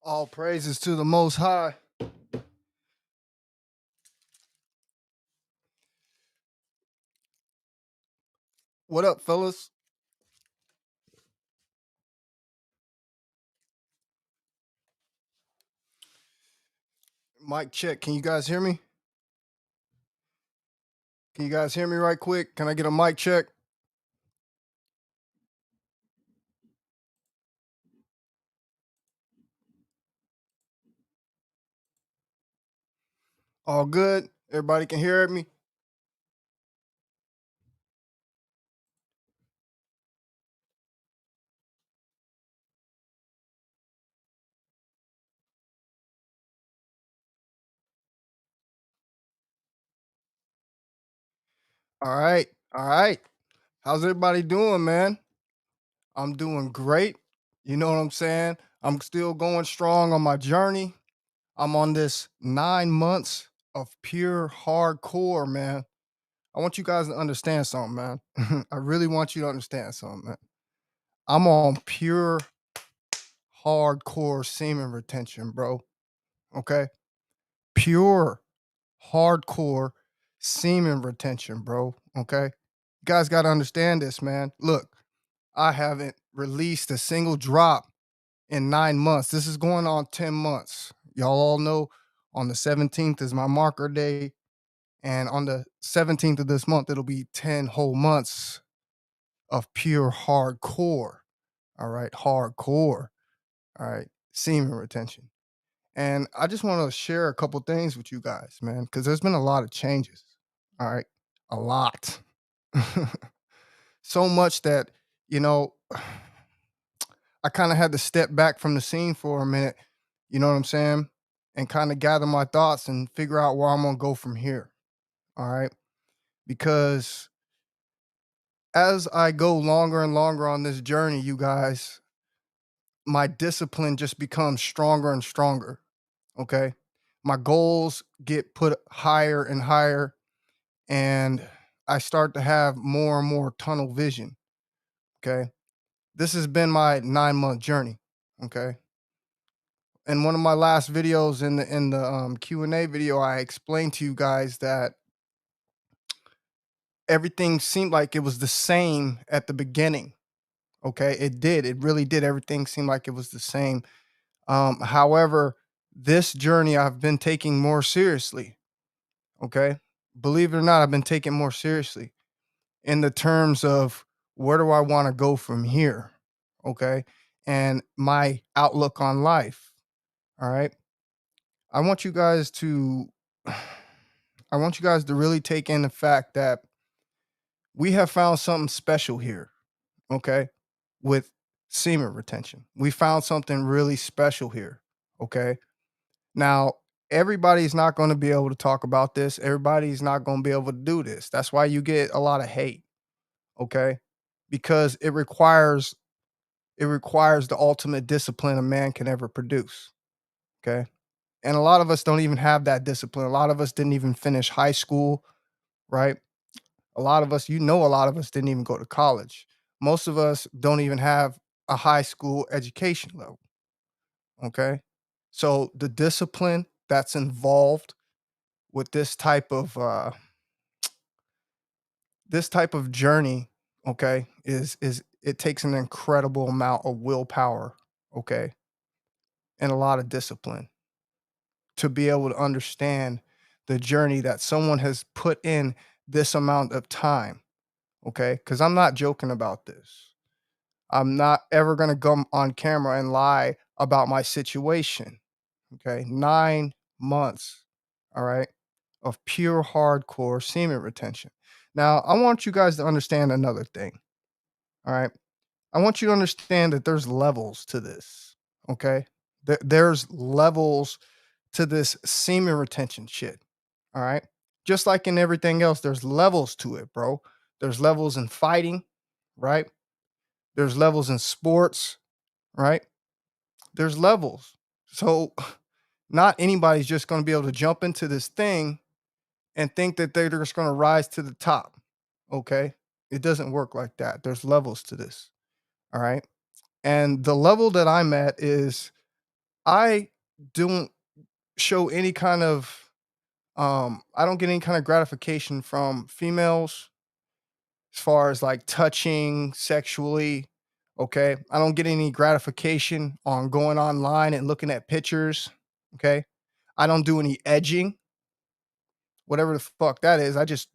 All praises to the Most High. What up, fellas? Mic check. Can you guys hear me? Can you guys hear me right quick? Can I get a mic check? All good? Everybody can hear me? All right. All right. How's everybody doing, man? I'm doing great. You know what I'm saying? I'm still going strong on my journey. I'm on this 9 months of pure hardcore, man. I want you guys to understand something, man. I really want you to understand something, man. I'm on pure hardcore semen retention, bro. Okay. Pure hardcore semen retention, bro. Okay. You guys got to understand this, man. Look, I haven't released a single drop in 9 months. This is going on 10 months. Y'all all know on the 17th is my marker day. And on the 17th of this month, it'll be 10 whole months of pure hardcore. All right. Hardcore. All right. Semen retention. And I just want to share a couple things with you guys, man, because there's been a lot of changes. All right. A lot. So much that, you know, I kind of had to step back from the scene for a minute, you know what I'm saying? And kind of gather my thoughts and figure out where I'm going to go from here. All right. Because as I go longer and longer on this journey, you guys, my discipline just becomes stronger and stronger. Okay. My goals get put higher and higher, and I start to have more and more tunnel vision. Okay. This has been my 9 month journey. Okay. In one of my last videos in the Q&A video, I explained to you guys that everything seemed like it was the same at the beginning. Okay. It did. It really did. Everything seemed like it was the same. However, this journey I've been taking more seriously. Okay. Believe it or not, I've been taking more seriously in the terms of where do I want to go from here? Okay. And my outlook on life. All right. I want you guys to I want you guys to really take in the fact that we have found something special here, okay? With semen retention. We found something really special here, okay? Now, everybody's not going to be able to talk about this. Everybody's not going to be able to do this. That's why you get a lot of hate, okay? Because it requires the ultimate discipline a man can ever produce, okay? And a lot of us don't even have that discipline. A lot of us didn't even finish high school, right? A lot of us, a lot of us didn't even go to college. Most of us don't even have a high school education level, okay? So the discipline that's involved with this type of journey, okay, is it takes an incredible amount of willpower, okay, and a lot of discipline to be able to understand the journey that someone has put in this amount of time, okay? Because I'm not joking about this. I'm not ever going to come on camera and lie about my situation, okay? 9 months, all right, of pure hardcore semen retention. Now, I want you guys to understand another thing, all right? I want you to understand that there's levels to this, okay? There's levels to this semen retention shit, all right? Just like in everything else, there's levels to it, bro. There's levels in fighting, right? There's levels in sports, right? There's levels. So not anybody's just going to be able to jump into this thing and think that they're just going to rise to the top, okay? It doesn't work like that. There's levels to this, all right? And the level that I'm at is I don't show any kind of I don't get any kind of gratification from females as far as like touching sexually. Okay. I don't get any gratification on going online and looking at pictures. Okay. I don't do any edging, whatever the fuck that is. I just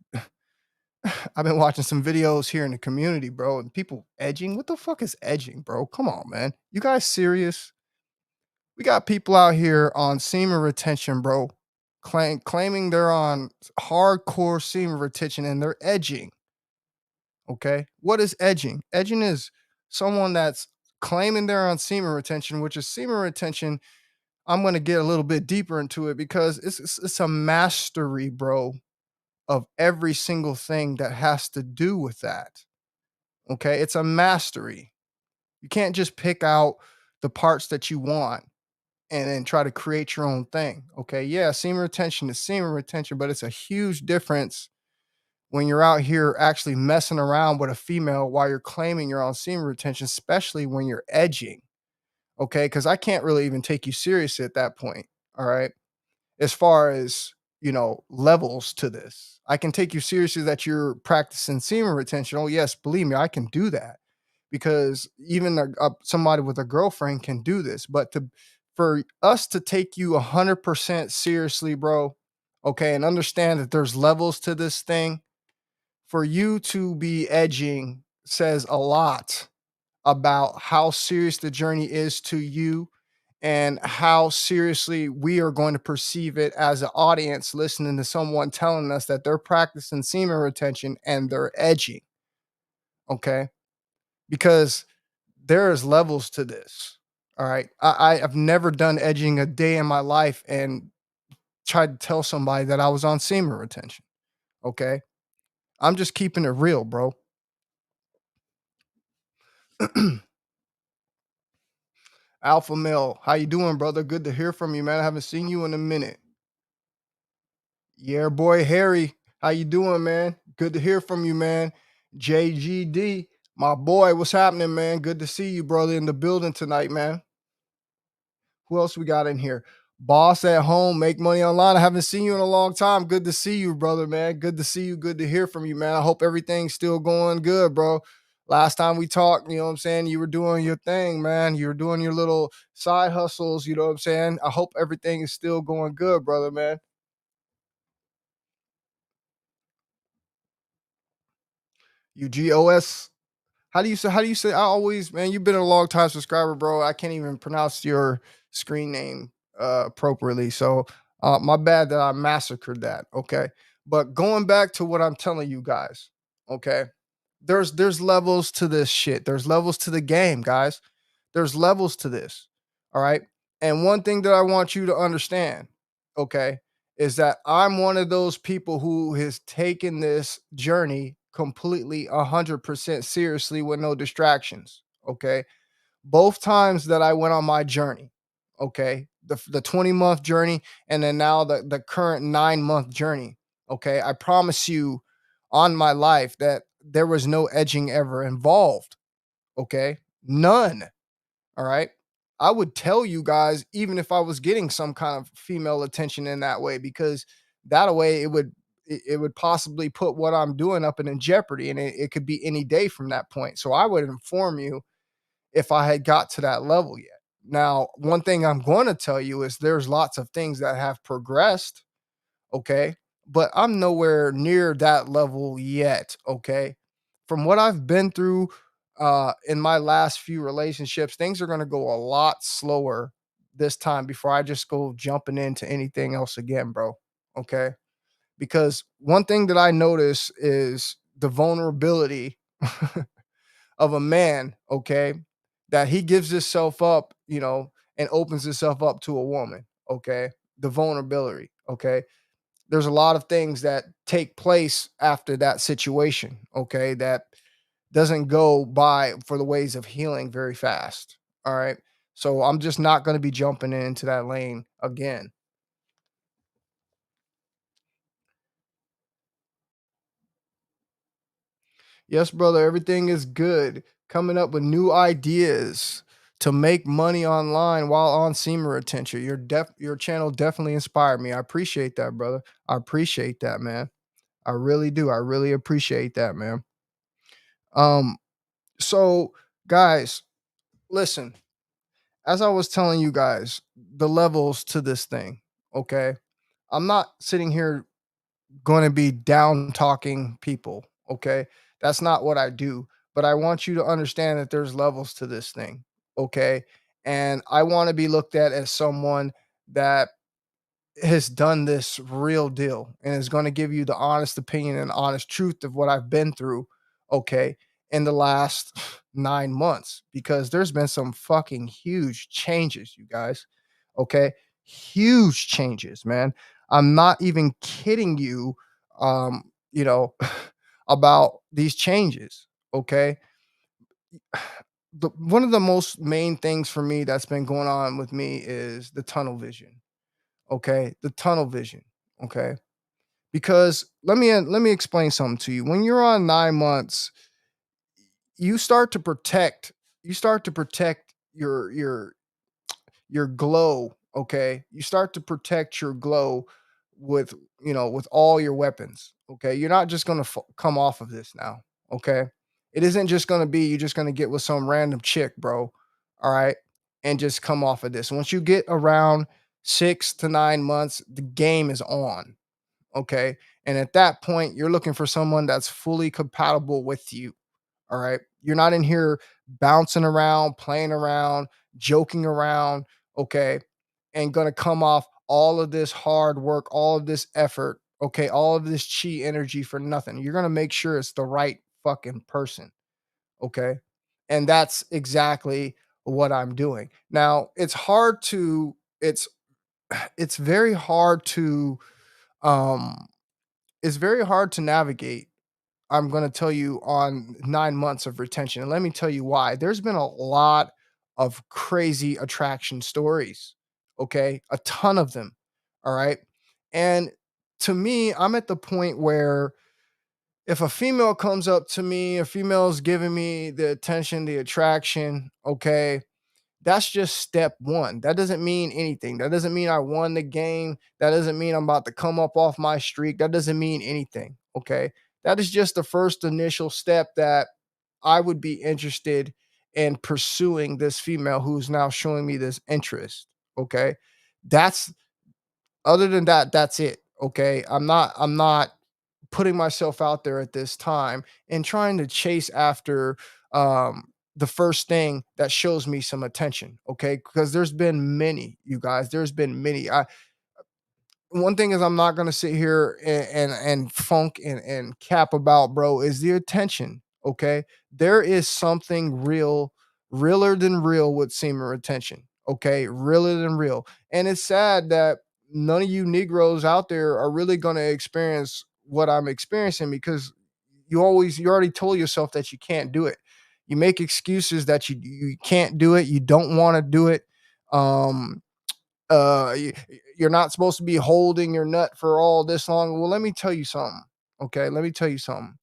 I've been watching some videos here in the community, bro, and people edging. What the fuck is edging, bro? Come on, man. You guys serious? We got people out here on semen retention, bro, claiming they're on hardcore semen retention and they're edging. Okay. What is edging? Edging is someone that's claiming they're on semen retention, which is semen retention. I'm going to get a little bit deeper into it because it's a mastery, bro, of every single thing that has to do with that. Okay. It's a mastery. You can't just pick out the parts that you want and then try to create your own thing. Okay. Yeah. Semen retention is semen retention, but it's a huge difference when you're out here actually messing around with a female while you're claiming you're on semen retention, especially when you're edging. Okay. Cause I can't really even take you seriously at that point. All right. As far as, levels to this, I can take you seriously that you're practicing semen retention. Oh, yes. Believe me, I can do that because even somebody with a girlfriend can do this. But for us to take you 100% seriously, bro, okay, and understand that there's levels to this thing, for you to be edging says a lot about how serious the journey is to you and how seriously we are going to perceive it as an audience listening to someone telling us that they're practicing semen retention and they're edging. Okay. Because there is levels to this. All right. I've never done edging a day in my life and tried to tell somebody that I was on semen retention. Okay. I'm just keeping it real, bro. Alpha male, how you doing, brother? Good to hear from you, man. I haven't seen you in a minute. Yeah, boy, Harry, how you doing, man? Good to hear from you, man. JGD, my boy, what's happening, man? Good to see you, brother, in the building tonight, man. Who else we got in here? Boss at home, make money online. I haven't seen you in a long time. Good to see you, brother, man. Good to see you. Good to hear from you, man. I hope everything's still going good, bro. Last time we talked, you know what I'm saying? You were doing your thing, man. You were doing your little side hustles, you know what I'm saying? I hope everything is still going good, brother, man. UGOS. How do you say I always, man, you've been a long time subscriber, bro. I can't even pronounce your screen name appropriately. So my bad that I massacred that. Okay. But going back to what I'm telling you guys, okay. There's levels to this shit. There's levels to the game, guys. There's levels to this. All right. And one thing that I want you to understand, okay, is that I'm one of those people who has taken this journey completely 100% seriously with no distractions. Okay. Both times that I went on my journey, okay, the 20-month journey and then now the current 9-month journey. Okay. I promise you on my life that there was no edging ever involved. Okay. None. All right. I would tell you guys, even if I was getting some kind of female attention in that way, because that way it would possibly put what I'm doing up in jeopardy, and it could be any day from that point. So I would inform you if I had got to that level yet. Now, one thing I'm going to tell you is there's lots of things that have progressed, okay? But I'm nowhere near that level yet, okay? From what I've been through in my last few relationships, things are going to go a lot slower this time before I just go jumping into anything else again, bro. Okay? Because one thing that I notice is the vulnerability of a man, okay, that he gives himself up, and opens himself up to a woman, okay? The vulnerability, okay? There's a lot of things that take place after that situation, okay, that doesn't go by for the ways of healing very fast. All right. So I'm just not going to be jumping into that lane again. Yes, brother, everything is good. Coming up with new ideas to make money online while on semen retention. Your channel definitely inspired me. I appreciate that, brother. I appreciate that, man. I really do. I really appreciate that, man. Um, so guys, listen, as I was telling you guys, the levels to this thing, okay? I'm not sitting here going to be down talking people, okay? That's not what I do. But I want you to understand that there's levels to this thing, okay? And I want to be looked at as someone that has done this real deal and is going to give you the honest opinion and honest truth of what I've been through, okay, in the last 9 months, because there's been some fucking huge changes, you guys, okay? Huge changes, man. I'm not even kidding you, you know, about these changes, okay? One of the most main things for me that's been going on with me is the tunnel vision, okay? The tunnel vision, okay? Because let me explain something to you. When you're on 9 months, you start to protect your glow, okay? You start to protect your glow with, with all your weapons, okay? You're not just going to come off of this now, okay? It isn't just going to be you just going to get with some random chick, bro. All right? And just come off of this. Once you get around 6 to 9 months, the game is on, okay? And at that point, you're looking for someone that's fully compatible with you. All right. You're not in here bouncing around, playing around, joking around, okay? And gonna come off all of this hard work, all of this effort, okay, all of this chi energy for nothing. You're gonna make sure it's the right fucking person, okay? And that's exactly what I'm doing. Now, it's very hard to um it's very hard to navigate. I'm gonna tell you on 9 months of retention, and let me tell you why. There's been a lot of crazy attraction stories, okay? A ton of them, all right? And to me, I'm at the point where if a female comes up to me, a female's giving me the attention, the attraction, okay, that's just step one. That doesn't mean anything. That doesn't mean I won the game. That doesn't mean I'm about to come up off my streak. That doesn't mean anything. Okay. That is just the first initial step that I would be interested in pursuing this female who's now showing me this interest. Okay. That's Other than that, that's it. Okay. I'm not putting myself out there at this time and trying to chase after the first thing that shows me some attention, okay? Because there's been many, you guys. There's been many. One thing is I'm not gonna sit here and funk and cap about, bro, is the attention. Okay. There is something realer than real with semen retention. Okay, realer than real. And it's sad that none of you Negroes out there are really gonna experience what I'm experiencing because you already told yourself that you can't do it. You make excuses that you can't do it, you don't want to do it. Um you're not supposed to be holding your nut for all this long. Well, let me tell you something. Okay, let me tell you something.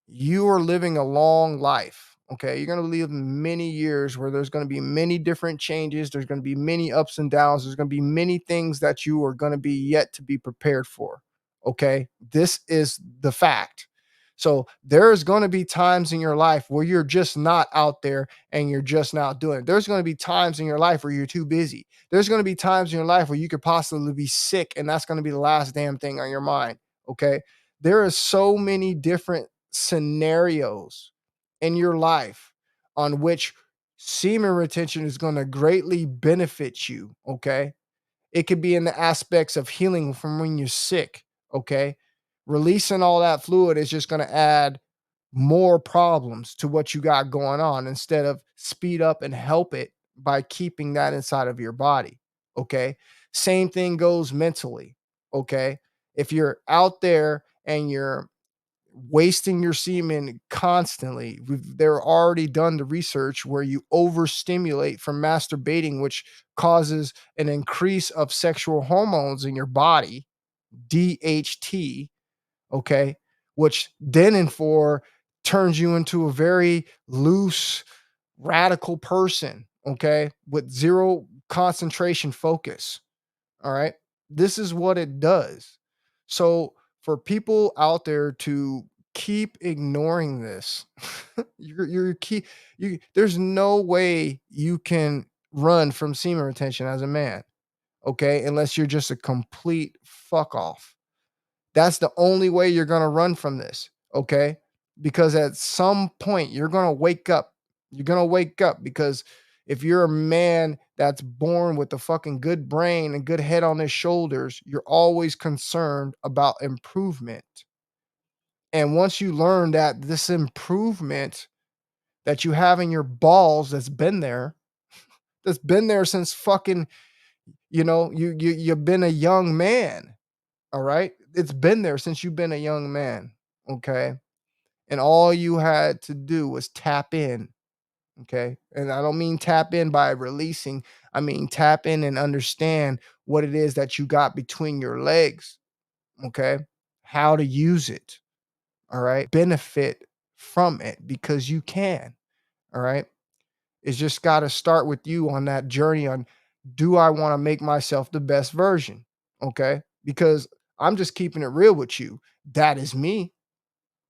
You are living a long life. Okay, you're going to live many years where there's going to be many different changes. There's going to be many ups and downs. There's going to be many things that you are going to be yet to be prepared for. Okay, this is the fact. So there's going to be times in your life where you're just not out there and you're just not doing it. There's going to be times in your life where you're too busy. There's going to be times in your life where you could possibly be sick and that's going to be the last damn thing on your mind. Okay. There are so many different scenarios in your life on which semen retention is going to greatly benefit you. Okay. It could be in the aspects of healing from when you're sick. Okay. Releasing all that fluid is just going to add more problems to what you got going on instead of speed up and help it by keeping that inside of your body. Okay. Same thing goes mentally. Okay. If you're out there and you're wasting your semen constantly. They're already done the research where you overstimulate from masturbating, which causes an increase of sexual hormones in your body, DHT, okay, which then and for turns you into a very loose, radical person. okay, with zero concentration focus. All right. This is what it does. So for people out there to keep ignoring this, you're key. There's no way you can run from semen retention as a man, okay, unless you're just a complete fuck off. That's the only way you're gonna run from this, okay? Because at some point you're gonna wake up. You're gonna wake up because if you're a man that's born with a fucking good brain and good head on his shoulders, you're always concerned about improvement. And once you learn that this improvement that you have in your balls that's been there since fucking, you've been a young man. All right. It's been there since you've been a young man. Okay. And all you had to do was tap in. Okay. And I don't mean tap in by releasing, I mean tap in and understand what it is that you got between your legs. Okay. How to use it. All right. Benefit from it because you can. All right. It's just got to start with you on that journey on, do I want to make myself the best version? Okay. Because I'm just keeping it real with you. That is me.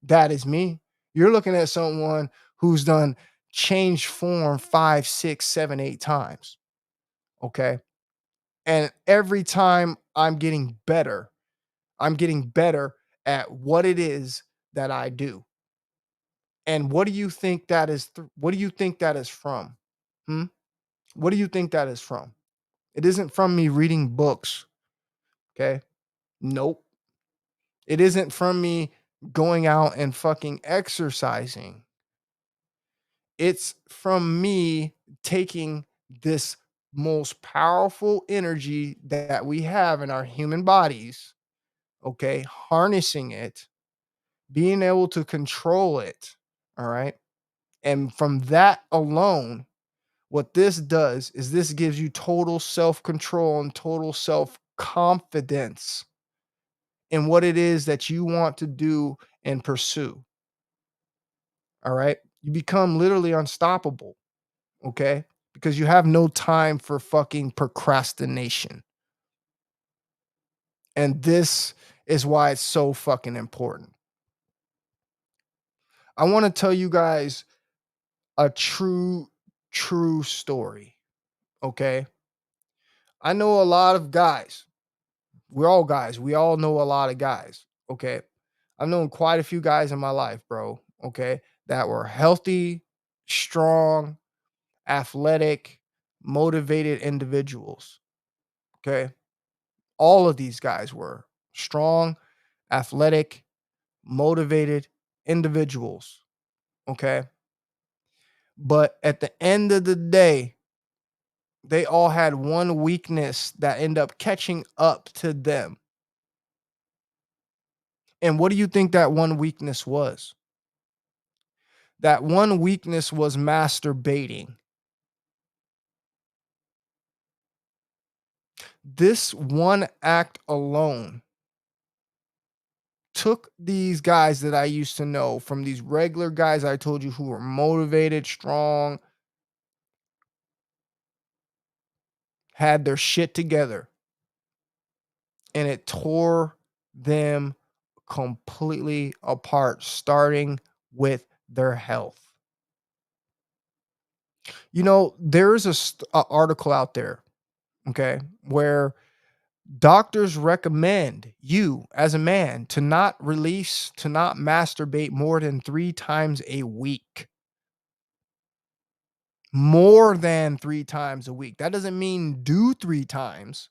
That is me. You're looking at someone who's done change form 5, 6, 7, 8 times. Okay. And every time I'm getting better. I'm getting better at what it is that I do. And what do you think that is? What do you think that is from? Hmm? What do you think that is from? It isn't from me reading books. Okay. Nope. It isn't from me going out and fucking exercising. It's from me taking this most powerful energy that we have in our human bodies, okay, harnessing it, being able to control it. All right. And from that alone, what this does is this gives you total self control and total self confidence in what it is that you want to do and pursue. All right. You become literally unstoppable. Okay. Because you have no time for fucking procrastination. And this is why it's so fucking important. I want to tell you guys a true story. Okay. I know a lot of guys. We're all guys. We all know a lot of guys. Okay. I've known quite a few guys in my life, bro. Okay. That were healthy, strong, athletic, motivated individuals. Okay. All of these guys were strong, athletic, motivated individuals. Okay. But at the end of the day, they all had one weakness that ended up catching up to them. And what do you think that one weakness was? That one weakness was masturbating. This one act alone took these guys that I used to know from these regular guys I told you who were motivated, strong, had their shit together, and it tore them completely apart, starting with their health. There is a article out there, okay, where doctors recommend you as a man to not masturbate more than 3 times a week. More than 3 times a week. That doesn't mean do 3 times.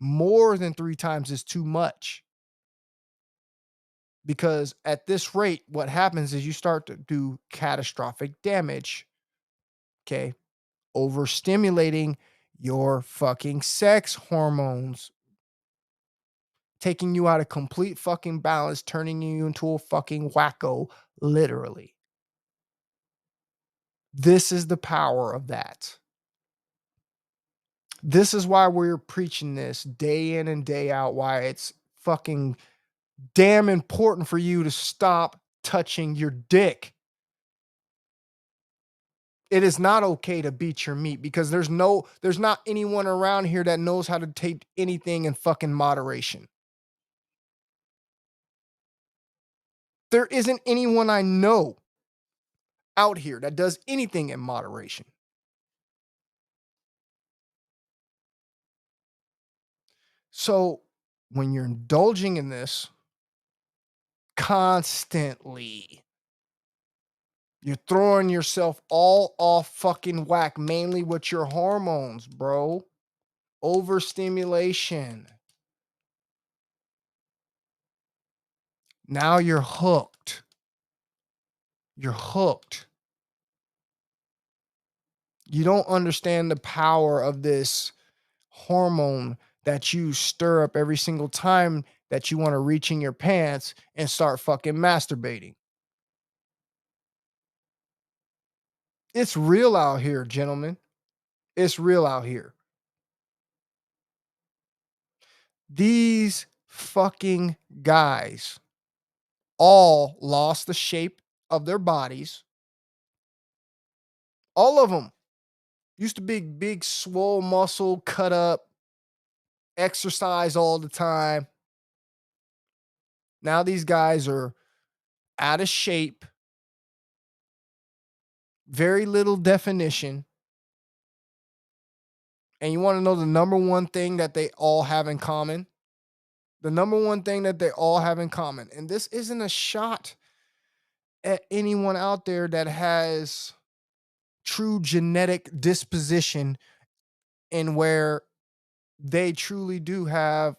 More than 3 times is too much. Because at this rate, what happens is you start to do catastrophic damage. Okay. Overstimulating your fucking sex hormones, taking you out of complete fucking balance, turning you into a fucking wacko, literally. This is the power of that. This is why we're preaching this day in and day out, why it's fucking damn important for you to stop touching your dick. It is not okay to beat your meat because there's not anyone around here that knows how to take anything in fucking moderation. There isn't anyone I know out here that does anything in moderation. So when you're indulging in this constantly, you're throwing yourself all off fucking whack, mainly with your hormones, bro. Overstimulation. Now you're hooked. You're hooked. You don't understand the power of this hormone that you stir up every single time that you want to reach in your pants and start fucking masturbating. It's real out here, gentlemen. It's real out here. These fucking guys all lost the shape of their bodies. All of them used to be big, swole muscle, cut up, exercise all the time. Now these guys are out of shape, very little definition. And you want to know the number one thing that they all have in common? The number one thing that they all have in common. And this isn't a shot at anyone out there that has true genetic disposition and where they truly do have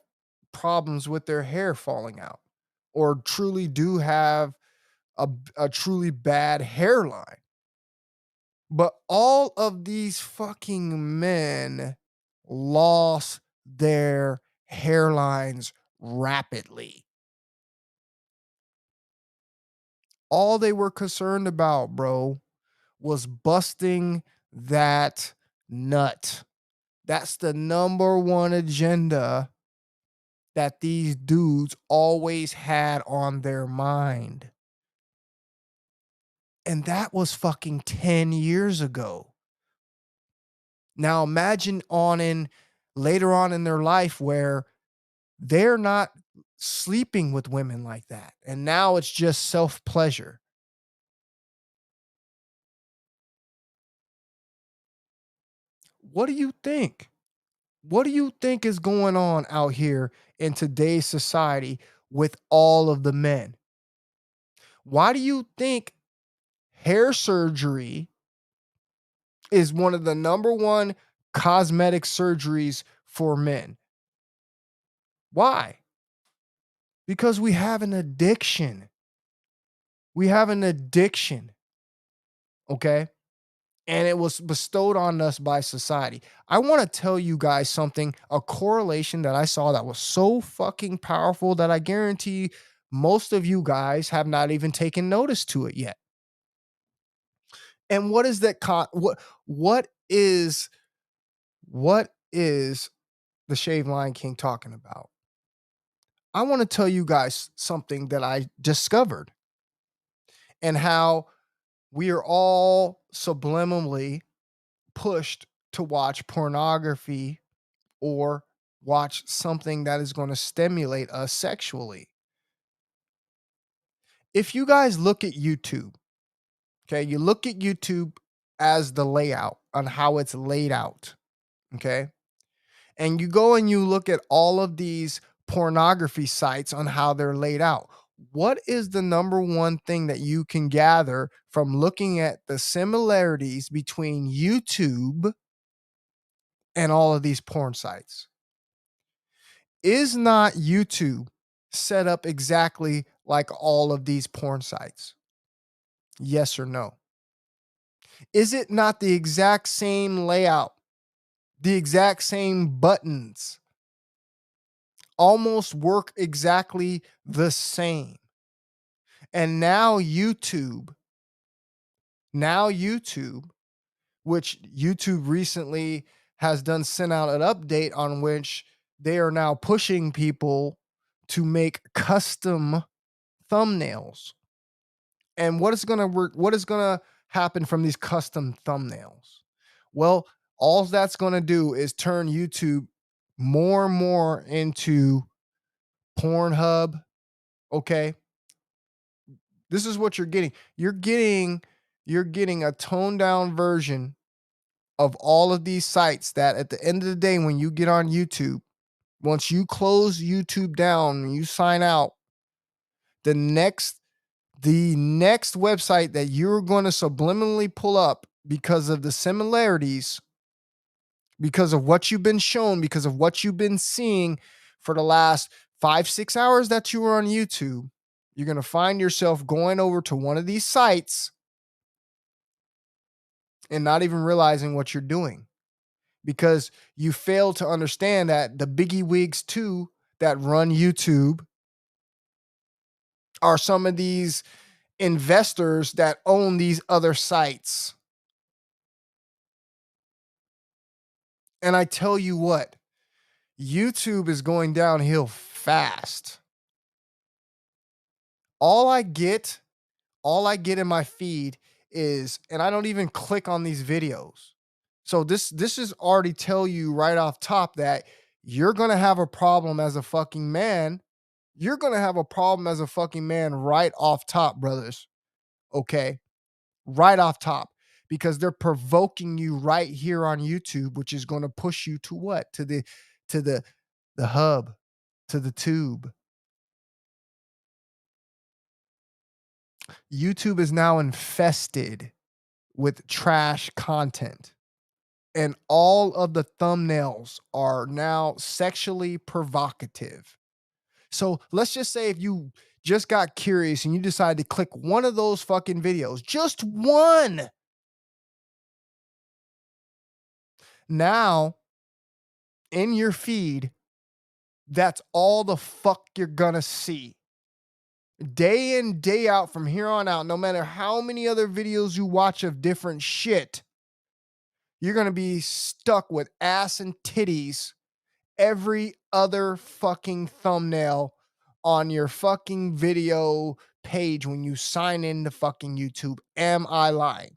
problems with their hair falling out or truly do have a truly bad hairline. But all of these fucking men lost their hairlines rapidly. All they were concerned about, bro, was busting that nut. That's the number one agenda that these dudes always had on their mind. And that was fucking 10 years ago. Now imagine later on in their life where they're not sleeping with women like that. And now it's just self-pleasure. What do you think? What do you think is going on out here in today's society with all of the men? Why do you think hair surgery is one of the number one cosmetic surgeries for men? Why? Because we have an addiction. We have an addiction. Okay. And it was bestowed on us by society. I want to tell you guys something, a correlation that I saw that was so fucking powerful that I guarantee most of you guys have not even taken notice to it yet. And what is that what is the Shave Line King talking about? I want to tell you guys something that I discovered and how we are all subliminally pushed to watch pornography or watch something that is going to stimulate us sexually. If you guys look at YouTube, okay, you look at YouTube as the layout on how it's laid out, okay, and you go and you look at all of these pornography sites on how they're laid out. What is the number one thing that you can gather from looking at the similarities between YouTube and all of these porn sites? Is not YouTube set up exactly like all of these porn sites? Yes or no? Is it not the exact same layout, the exact same buttons, almost work exactly the same? And now YouTube, which YouTube recently has done sent out an update on which they are now pushing people to make custom thumbnails. And what is going to happen from these custom thumbnails? Well, all that's going to do is turn YouTube more and more into Pornhub. Okay. This is what you're getting. You're getting a toned down version of all of these sites that at the end of the day, when you get on YouTube, once you close YouTube down and you sign out, the next the next website that you're going to subliminally pull up because of the similarities, because of what you've been shown, because of what you've been seeing for the last 5, 6 hours that you were on YouTube, you're going to find yourself going over to one of these sites and not even realizing what you're doing because you fail to understand that the biggie wigs too that run YouTube are some of these investors that own these other sites. And I tell you what, YouTube is going downhill fast. All I get, all I get in my feed is, and I don't even click on these videos. So this is already tell you right off top that you're going to have a problem as a fucking man. You're going to have a problem as a fucking man right off top, brothers. Okay? Right off top because they're provoking you right here on YouTube, which is going to push you to what? To the hub, to the tube. YouTube is now infested with trash content. And all of the thumbnails are now sexually provocative. So let's just say if you just got curious and you decided to click one of those fucking videos, just one. Now, in your feed, that's all the fuck you're gonna see. Day in, day out from here on out, no matter how many other videos you watch of different shit, you're gonna be stuck with ass and titties every other fucking thumbnail on your fucking video page when you sign into fucking YouTube. Am I lying?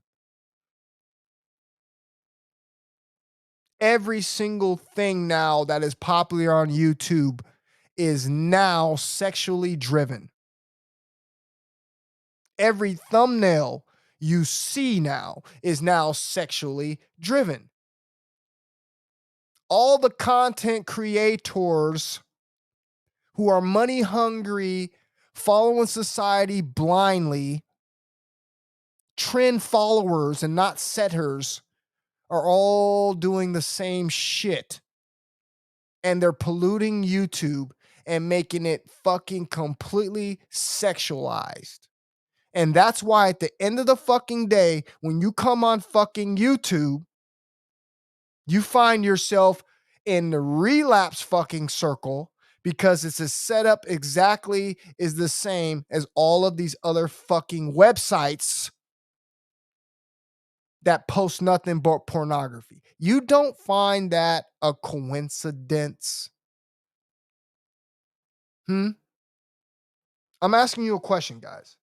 Every single thing now that is popular on YouTube is now sexually driven. Every thumbnail you see now is now sexually driven. All the content creators who are money hungry, following society blindly, trend followers and not setters, are all doing the same shit. And they're polluting YouTube and making it fucking completely sexualized. And that's why at the end of the fucking day, when you come on fucking YouTube, you find yourself in the relapse fucking circle because it's a setup exactly is the same as all of these other fucking websites that post nothing but pornography. You don't find that a coincidence? Hmm? I'm asking you a question, guys.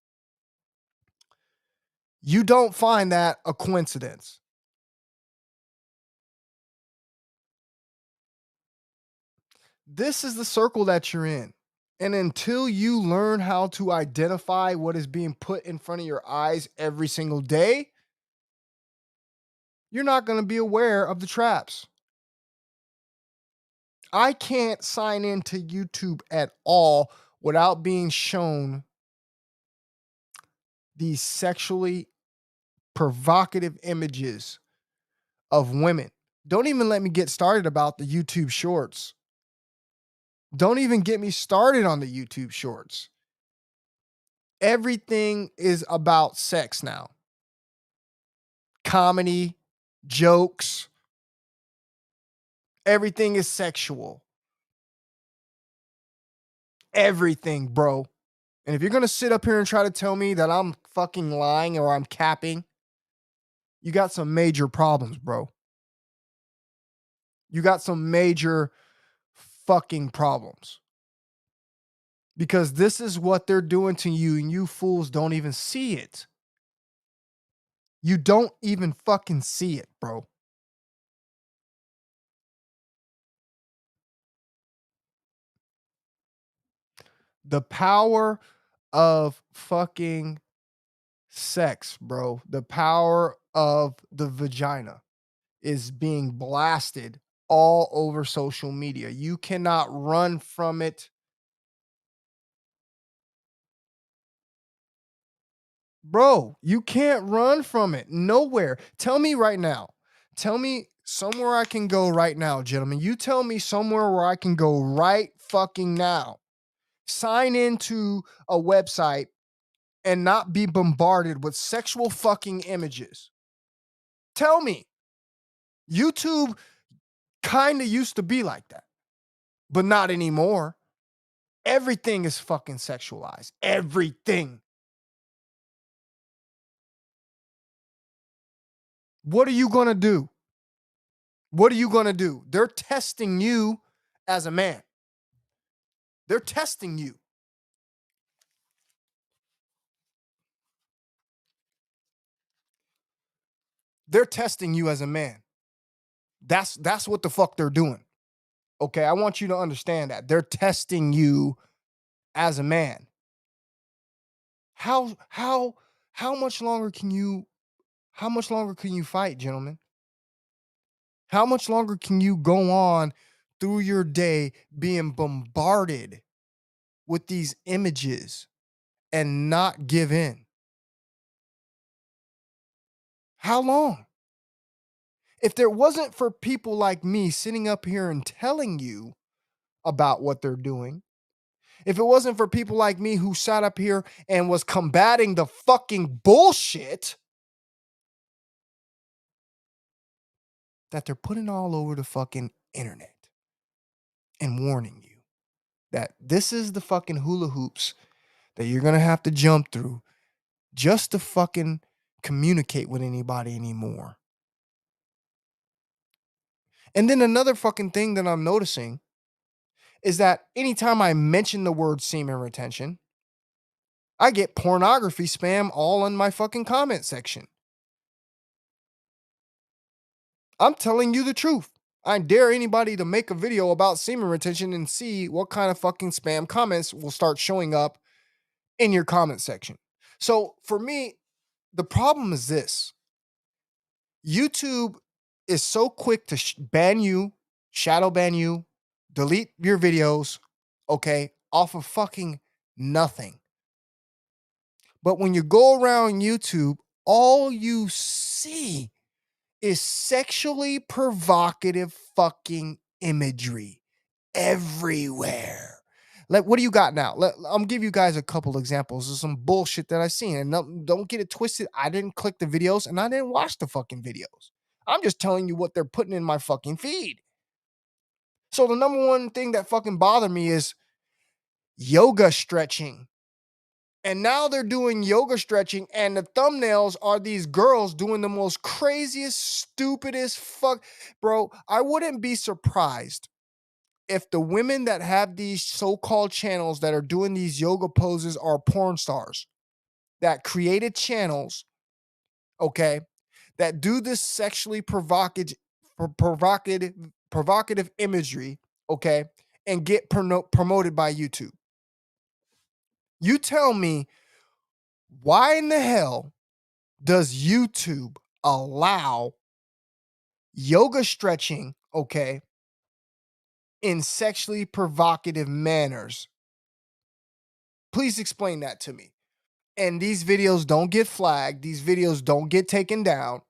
You don't find that a coincidence? This is the circle that you're in. And until you learn how to identify what is being put in front of your eyes every single day, you're not going to be aware of the traps. I can't sign into YouTube at all without being shown these sexually provocative images of women. Don't even let me get started about the YouTube shorts. Don't even get me started on the YouTube shorts. Everything is about sex now. Comedy, jokes, everything is sexual. Everything, bro. And if you're going to sit up here and try to tell me that I'm fucking lying or I'm capping, you got some major problems, bro. You got some major fucking problems. Because this is what they're doing to you, and you fools don't even see it. You don't even fucking see it, bro. The power of fucking sex, bro. The power of the vagina is being blasted all over social media. You cannot run from it. Bro, you can't run from it. Nowhere. Tell me right now. Tell me somewhere I can go right now, gentlemen. You tell me somewhere where I can go right fucking now. Sign into a website and not be bombarded with sexual fucking images. Tell me. YouTube kind of used to be like that, but not anymore. Everything is fucking sexualized. Everything. What are you going to do? What are you going to do? They're testing you as a man. They're testing you. They're testing you as a man. That's what the fuck they're doing. Okay, I want you to understand that. They're testing you as a man. How much longer can you fight, gentlemen? How much longer can you go on through your day being bombarded with these images and not give in? How long? If there wasn't for people like me sitting up here and telling you about what they're doing, if it wasn't for people like me who sat up here and was combating the fucking bullshit that they're putting all over the fucking internet and warning you that this is the fucking hula hoops that you're gonna have to jump through just to fucking communicate with anybody anymore. And then another fucking thing that I'm noticing is that anytime I mention the word semen retention, I get pornography spam all in my fucking comment section. I'm telling you the truth. I dare anybody to make a video about semen retention and see what kind of fucking spam comments will start showing up in your comment section. So for me, the problem is this. YouTube is so quick to ban you, shadow ban you, delete your videos, okay, off of fucking nothing. But when you go around YouTube, all you see is sexually provocative fucking imagery everywhere. Like, what do you got now? I'm give you guys a couple examples of some bullshit that I've seen. And don't get it twisted. I didn't click the videos and I didn't watch the fucking videos. I'm just telling you what they're putting in my fucking feed. So the number one thing that fucking bothered me is yoga stretching. And now they're doing yoga stretching, and the thumbnails are these girls doing the most craziest, stupidest fuck. Bro, I wouldn't be surprised if the women that have these so-called channels that are doing these yoga poses are porn stars that created channels, okay, that do this sexually provocative imagery, okay, and get promoted by YouTube. You tell me, why in the hell does YouTube allow yoga stretching, okay, in sexually provocative manners? Please explain that to me. And these videos don't get flagged. These videos don't get taken down.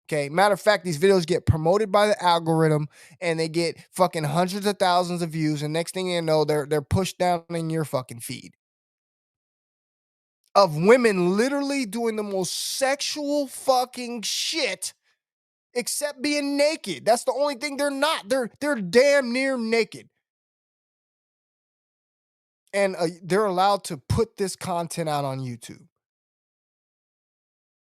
Okay. Matter of fact, these videos get promoted by the algorithm and they get fucking hundreds of thousands of views. And next thing you know, they're pushed down in your fucking feed of women literally doing the most sexual fucking shit except being naked. That's the only thing they're not. They're damn near naked. And they're allowed to put this content out on YouTube.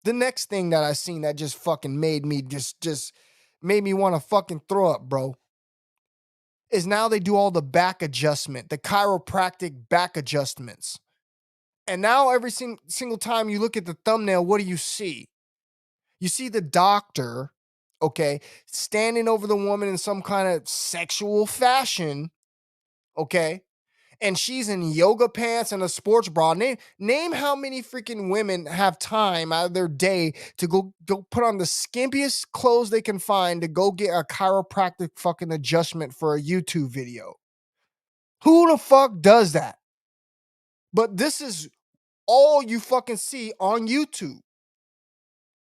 The next thing that I seen that just fucking made me just made me want to fucking throw up, bro, is now they do all the back adjustment, the chiropractic back adjustments. And now every single time you look at the thumbnail, what do you see? You see the doctor, okay, standing over the woman in some kind of sexual fashion, okay? And she's in yoga pants and a sports bra. Name how many freaking women have time out of their day to go put on the skimpiest clothes they can find to go get a chiropractic fucking adjustment for a YouTube video. Who the fuck does that? But this is all you fucking see on YouTube.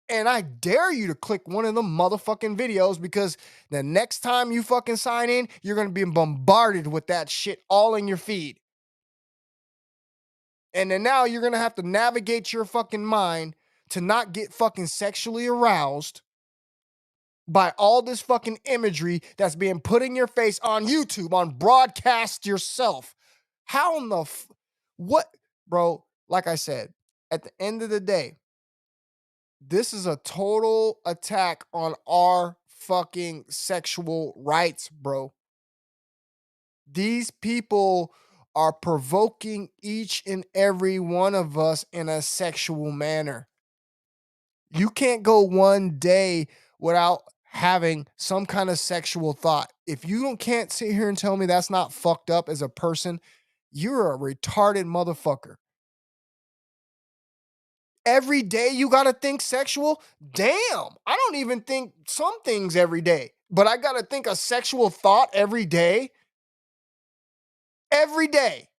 And I dare you to click one of them motherfucking videos, because the next time you fucking sign in, you're going to be bombarded with that shit all in your feed. And then now you're going to have to navigate your fucking mind to not get fucking sexually aroused by all this fucking imagery that's being put in your face on YouTube, on broadcast yourself. How in the what, bro? Like I said, at the end of the day, this is a total attack on our fucking sexual rights, bro. These people are provoking each and every one of us in a sexual manner. You can't go one day without having some kind of sexual thought. If can't sit here and tell me that's not fucked up as a person, you're a retarded motherfucker. Every day you gotta think sexual? Damn, I don't even think some things every day, but I gotta think a sexual thought every day? Every day.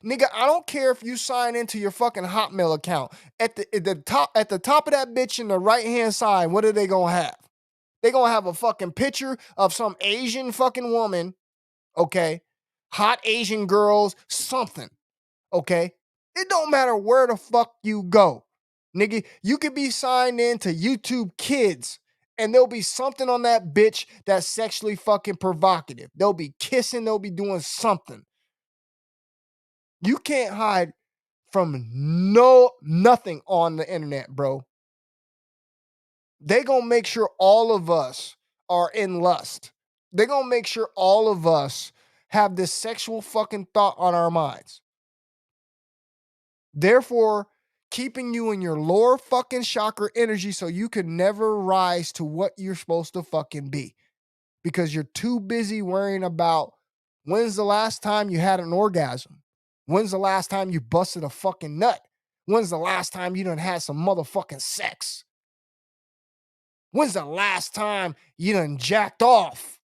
Nigga, I don't care if you sign into your fucking Hotmail account. At the top of that bitch in the right-hand side, what are they gonna have? They gonna have a fucking picture of some Asian fucking woman, okay? Hot Asian girls, something, okay? It don't matter where the fuck you go. Nigga, you could be signed in to YouTube Kids and there'll be something on that bitch that's sexually fucking provocative. They'll be kissing, they'll be doing something. You can't hide from nothing on the internet, bro. They gonna make sure all of us are in lust. They gonna make sure all of us have this sexual fucking thought on our minds. Therefore, keeping you in your lower fucking chakra energy so you can never rise to what you're supposed to fucking be. Because you're too busy worrying about when's the last time you had an orgasm? When's the last time you busted a fucking nut? When's the last time you done had some motherfucking sex? When's the last time you done jacked off?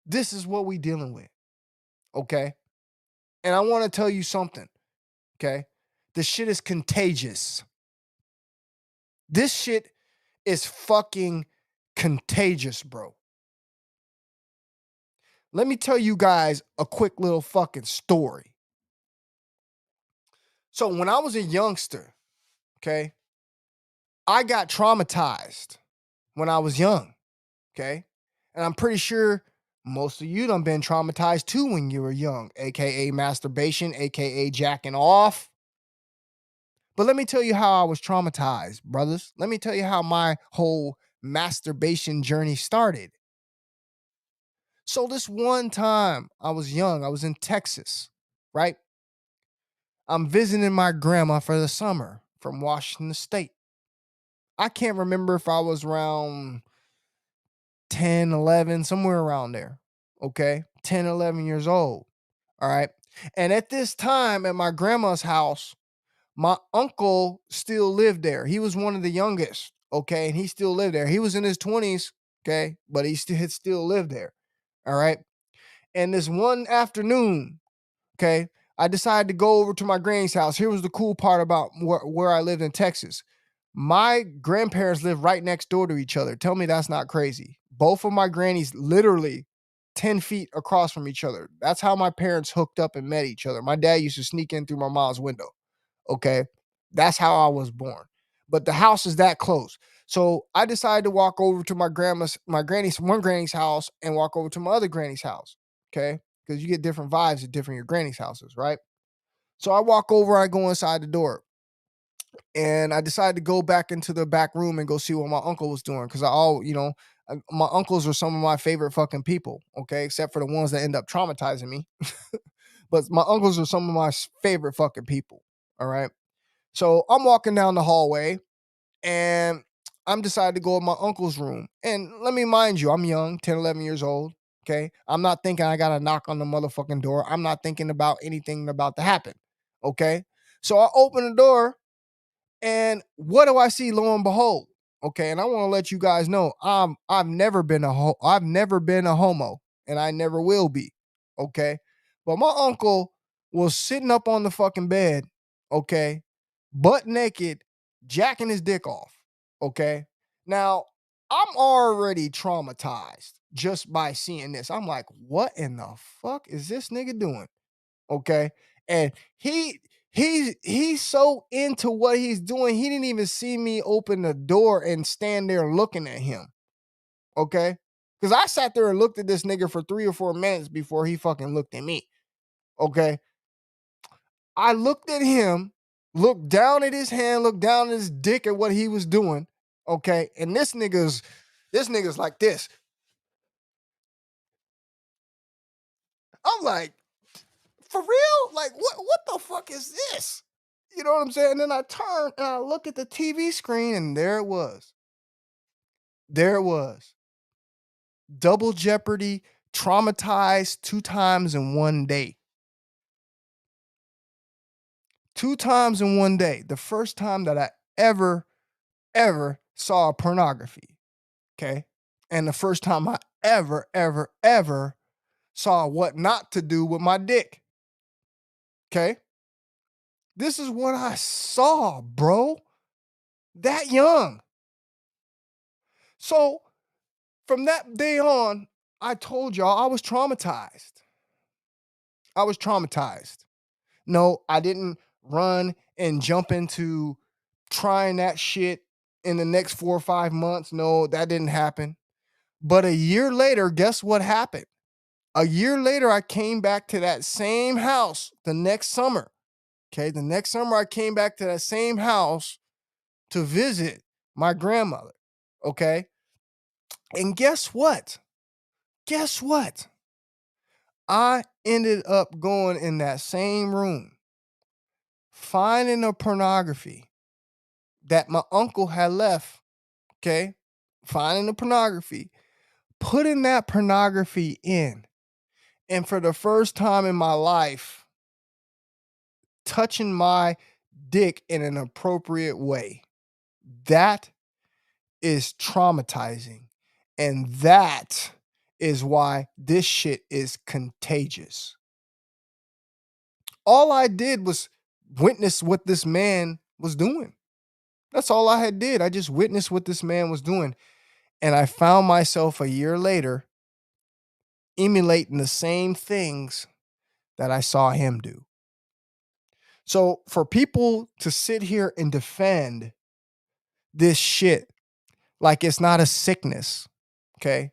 This is what we dealing with, okay? And I want to tell you something, okay? This shit is contagious. This shit is fucking contagious, bro. Let me tell you guys a quick little fucking story. So when I was a youngster, okay, I got traumatized when I was young, okay? And I'm pretty sure most of you done been traumatized too when you were young, aka masturbation, aka jacking off. But let me tell you how I was traumatized, brothers. Let me tell you how my whole masturbation journey started. So this one time I was young, I was in Texas, right? I'm visiting my grandma for the summer from Washington State. I can't remember if I was around 10, 11, somewhere around there. Okay. 10, 11 years old. All right. And at this time at my grandma's house, my uncle still lived there. He was one of the youngest. Okay. And he still lived there. He was in his 20s. Okay. But he still lived there. All right. And this one afternoon, okay, I decided to go over to my granny's house. Here was the cool part about where I lived in Texas. My grandparents lived right next door to each other. Tell me that's not crazy. Both of my grannies literally 10 feet across from each other. That's how my parents hooked up and met each other. My dad used to sneak in through my mom's window. Okay. That's how I was born. But the house is that close. So I decided to walk over to one granny's house and walk over to my other granny's house. Okay. Because you get different vibes at your granny's houses, right? So I walk over, I go inside the door. And I decided to go back into the back room and go see what my uncle was doing. Cause my uncles are some of my favorite fucking people. Okay. Except for the ones that end up traumatizing me. But my uncles are some of my favorite fucking people. All right. So I'm walking down the hallway and I'm decided to go in my uncle's room. And let me mind you, I'm young, 10, 11 years old. Okay. I'm not thinking I got to knock on the motherfucking door. I'm not thinking about anything about to happen. Okay. So I open the door and what do I see? Lo and behold, okay. And I want to let you guys know, I've never been a homo, and I never will be. Okay, but my uncle was sitting up on the fucking bed, okay, butt naked, jacking his dick off. Okay, now I'm already traumatized just by seeing this. I'm like, what in the fuck is this nigga doing? Okay. And he's so into what he's doing, he didn't even see me open the door and stand there looking at him. Okay. Because I sat there and looked at this nigga for 3 or 4 minutes before he fucking looked at me. Okay. I looked at him, looked down at his hand, looked down at his dick at what he was doing. Okay. And this nigga's like this. I'm like, for real? Like, what the fuck is this? You know what I'm saying? And then I turn and I look at the TV screen, and there it was. There it was. Double Jeopardy, traumatized 2 times in one day. 2 times in one day. The first time that I ever saw pornography. Okay. And the first time I ever saw what not to do with my dick. Okay. This is what I saw, bro. That young. So from that day on, I told y'all I was traumatized. I was traumatized. No, I didn't run and jump into trying that shit in the next 4 or 5 months. No, that didn't happen. But a year later, guess what happened? A year later, I came back to that same house the next summer. Okay. The next summer, I came back to that same house to visit my grandmother. Okay. And guess what? Guess what? I ended up going in that same room, finding a pornography that my uncle had left. Okay. Finding the pornography, putting that pornography in. And for the first time in my life, touching my dick in an appropriate way. That is traumatizing. And that is why this shit is contagious. All I did was witness what this man was doing. That's all I had did. I just witnessed what this man was doing. And I found myself a year later emulating the same things that I saw him do. So for people to sit here and defend this shit like it's not a sickness, okay?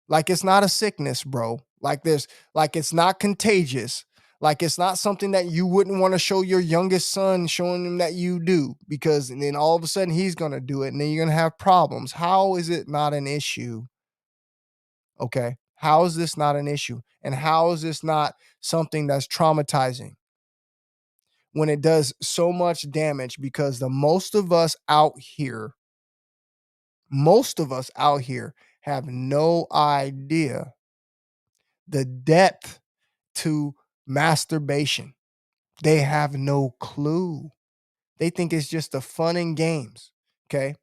Like it's not a sickness, bro. Like it's not contagious. Like it's not something that you wouldn't want to show your youngest son, showing him that you do, because and then all of a sudden he's gonna do it, and then you're gonna have problems. How is it not an issue? Okay. How is this not an issue? And how is this not something that's traumatizing when it does so much damage? Because most of us out here have no idea the depth to masturbation. They have no clue. They think it's just a fun and games. Okay.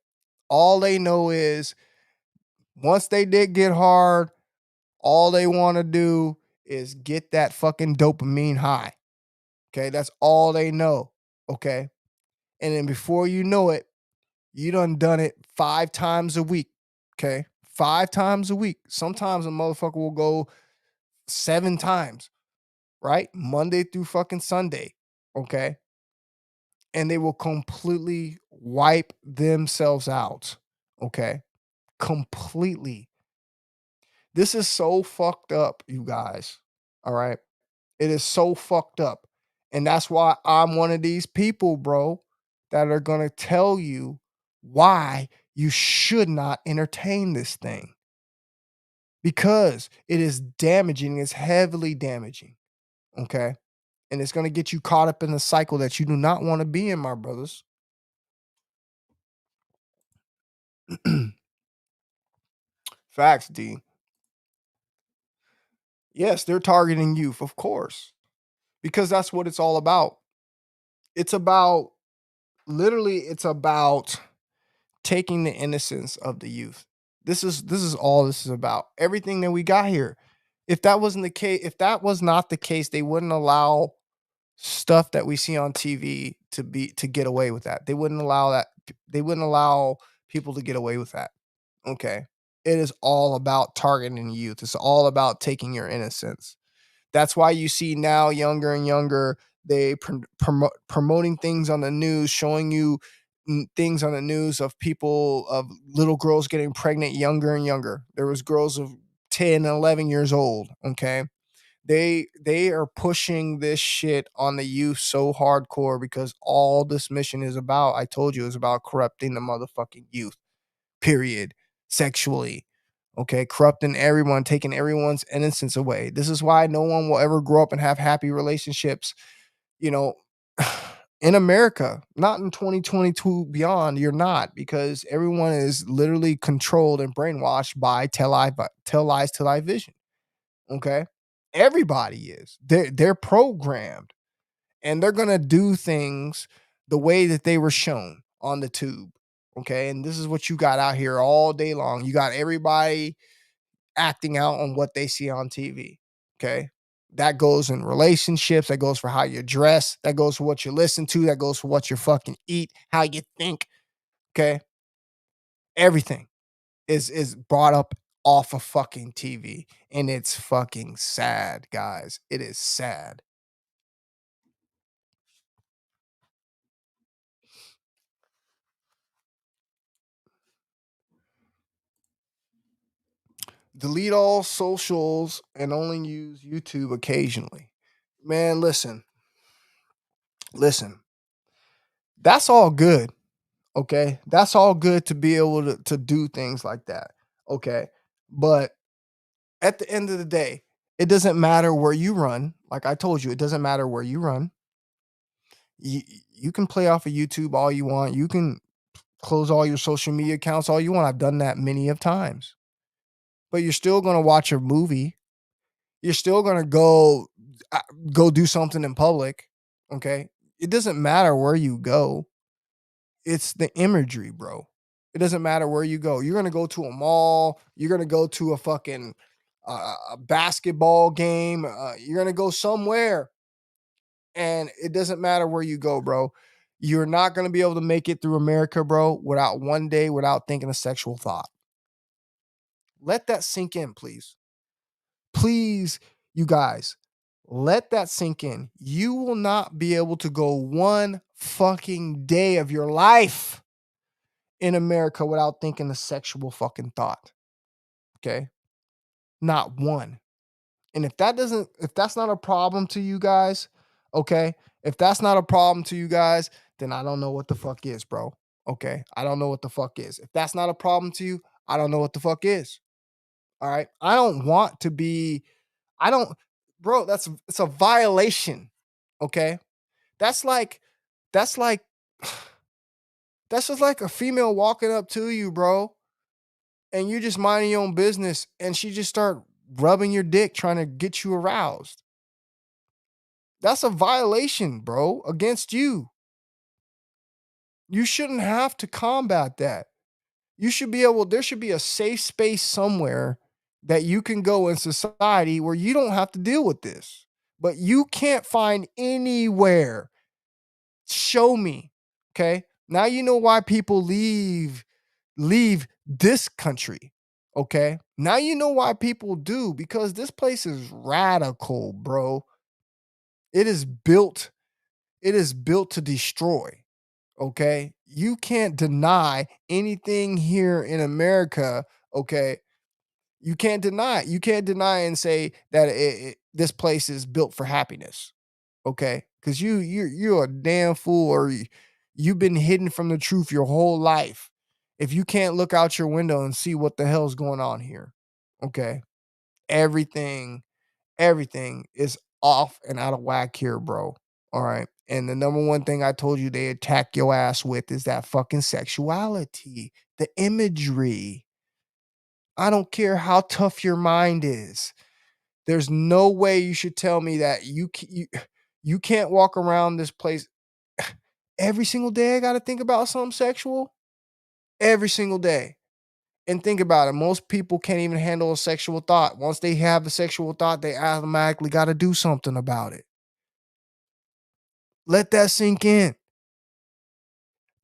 All they know is once they did get hard, all they want to do is get that fucking dopamine high. Okay. That's all they know. Okay. And then before you know it, you done it 5 times a week. Okay. 5 times a week. Sometimes a motherfucker will go 7 times, right? Monday through fucking Sunday. Okay. And they will completely wipe themselves out. Okay. Completely. This is so fucked up, you guys. All right. It is so fucked up. And that's why I'm one of these people, bro, that are going to tell you why you should not entertain this thing. Because it is damaging, it's heavily damaging. Okay. and it's gonna get you caught up in the cycle that you do not wanna be in, my brothers. Facts, D. Yes, they're targeting youth, of course, because that's what it's all about. It's about literally, it's about taking the innocence of the youth. This is all this is about. Everything that we got here. If that wasn't the case, if that was not the case, they wouldn't allow stuff that we see on TV to get away with that. They wouldn't allow that. They wouldn't allow people to get away with that. Okay. It is all about targeting youth. It's all about taking your innocence. That's why you see now younger and younger they promoting things on the news, showing you things on the news of people of little girls getting pregnant younger and younger. There was girls of 10 and 11 years old. Okay, they are pushing this shit on the youth so hardcore because all this mission is about, I told you, is about corrupting the motherfucking youth. Period. Sexually. Okay, corrupting everyone, taking everyone's innocence away. This is why no one will ever grow up and have happy relationships, you know, in America. Not in 2022 beyond, you're not, because everyone is literally controlled and brainwashed by tell lies to thy vision. Okay? Everybody is. They're programmed and they're going to do things the way that they were shown on the tube. Okay? And this is what you got out here all day long. You got everybody acting out on what they see on TV. Okay? That goes in relationships, that goes for how you dress, that goes for what you listen to, that goes for what you fucking eat, how you think. Okay? Everything is brought up off of fucking TV, and it's fucking sad, guys. It is sad. Delete all socials and only use YouTube occasionally. Man, listen. That's all good. Okay. That's all good to be able to do things like that. Okay. But at the end of the day, it doesn't matter where you run. Like I told you, it doesn't matter where you run. You, you can play off of YouTube all you want. You can close all your social media accounts all you want. I've done that many of times. But you're still going to watch a movie. You're still going to go do something in public. Okay? It doesn't matter where you go. It's the imagery, bro. It doesn't matter where you go. You're going to go to a mall, you're going to go to a fucking a basketball game, you're going to go somewhere, and it doesn't matter where you go, bro. You're not going to be able to make it through America, bro, without one day without thinking a sexual thought. Let that sink in, please. Please, you guys, let that sink in. You will not be able to go one fucking day of your life in America without thinking a sexual fucking thought. Okay? Not one. And if that's not a problem to you guys, okay? If that's not a problem to you guys, then I don't know what the fuck is, bro. Okay? I don't know what the fuck is. If that's not a problem to you, I don't know what the fuck is. All right? I don't want to be I don't bro, it's a violation. Okay? That's like that's like that's just like a female walking up to you, bro, and you just minding your own business and she just start rubbing your dick trying to get you aroused. That's a violation, bro, against you. You shouldn't have to combat that. You should be able, there should be a safe space somewhere that you can go in society where you don't have to deal with this. But you can't find anywhere. Show me. Okay? Now you know why people leave this country. Okay? Now you know why people do, because this place is radical, bro. It is built to destroy. Okay? You can't deny anything here in America, okay? You can't deny it. You can't deny and say that this place is built for happiness. Okay? Cuz you're a damn fool, or you've been hidden from the truth your whole life if you can't look out your window and see what the hell's going on here. Okay? Everything everything is off and out of whack here, bro. All right. And the number one thing I told you they attack your ass with is that fucking sexuality, the imagery. I don't care how tough your mind is. There's no way you should tell me that you can't walk around this place every single day. I got to think about something sexual every single day. And think about it. Most people can't even handle a sexual thought. Once they have a sexual thought, they automatically got to do something about it. Let that sink in.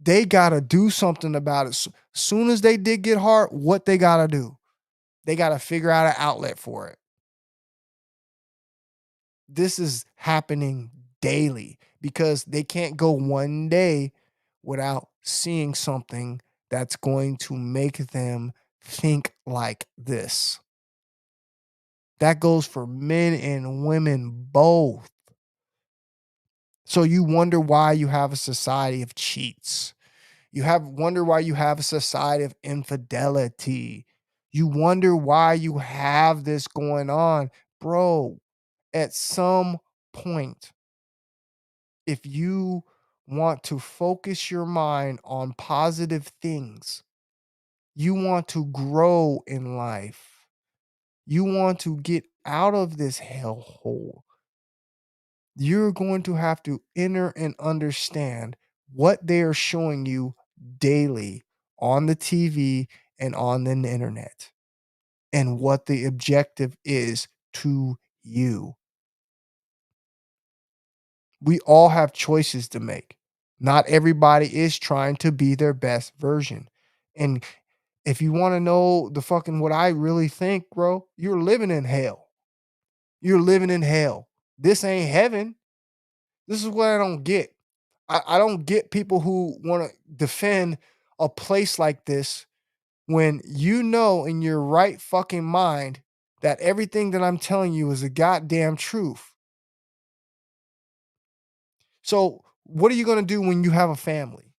They got to do something about it. Soon as they did get hard, what they got to do? They got to figure out an outlet for it. This is happening daily because they can't go one day without seeing something that's going to make them think like this. That goes for men and women both. So you wonder why you have a society of cheats. Wonder why you have a society of infidelity. You wonder why you have this going on. Bro, at some point, if you want to focus your mind on positive things, you want to grow in life, you want to get out of this hellhole, you're going to have to enter and understand what they are showing you daily on the TV and on the internet and what the objective is to you. We all have choices to make. Not everybody is trying to be their best version. And if you want to know the fucking what I really think, bro, you're living in hell. You're living in hell. This ain't heaven. This is what I don't get. I don't get people who want to defend a place like this when you know in your right fucking mind that everything that I'm telling you is a goddamn truth. So, what are you going to do when you have a family?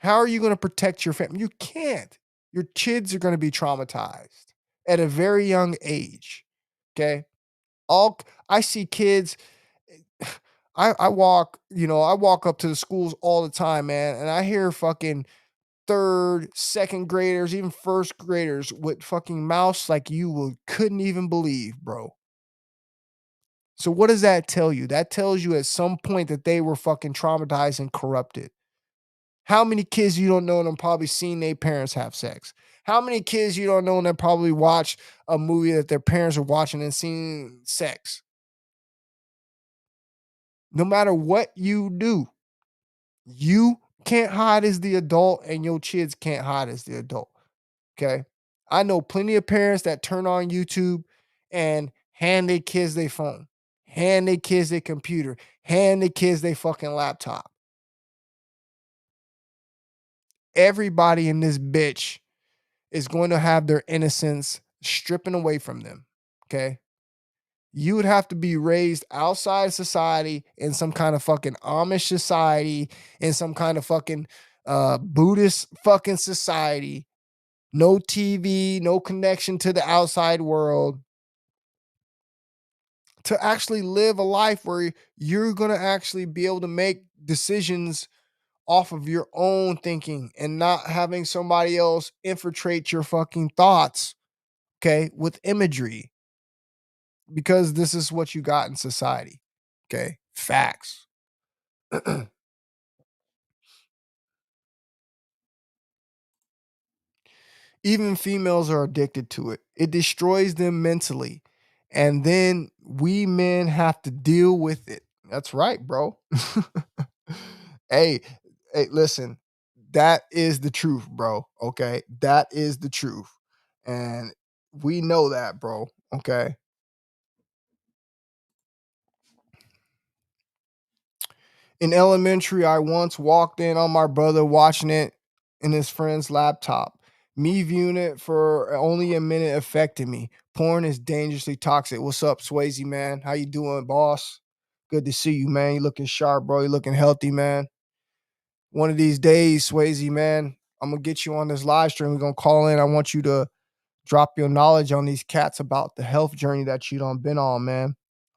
How are you going to protect your family? You can't. Your kids are going to be traumatized at a very young age. Okay. All I see kids. I walk, I walk up to the schools all the time, man, and I hear fucking third, second graders, even first graders with fucking mouths like couldn't even believe, bro. So what does that tell you? That tells you at some point that they were fucking traumatized and corrupted. How many kids you don't know and probably seen their parents have sex? How many kids you don't know and probably watched a movie that their parents are watching and seen sex? No matter what you do, you can't hide as the adult and your kids can't hide as the adult. Okay. I know plenty of parents that turn on YouTube and hand their kids their phone, hand their kids their computer, hand their kids their fucking laptop. Everybody in this bitch is going to have their innocence stripping away from them. Okay. You would have to be raised outside society in some kind of fucking Amish society, in some kind of fucking Buddhist fucking society. No TV, no connection to the outside world, to actually live a life where you're going to actually be able to make decisions off of your own thinking and not having somebody else infiltrate your fucking thoughts, okay, with imagery, because this is what you got in society. Okay, facts. Even females are addicted to it. It destroys them mentally. And then we men have to deal with it. That's right, bro. hey, hey, listen. That is the truth, bro. Okay? That is the truth. And we know that, bro. Okay? In elementary, I once walked in on my brother watching it in his friend's laptop. Me viewing it for only a minute affected me. Porn is dangerously toxic. What's up, Swayze, man? How you doing, boss? Good to see you, man. You looking sharp, bro. You looking healthy, man. One of these days, Swayze, man, I'm gonna get you on this live stream. We're gonna call in. I want you to drop your knowledge on these cats about the health journey that you done been on, man.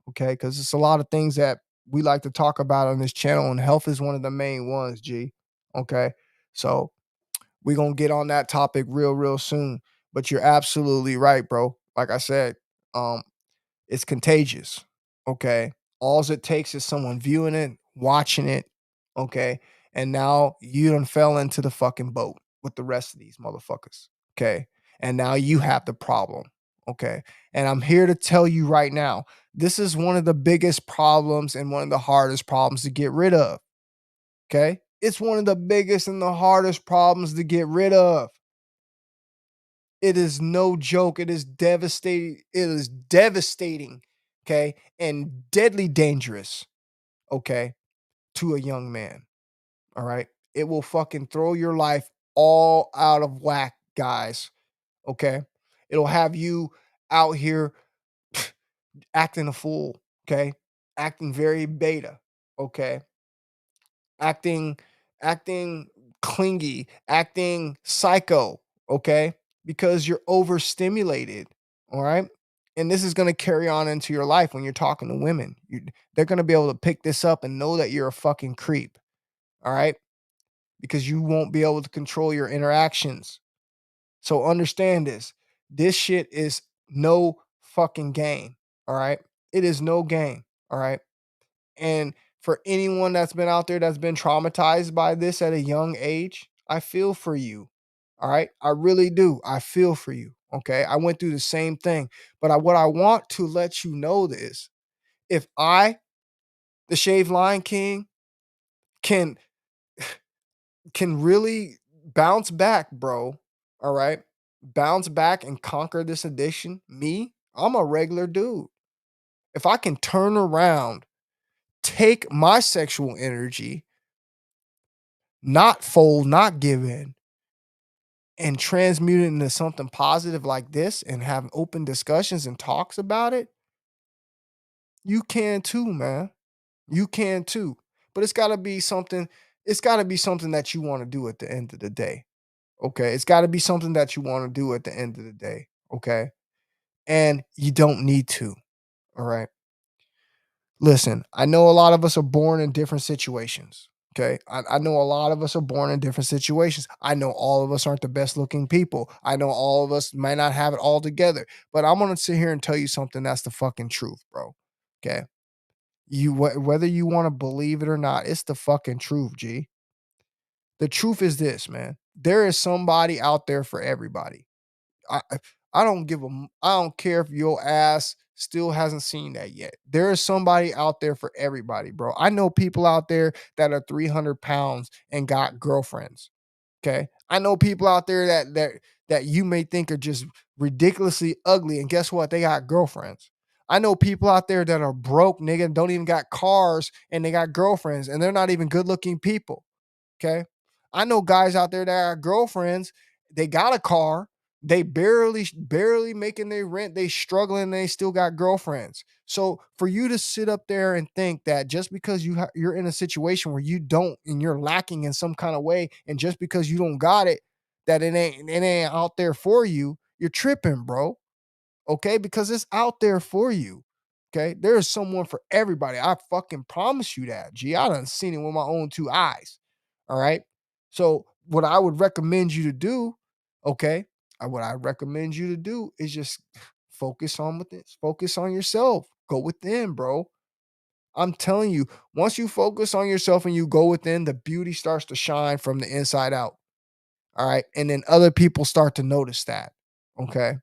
okay? Because it's a lot of things that we like to talk about on this channel, and health is one of the main ones, G. Okay. So we're gonna get on that topic real soon. But you're absolutely right, bro. Like I said, um, it's contagious. Okay. All it takes is someone viewing it, watching it, okay, and now you done fell into the fucking boat with the rest of these motherfuckers. Okay. And now you have the problem. Okay. And I'm here to tell you right now, this is one of the biggest problems and one of the hardest problems to get rid of. Okay. It's one of the biggest and the hardest problems to get rid of. It is no joke. It is devastating. It is devastating, okay, and deadly dangerous, okay, to a young man. All right. It will fucking throw your life all out of whack, guys. Okay. It'll have you out here acting a fool, okay, acting very beta, okay, acting acting clingy, acting psycho, okay? Because you're overstimulated, all right? And this is going to carry on into your life when you're talking to women. They're going to be able to pick this up and know that you're a fucking creep, all right? Because you won't be able to control your interactions. So understand this. This shit is no fucking game, all right? It is no game, all right? And for anyone that's been out there that's been traumatized by this at a young age, I feel for you. All right. I really do. I feel for you. Okay. I went through the same thing. But what I want to let you know is if I, the Shaved Lion King, can can really bounce back, bro. All right. Bounce back and conquer this addiction. Me, I'm a regular dude. If I can turn around, take my sexual energy, not fold, not give in, and transmute it into something positive like this and have open discussions and talks about it, you can too, man. You can too. But it's gotta be something that you want to do at the end of the day. Okay. It's gotta be something that you want to do at the end of the day. Okay. And you don't need to. All right. Listen, I know a lot of us are born in different situations. Okay. I know a lot of us are born in different situations. I know all of us aren't the best looking people. I know all of us might not have it all together. But I'm going to sit here and tell you something that's the fucking truth, bro. Okay. Whether you want to believe it or not, it's the fucking truth, G. The truth is this, man. There is somebody out there for everybody. I don't give a I don't care if your ass still hasn't seen that yet. There is somebody out there for everybody, bro. I know people out there that are 300 pounds and got girlfriends. Okay. I know people out there that you may think are just ridiculously ugly. And guess what? They got girlfriends. I know people out there that are broke, nigga, and don't even got cars and they got girlfriends and they're not even good looking people. Okay. I know guys out there that are girlfriends, they got a car, they barely making their rent, they struggling, they still got girlfriends. So for you to sit up there and think that just because you're in a situation where you don't and you're lacking in some kind of way, and just because you don't got it, that it ain't out there for you, you're tripping, bro. Okay, because it's out there for you. Okay, there is someone for everybody. I fucking promise you that. Gee, I done seen it with my own two eyes. All right. So what I would recommend you to do, okay, what I recommend you to do is just focus on with this. Focus on yourself. Go within, bro. I'm telling you, once you focus on yourself and you go within, the beauty starts to shine from the inside out. All right. And then other people start to notice that. Okay.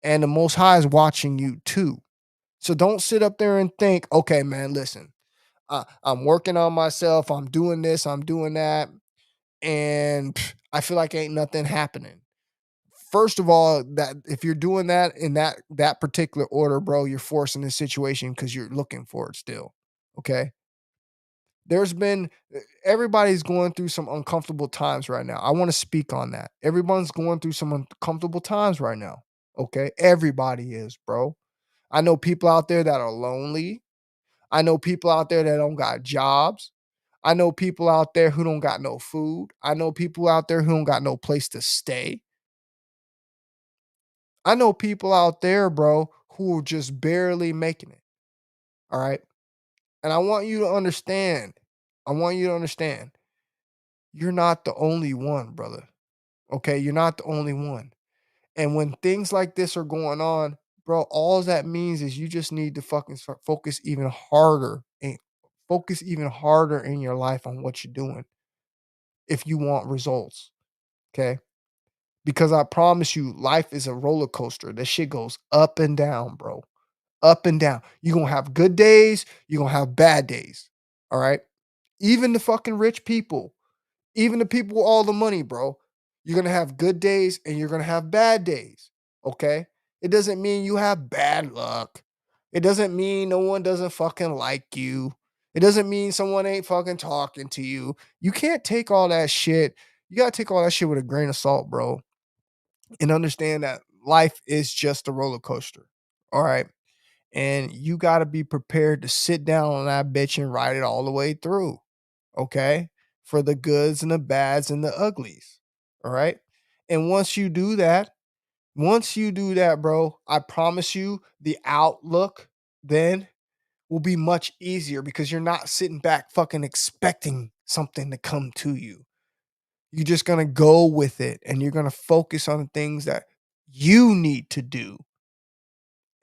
And the Most High is watching you too. So don't sit up there and think, okay, man, listen, I'm working on myself. I'm doing this, I'm doing that. And I feel like ain't nothing happening. First of all, that if you're doing that in that particular order, bro, you're forcing the situation because you're looking for it still. Okay. There's been everybody's going through some uncomfortable times right now. I want to speak on that. Everyone's going through some uncomfortable times right now. Okay. Everybody is, bro. I know people out there that are lonely. I know people out there that don't got jobs. I know people out there who don't got no food. I know people out there who don't got no place to stay. I know people out there, bro, who are just barely making it. All right. And I want you to understand. I want you to understand. You're not the only one, brother. Okay. You're not the only one. And when things like this are going on, bro, all that means is you just need to fucking start focus even harder and focus even harder in your life on what you're doing if you want results. Okay. Because I promise you, life is a roller coaster. That shit goes up and down, bro. Up and down. You're gonna have good days, you're gonna have bad days. All right. Even the fucking rich people, even the people with all the money, bro, you're gonna have good days and you're gonna have bad days. Okay. It doesn't mean you have bad luck. It doesn't mean no one doesn't fucking like you. It doesn't mean someone ain't fucking talking to you. You can't take all that shit. You gotta take all that shit with a grain of salt, bro, and understand that life is just a roller coaster. All right. And you got to be prepared to sit down on that bitch and ride it all the way through. Okay. For the goods and the bads and the uglies. All right. And once you do that, bro, I promise you the outlook then will be much easier because you're not sitting back fucking expecting something to come to you. You're just going to go with it and you're going to focus on the things that you need to do.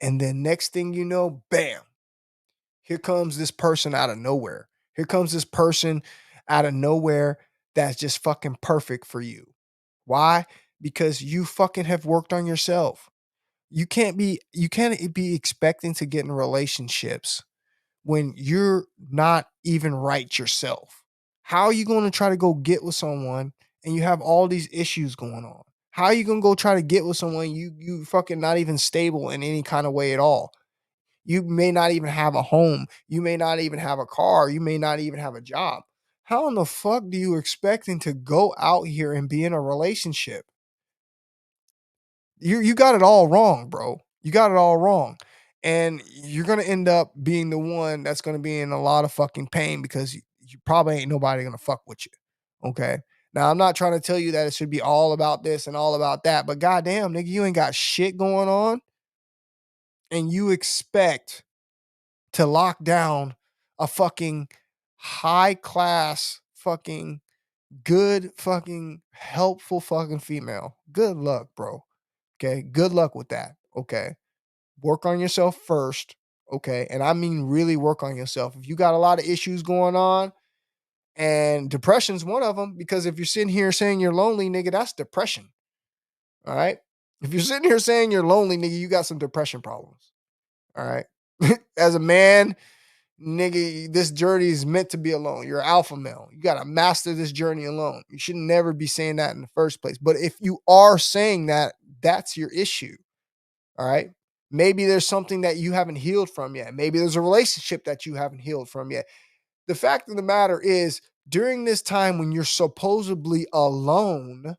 And then next thing you know, bam, here comes this person out of nowhere. Here comes this person out of nowhere that's just fucking perfect for you. Why? Because you fucking have worked on yourself. You can't be expecting to get in relationships when you're not even right yourself. How are you going to try to go get with someone and you have all these issues going on? How are you going to go try to get with someone you fucking not even stable in any kind of way at all? You may not even have a home. You may not even have a car. You may not even have a job. How in the fuck do you expecting to go out here and be in a relationship? You got it all wrong, bro. You got it all wrong. And you're gonna end up being the one that's gonna be in a lot of fucking pain because you probably ain't nobody gonna fuck with you. Okay. Now I'm not trying to tell you that it should be all about this and all about that, but goddamn, nigga, you ain't got shit going on, and you expect to lock down a fucking high class fucking good fucking helpful fucking female. Good luck, bro. Okay. Good luck with that. Okay. Work on yourself first. Okay. And I mean, really work on yourself. If you got a lot of issues going on, and depression's one of them, because if you're sitting here saying you're lonely, nigga, that's depression. All right. If you're sitting here saying you're lonely, nigga, you got some depression problems. All right. As a man, nigga, this journey is meant to be alone. You're an alpha male. You got to master this journey alone. You should never be saying that in the first place. But if you are saying that, that's your issue. All right. Maybe there's something that you haven't healed from yet. Maybe there's a relationship that you haven't healed from yet. The fact of the matter is, during this time when you're supposedly alone,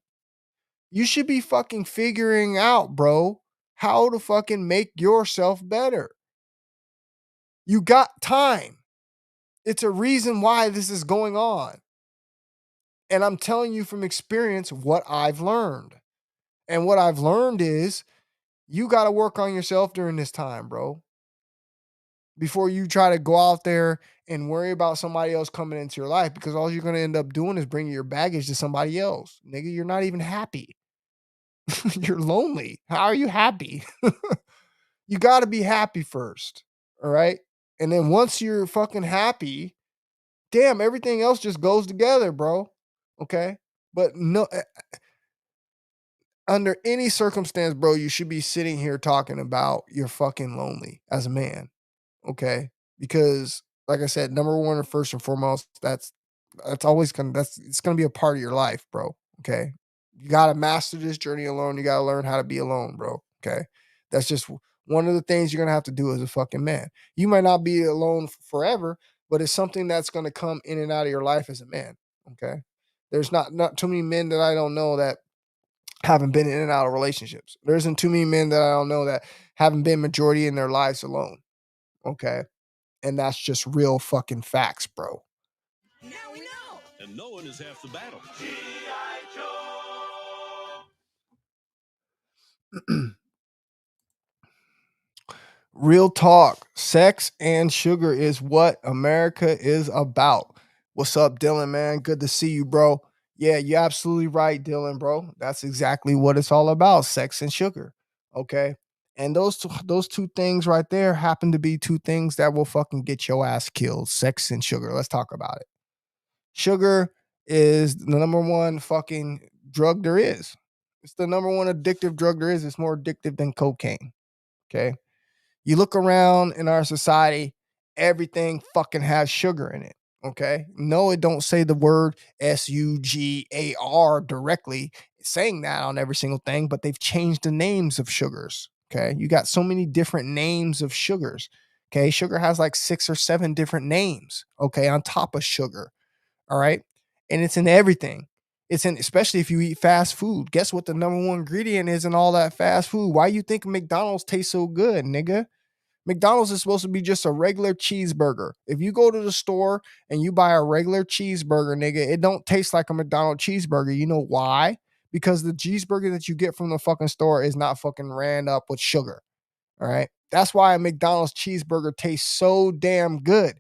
you should be fucking figuring out, bro, how to fucking make yourself better. You got time. It's a reason why this is going on. And I'm telling you from experience what I've learned. And what I've learned is you got to work on yourself during this time, bro, before you try to go out there and worry about somebody else coming into your life, because all you're going to end up doing is bringing your baggage to somebody else. Nigga, you're not even happy. You're lonely. How are you happy? You got to be happy first. All right. And then once you're fucking happy, damn, everything else just goes together, bro. Okay. But no, under any circumstance, bro, you should be sitting here talking about you're fucking lonely as a man. Okay. Because like I said, number one and first and foremost, that's always gonna it's gonna be a part of your life, bro. Okay. You gotta master this journey alone. You gotta learn how to be alone, bro. Okay. That's just one of the things you're gonna have to do as a fucking man. You might not be alone forever, but it's something that's gonna come in and out of your life as a man. Okay. There's not too many men that I don't know that haven't been in and out of relationships. There isn't too many men that I don't know that haven't been majority in their lives alone. Okay. And that's just real fucking facts, bro. Now we know. And knowing is half the battle. Real talk. Sex and sugar is what America is about. What's up, Dylan, man? Good to see you, bro. Yeah, you're absolutely right, Dylan, bro. That's exactly what it's all about, sex and sugar. Okay? And those two things right there happen to be two things that will fucking get your ass killed. Sex and sugar. Let's talk about it. Sugar is the number one fucking drug there is. It's the number one addictive drug there is. It's more addictive than cocaine. Okay? You look around in our society, everything fucking has sugar in it. Okay. No, it don't say the word sugar directly saying that on every single thing, but they've changed the names of sugars. Okay. You got so many different names of sugars. Okay. Sugar has like 6 or 7 different names. Okay. On top of sugar. All right. And it's in everything. It's in, especially if you eat fast food. Guess what the number one ingredient is in all that fast food? Why you think McDonald's tastes so good, nigga? McDonald's is supposed to be just a regular cheeseburger. If you go to the store and you buy a regular cheeseburger, nigga, it don't taste like a McDonald's cheeseburger. You know why? Because the cheeseburger that you get from the fucking store is not fucking ran up with sugar. All right. That's why a McDonald's cheeseburger tastes so damn good.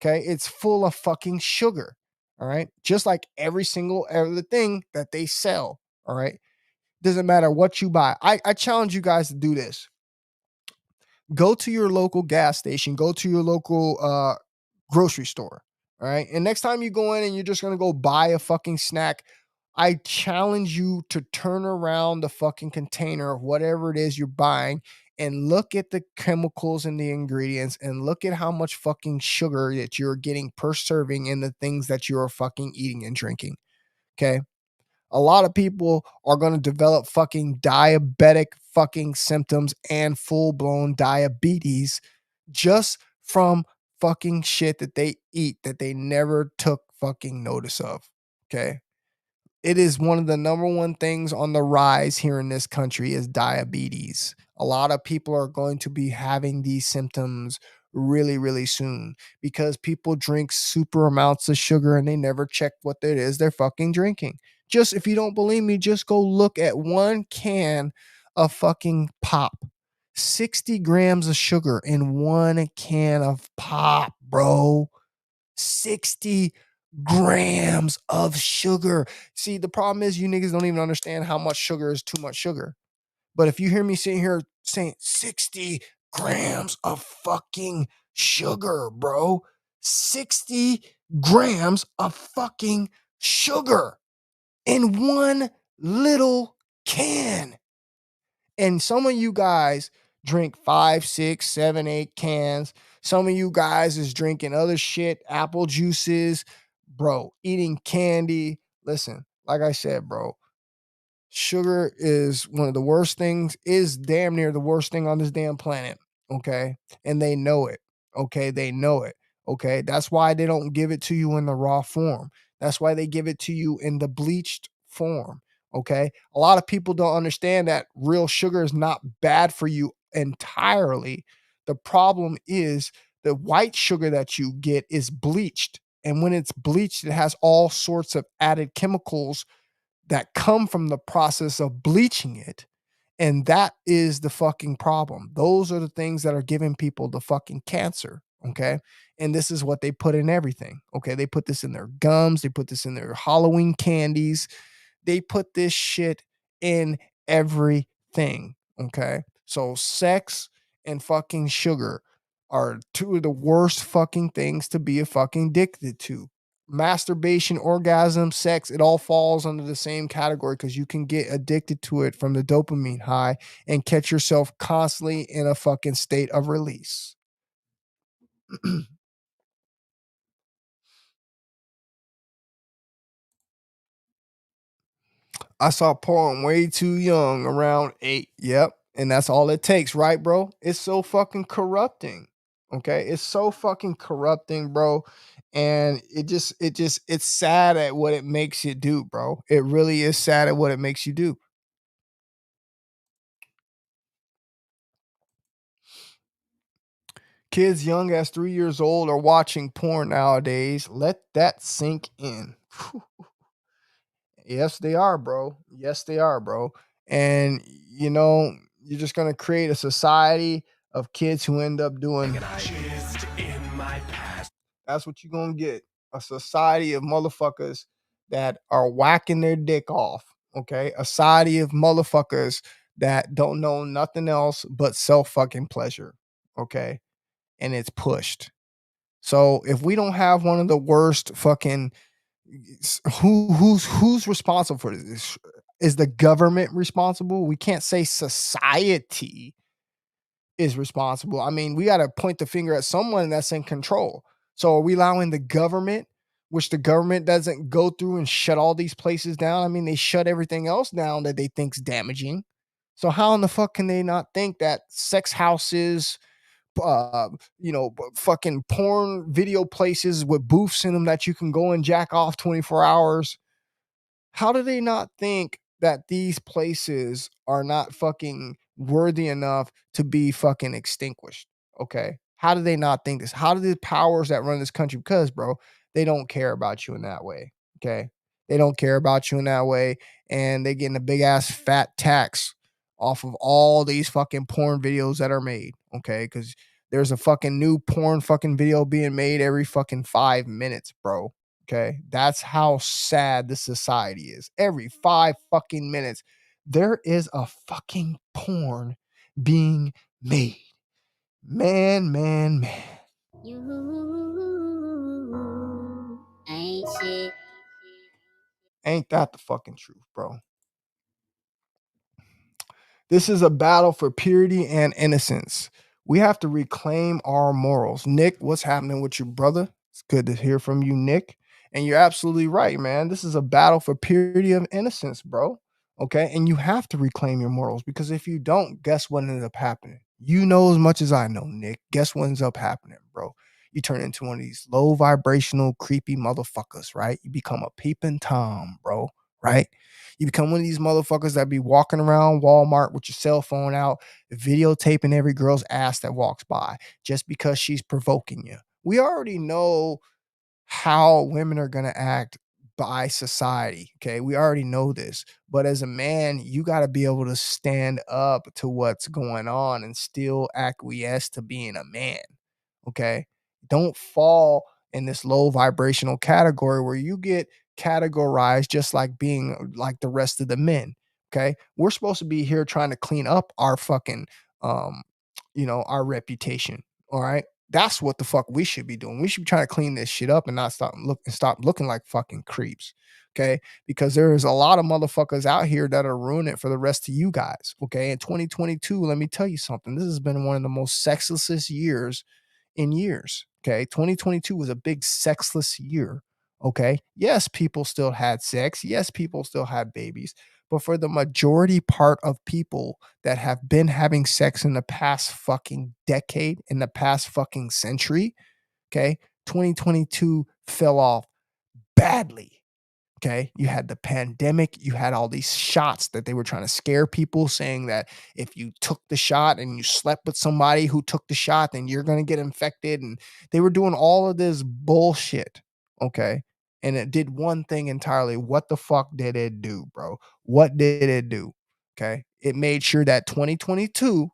Okay. It's full of fucking sugar. All right. Just like every single other thing that they sell. All right. Doesn't matter what you buy. I challenge you guys to do this. Go to your local gas station, go to your local grocery store. All right. And next time you go in and you're just going to go buy a fucking snack, I challenge you to turn around the fucking container of whatever it is you're buying and look at the chemicals and the ingredients and look at how much fucking sugar that you're getting per serving in the things that you're fucking eating and drinking. Okay. A lot of people are going to develop fucking diabetic fucking symptoms and full blown diabetes just from fucking shit that they eat that they never took fucking notice of. Okay. It is one of the number one things on the rise here in this country is diabetes. A lot of people are going to be having these symptoms really, really soon because people drink super amounts of sugar and they never check what it is they're fucking drinking. Just if you don't believe me, just go look at one can of fucking pop. 60 grams of sugar in one can of pop, bro. 60 grams of sugar. See, the problem is you niggas don't even understand how much sugar is too much sugar. But if you hear me sitting here saying 60 grams of fucking sugar, bro, 60 grams of fucking sugar in one little can. And some of you guys drink 5, 6, 7, 8 cans. Some of you guys is drinking other shit, apple juices, bro, eating candy. Listen, like I said, bro, sugar is one of the worst things, is damn near the worst thing on this damn planet. Okay. And they know it. Okay. They know it. Okay. That's why they don't give it to you in the raw form. That's why they give it to you in the bleached form. Okay. A lot of people don't understand that real sugar is not bad for you entirely. The problem is the white sugar that you get is bleached. And when it's bleached, it has all sorts of added chemicals that come from the process of bleaching it. And that is the fucking problem. Those are the things that are giving people the fucking cancer. Okay. And this is what they put in everything. Okay. They put this in their gums, they put this in their Halloween candies, they put this shit in everything. Okay. So sex and fucking sugar are two of the worst fucking things to be a fucking addicted to. Masturbation, orgasm, sex, it all falls under the same category because you can get addicted to it from the dopamine high and catch yourself constantly in a fucking state of release. I saw porn way too young, around 8. Yep. And that's all it takes, right, bro? It's so fucking corrupting. Okay. It's so fucking corrupting, bro. And it's sad at what it makes you do, bro. It really is sad at what it makes you do. Kids young as 3 years old are watching porn nowadays. Let that sink in. Yes, they are, bro. Yes, they are, bro. And you're just gonna create a society of kids who end up doing just in my past. That's what you're gonna get. A society of motherfuckers that are whacking their dick off. Okay. A society of motherfuckers that don't know nothing else but self fucking pleasure. Okay. And it's pushed. So if we don't have one of the worst fucking who's responsible for this? Is the government responsible? We can't say society is responsible. I mean, we got to point the finger at someone that's in control. So are we allowing the government, which the government doesn't go through and shut all these places down? I mean, they shut everything else down that they think's damaging. So how in the fuck can they not think that sex houses, fucking porn video places with booths in them that you can go and jack off 24 hours, how do they not think that these places are not fucking worthy enough to be fucking extinguished? Okay. How do they not think this? How do the powers that run this country? Because, bro, they don't care about you in that way. Okay. They don't care about you in that way. And they getting a big ass fat tax off of all these fucking porn videos that are made. Okay. Because there's a fucking new porn fucking video being made every fucking 5 minutes, bro. Okay. That's how sad this society is. Every 5 fucking minutes, there is a fucking porn being made. Man, man, man. You ain't shit. Ain't that the fucking truth, bro? This is a battle for purity and innocence. We have to reclaim our morals. Nick, what's happening with your brother? It's good to hear from you, Nick. And you're absolutely right, man. This is a battle for purity of innocence, bro. Okay. And you have to reclaim your morals because if you don't, guess what ends up happening? You know as much as I know, Nick. Guess what ends up happening, bro? You turn into one of these low vibrational, creepy motherfuckers, right? You become a peeping Tom, bro, right? You become one of these motherfuckers that be walking around Walmart with your cell phone out, videotaping every girl's ass that walks by just because she's provoking you. We already know how women are going to act by society. Okay. We already know this. But as a man, you got to be able to stand up to what's going on and still acquiesce to being a man. Okay. Don't fall in this low vibrational category where you get categorized just like being like the rest of the men. Okay. We're supposed to be here trying to clean up our fucking, um, our reputation. All right. That's what the fuck we should be doing. We should be trying to clean this shit up and not stop looking like fucking creeps. Okay. Because there's a lot of motherfuckers out here that are ruining it for the rest of you guys. Okay. In 2022, let me tell you something. This has been one of the most sexless years in years. Okay. 2022 was a big sexless year. Okay. Yes, people still had sex. Yes, people still had babies. But for the majority part of people that have been having sex in the past fucking decade, in the past fucking century, okay, 2022 fell off badly. Okay. You had the pandemic. You had all these shots that they were trying to scare people, saying that if you took the shot and you slept with somebody who took the shot, then you're going to get infected. And they were doing all of this bullshit. Okay. And it did one thing entirely. What the fuck did it do, bro? What did it do? Okay. It made sure that 2022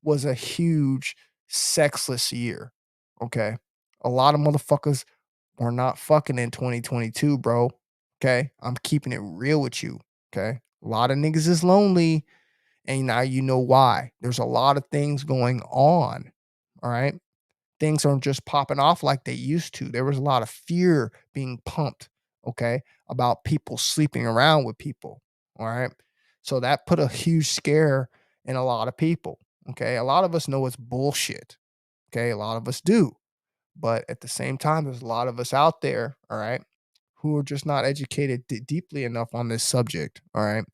was a huge sexless year. Okay. A lot of motherfuckers are not fucking in 2022, bro. Okay. I'm keeping it real with you. Okay. A lot of niggas is lonely. And now you know why. There's a lot of things going on. All right. Things aren't just popping off like they used to. There was a lot of fear being pumped. Okay. About people sleeping around with people. All right. So that put a huge scare in a lot of people. Okay. A lot of us know it's bullshit. Okay. A lot of us do. But at the same time, there's a lot of us out there, all right, who are just not educated deeply enough on this subject, all right?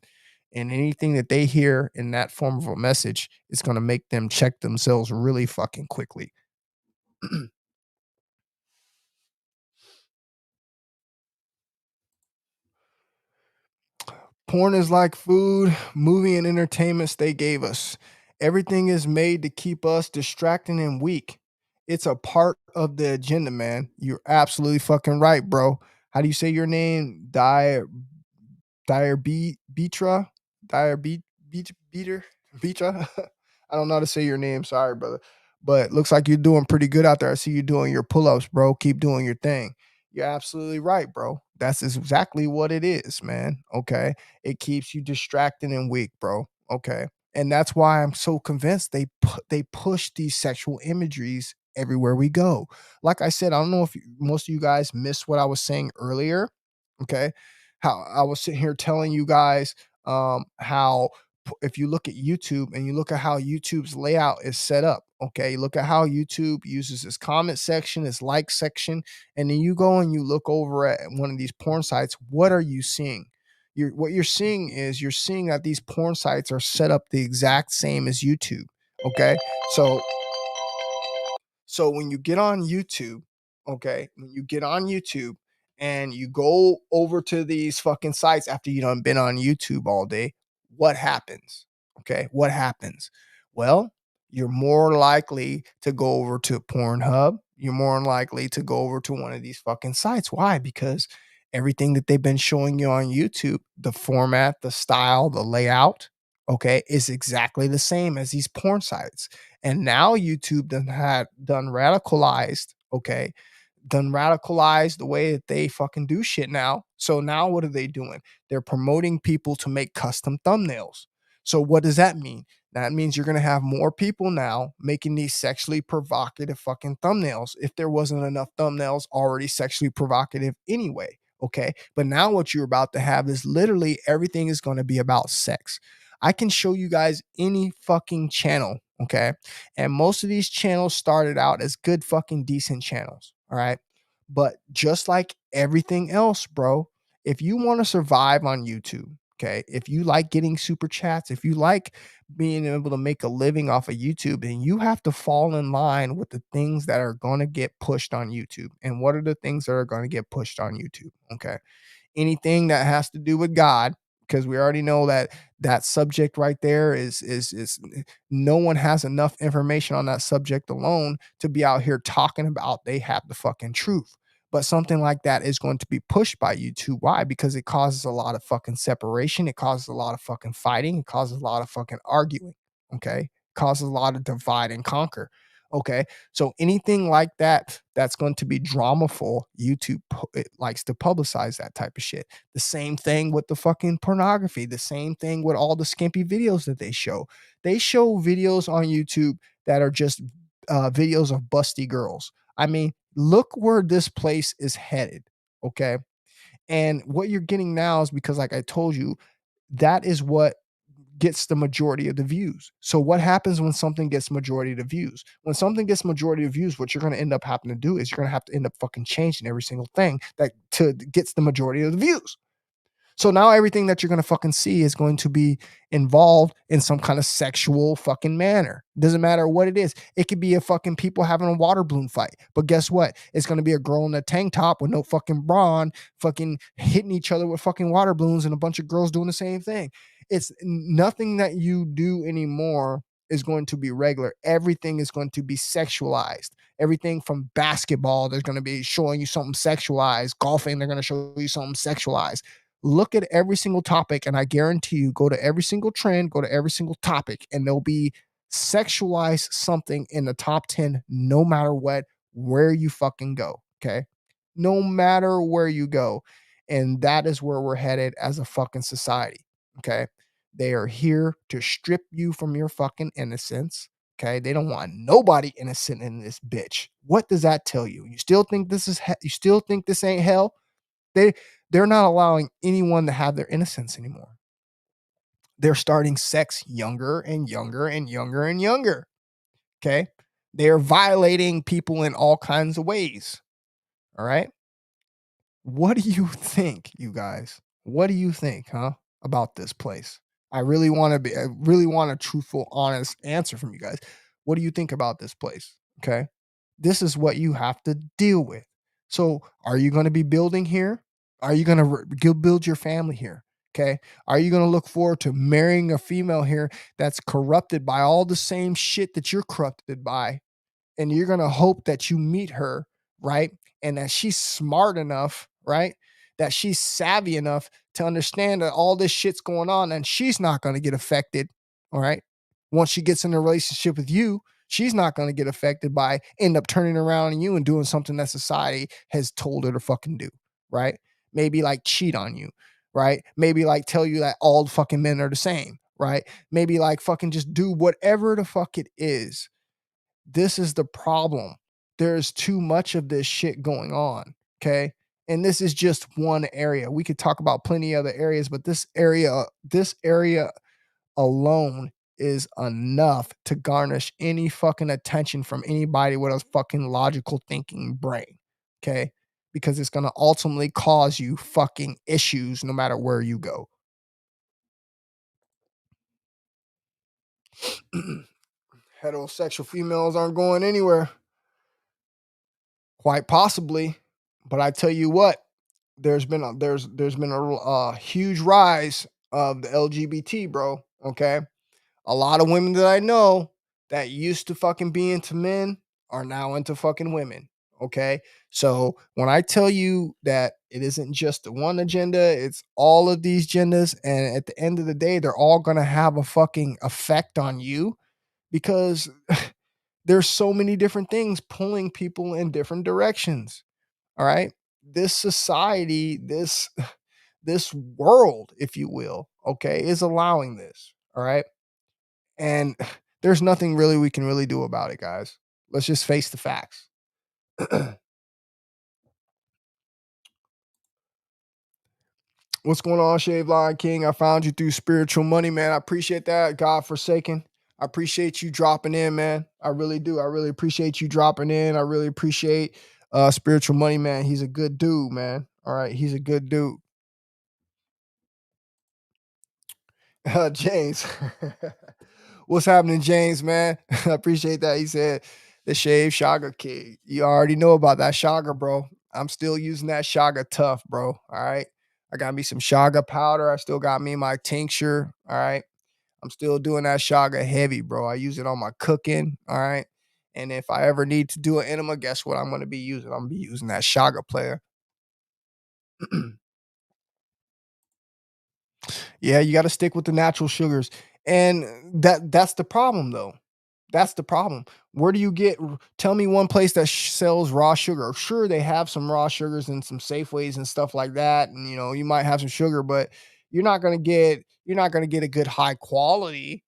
And anything that they hear in that form of a message is going to make them check themselves really fucking quickly. Porn is like food, movie, and entertainments they gave us. Everything is made to keep us distracted and weak. It's a part of the agenda, man. You're absolutely fucking right, bro. How do you say your name? Dire Beatra? Dire Beat Beater? Beatra? I don't know how to say your name. Sorry, brother. But looks like you're doing pretty good out there. I see you doing your pull-ups, bro. Keep doing your thing. You're absolutely right, bro. That's exactly what it is, man. Okay. It keeps you distracted and weak, bro. Okay. And that's why I'm so convinced they push these sexual imageries everywhere we go. Like I said, I don't know if most of you guys missed what I was saying earlier. Okay. How I was sitting here telling you guys how if you look at YouTube and you look at how YouTube's layout is set up, okay, look at how YouTube uses its comment section, its like section, and then you go and you look over at one of these porn sites. What are you seeing? What you're seeing is you're seeing that these porn sites are set up the exact same as YouTube. Okay, so when you get on YouTube, okay, when you get on YouTube and you go over to these fucking sites after you done been on YouTube all day, what happens? Okay, what happens? Well, you're more likely to go over to Pornhub. You're more likely to go over to one of these fucking sites. Why? Because everything that they've been showing you on YouTube, the format, the style, the layout, okay, is exactly the same as these porn sites. And now YouTube done radicalized, okay, done radicalized the way that they fucking do shit now. So now what are they doing? They're promoting people to make custom thumbnails. So what does that mean? That means you're gonna have more people now making these sexually provocative fucking thumbnails if there wasn't enough thumbnails already sexually provocative anyway. Okay. But now what you're about to have is literally everything is going to be about sex. I can show you guys any fucking channel. Okay. And most of these channels started out as good fucking decent channels. All right. But just like everything else, bro, if you want to survive on YouTube, okay, if you like getting super chats, if you like being able to make a living off of YouTube, then you have to fall in line with the things that are going to get pushed on YouTube. And what are the things that are going to get pushed on YouTube? Okay, anything that has to do with God, because we already know that that subject right there is no one has enough information on that subject alone to be out here talking about they have the fucking truth. But something like that is going to be pushed by YouTube. Why? Because it causes a lot of fucking separation. It causes a lot of fucking fighting. It causes a lot of fucking arguing. Okay. It causes a lot of divide and conquer. Okay. So anything like that that's going to be dramaful, YouTube it likes to publicize that type of shit. The same thing with the fucking pornography. The same thing with all the skimpy videos that they show. They show videos on YouTube that are just videos of busty girls. I mean, look where this place is headed. Okay. And what you're getting now is because, like I told you, that is what gets the majority of the views. So what happens when something gets majority of the views? When something gets majority of views, what you're going to end up having to do is you're going to have to end up fucking changing every single thing that to gets the majority of the views. So now everything that you're gonna fucking see is going to be involved in some kind of sexual fucking manner. Doesn't matter what it is. It could be a fucking people having a water balloon fight. But guess what? It's gonna be a girl in a tank top with no fucking bra on, fucking hitting each other with fucking water balloons, and a bunch of girls doing the same thing. It's nothing that you do anymore is going to be regular. Everything is going to be sexualized. Everything from basketball, they're going to be showing you something sexualized. Golfing, they're going to show you something sexualized. Look at every single topic, and I guarantee you, go to every single trend, go to every single topic, and there'll be sexualize something in the top 10 no matter what, where you fucking go. Okay. No matter where you go. And that is where we're headed as a fucking society. Okay. They are here to strip you from your fucking innocence. Okay. They don't want nobody innocent in this bitch. What does that tell you? You still think this is, you still think this ain't hell? They they're not allowing anyone to have their innocence anymore. They're starting sex younger and younger and younger and younger. Okay? They're violating people in all kinds of ways. All right? What do you think, you guys? What do you think, huh, about this place? I really want a truthful, honest answer from you guys. What do you think about this place? Okay? This is what you have to deal with. So, are you going to be building here? Are you going to build your family here? Okay. Are you going to look forward to marrying a female here that's corrupted by all the same shit that you're corrupted by? And you're going to hope that you meet her, right? And that she's smart enough, right? That she's savvy enough to understand that all this shit's going on and she's not going to get affected, all right? Once she gets in a relationship with you, she's not going to get affected by end up turning around on you and doing something that society has told her to fucking do, right? Maybe like cheat on you, right? Maybe like tell you that all fucking men are the same, right? Maybe like fucking just do whatever the fuck it is. This is the problem. There's too much of this shit going on, okay? And this is just one area. We could talk about plenty of other areas, but this area alone is enough to garnish any fucking attention from anybody with a fucking logical thinking brain, okay? Because it's going to ultimately cause you fucking issues no matter where you go. Heterosexual females aren't going anywhere. Quite possibly, but I tell you what, there's been a huge rise of the LGBT, bro. Okay, a lot of women that I know that used to fucking be into men are now into fucking women. Okay, so when I tell you that it isn't just the one agenda, it's all of these agendas, and at the end of the day, they're all gonna have a fucking effect on you because there's so many different things pulling people in different directions. All right. This society, this world, if you will, okay, is allowing this. All right. And there's nothing really we can really do about it, guys. Let's just face the facts. What's going on, Shave Line King? I found you through Spiritual Money, man. I appreciate that. God forsaken. I appreciate you dropping in, man. I really do. I really appreciate you dropping in. I really appreciate Spiritual Money, man. He's a good dude, man. All right. He's a good dude. James. What's happening, James, man? I appreciate that. He said the Shave Shaga Kid. You already know about that Shaga, bro. I'm still using that Shaga tough, bro. All right. I got me some Shaga powder. I still got me my tincture. All right. I'm still doing that Shaga heavy, bro. I use it on my cooking. All right. And if I ever need to do an enema, guess what I'm going to be using? I'm going to be using that Shaga player. Yeah, you got to stick with the natural sugars. And that's the problem though. That's the problem. Where do you get tell me one place that sells raw sugar. Sure, they have some raw sugars and some Safeways and stuff like that, and you might have some sugar, but you're not going to get a good high quality,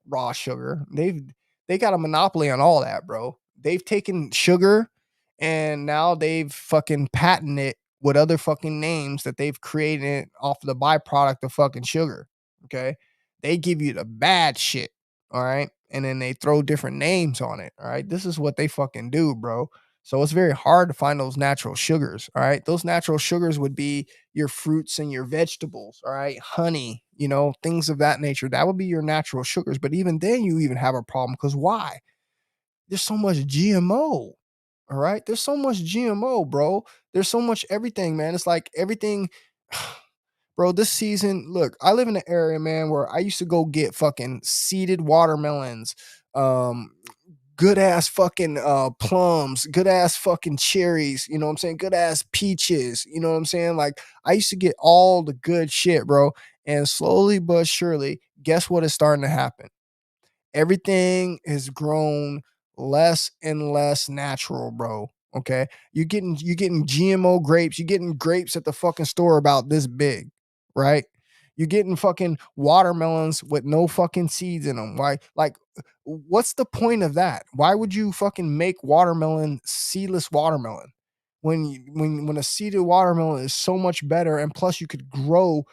raw sugar. They got a monopoly on all that, bro. They've taken sugar and now they've fucking patented it with other fucking names that they've created off of the byproduct of fucking sugar. Okay. They give you the bad shit. All right. And then they throw different names on it. All right. This is what they fucking do, bro. So it's very hard to find those natural sugars. All right. Those natural sugars would be your fruits and your vegetables. All right. Honey, things of that nature. That would be your natural sugars. But even then, you even have a problem because why? There's so much GMO. All right. There's so much GMO, bro. There's so much everything, man. It's like everything. Bro, this season, look, I live in an area, man, where I used to go get fucking seeded watermelons, um, good ass fucking plums, good ass fucking cherries, you know what I'm saying? Good ass peaches, you know what I'm saying? Like I used to get all the good shit, bro. And slowly but surely, guess what is starting to happen? Everything has grown less and less natural, bro. Okay. You're getting GMO grapes. You're getting grapes at the fucking store about this big, right? You're getting fucking watermelons with no fucking seeds in them. Why? Like, what's the point of that? Why would you fucking make watermelon seedless watermelon when a seeded watermelon is so much better and plus you could grow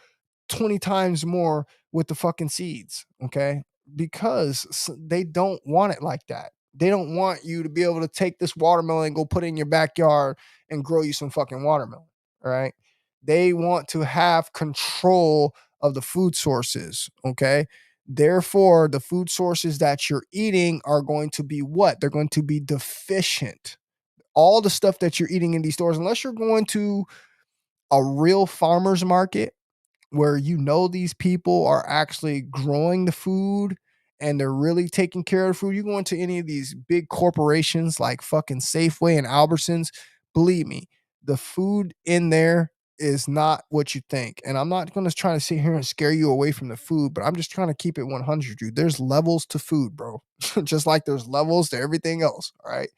20 times more with the fucking seeds, okay? Because they don't want it like that. They don't want you to be able to take this watermelon and go put it in your backyard and grow you some fucking watermelon, all right? They want to have control of the food sources, okay? Therefore, the food sources that you're eating are going to be what? They're going to be deficient. All the stuff that you're eating in these stores, unless you're going to a real farmer's market where these people are actually growing the food and they're really taking care of the food. You go into any of these big corporations like fucking Safeway and Albertsons, believe me, the food in there is not what you think. And I'm not gonna try to sit here and scare you away from the food, but I'm just trying to keep it 100, dude. There's levels to food, bro. Just like there's levels to everything else. All right.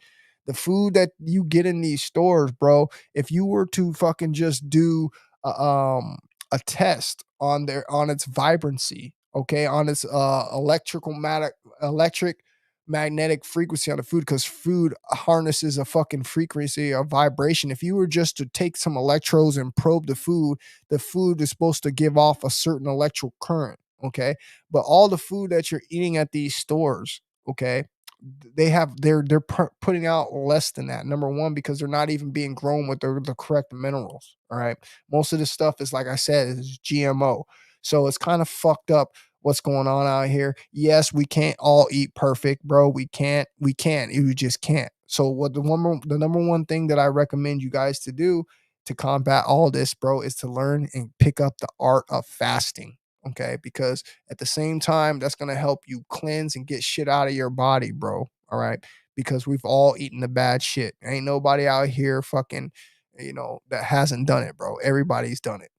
The food that you get in these stores, bro, if you were to fucking just do a, a test on its vibrancy, okay, on its electric magnetic frequency on the food, because food harnesses a fucking frequency of vibration. If you were just to take some electrodes and probe the food is supposed to give off a certain electrical current, okay? But all the food that you're eating at these stores, okay, putting out less than that. Number one, because they're not even being grown with the correct minerals. All right. Most of this stuff is, like I said, is GMO. So it's kind of fucked up what's going on out here. Yes, we can't all eat perfect, bro. We can't. You just can't. So what the number one thing that I recommend you guys to do to combat all this, bro, is to learn and pick up the art of fasting. Okay, because at the same time, that's gonna help you cleanse and get shit out of your body, bro. All right, because we've all eaten the bad shit. Ain't nobody out here fucking, that hasn't done it, bro. Everybody's done it.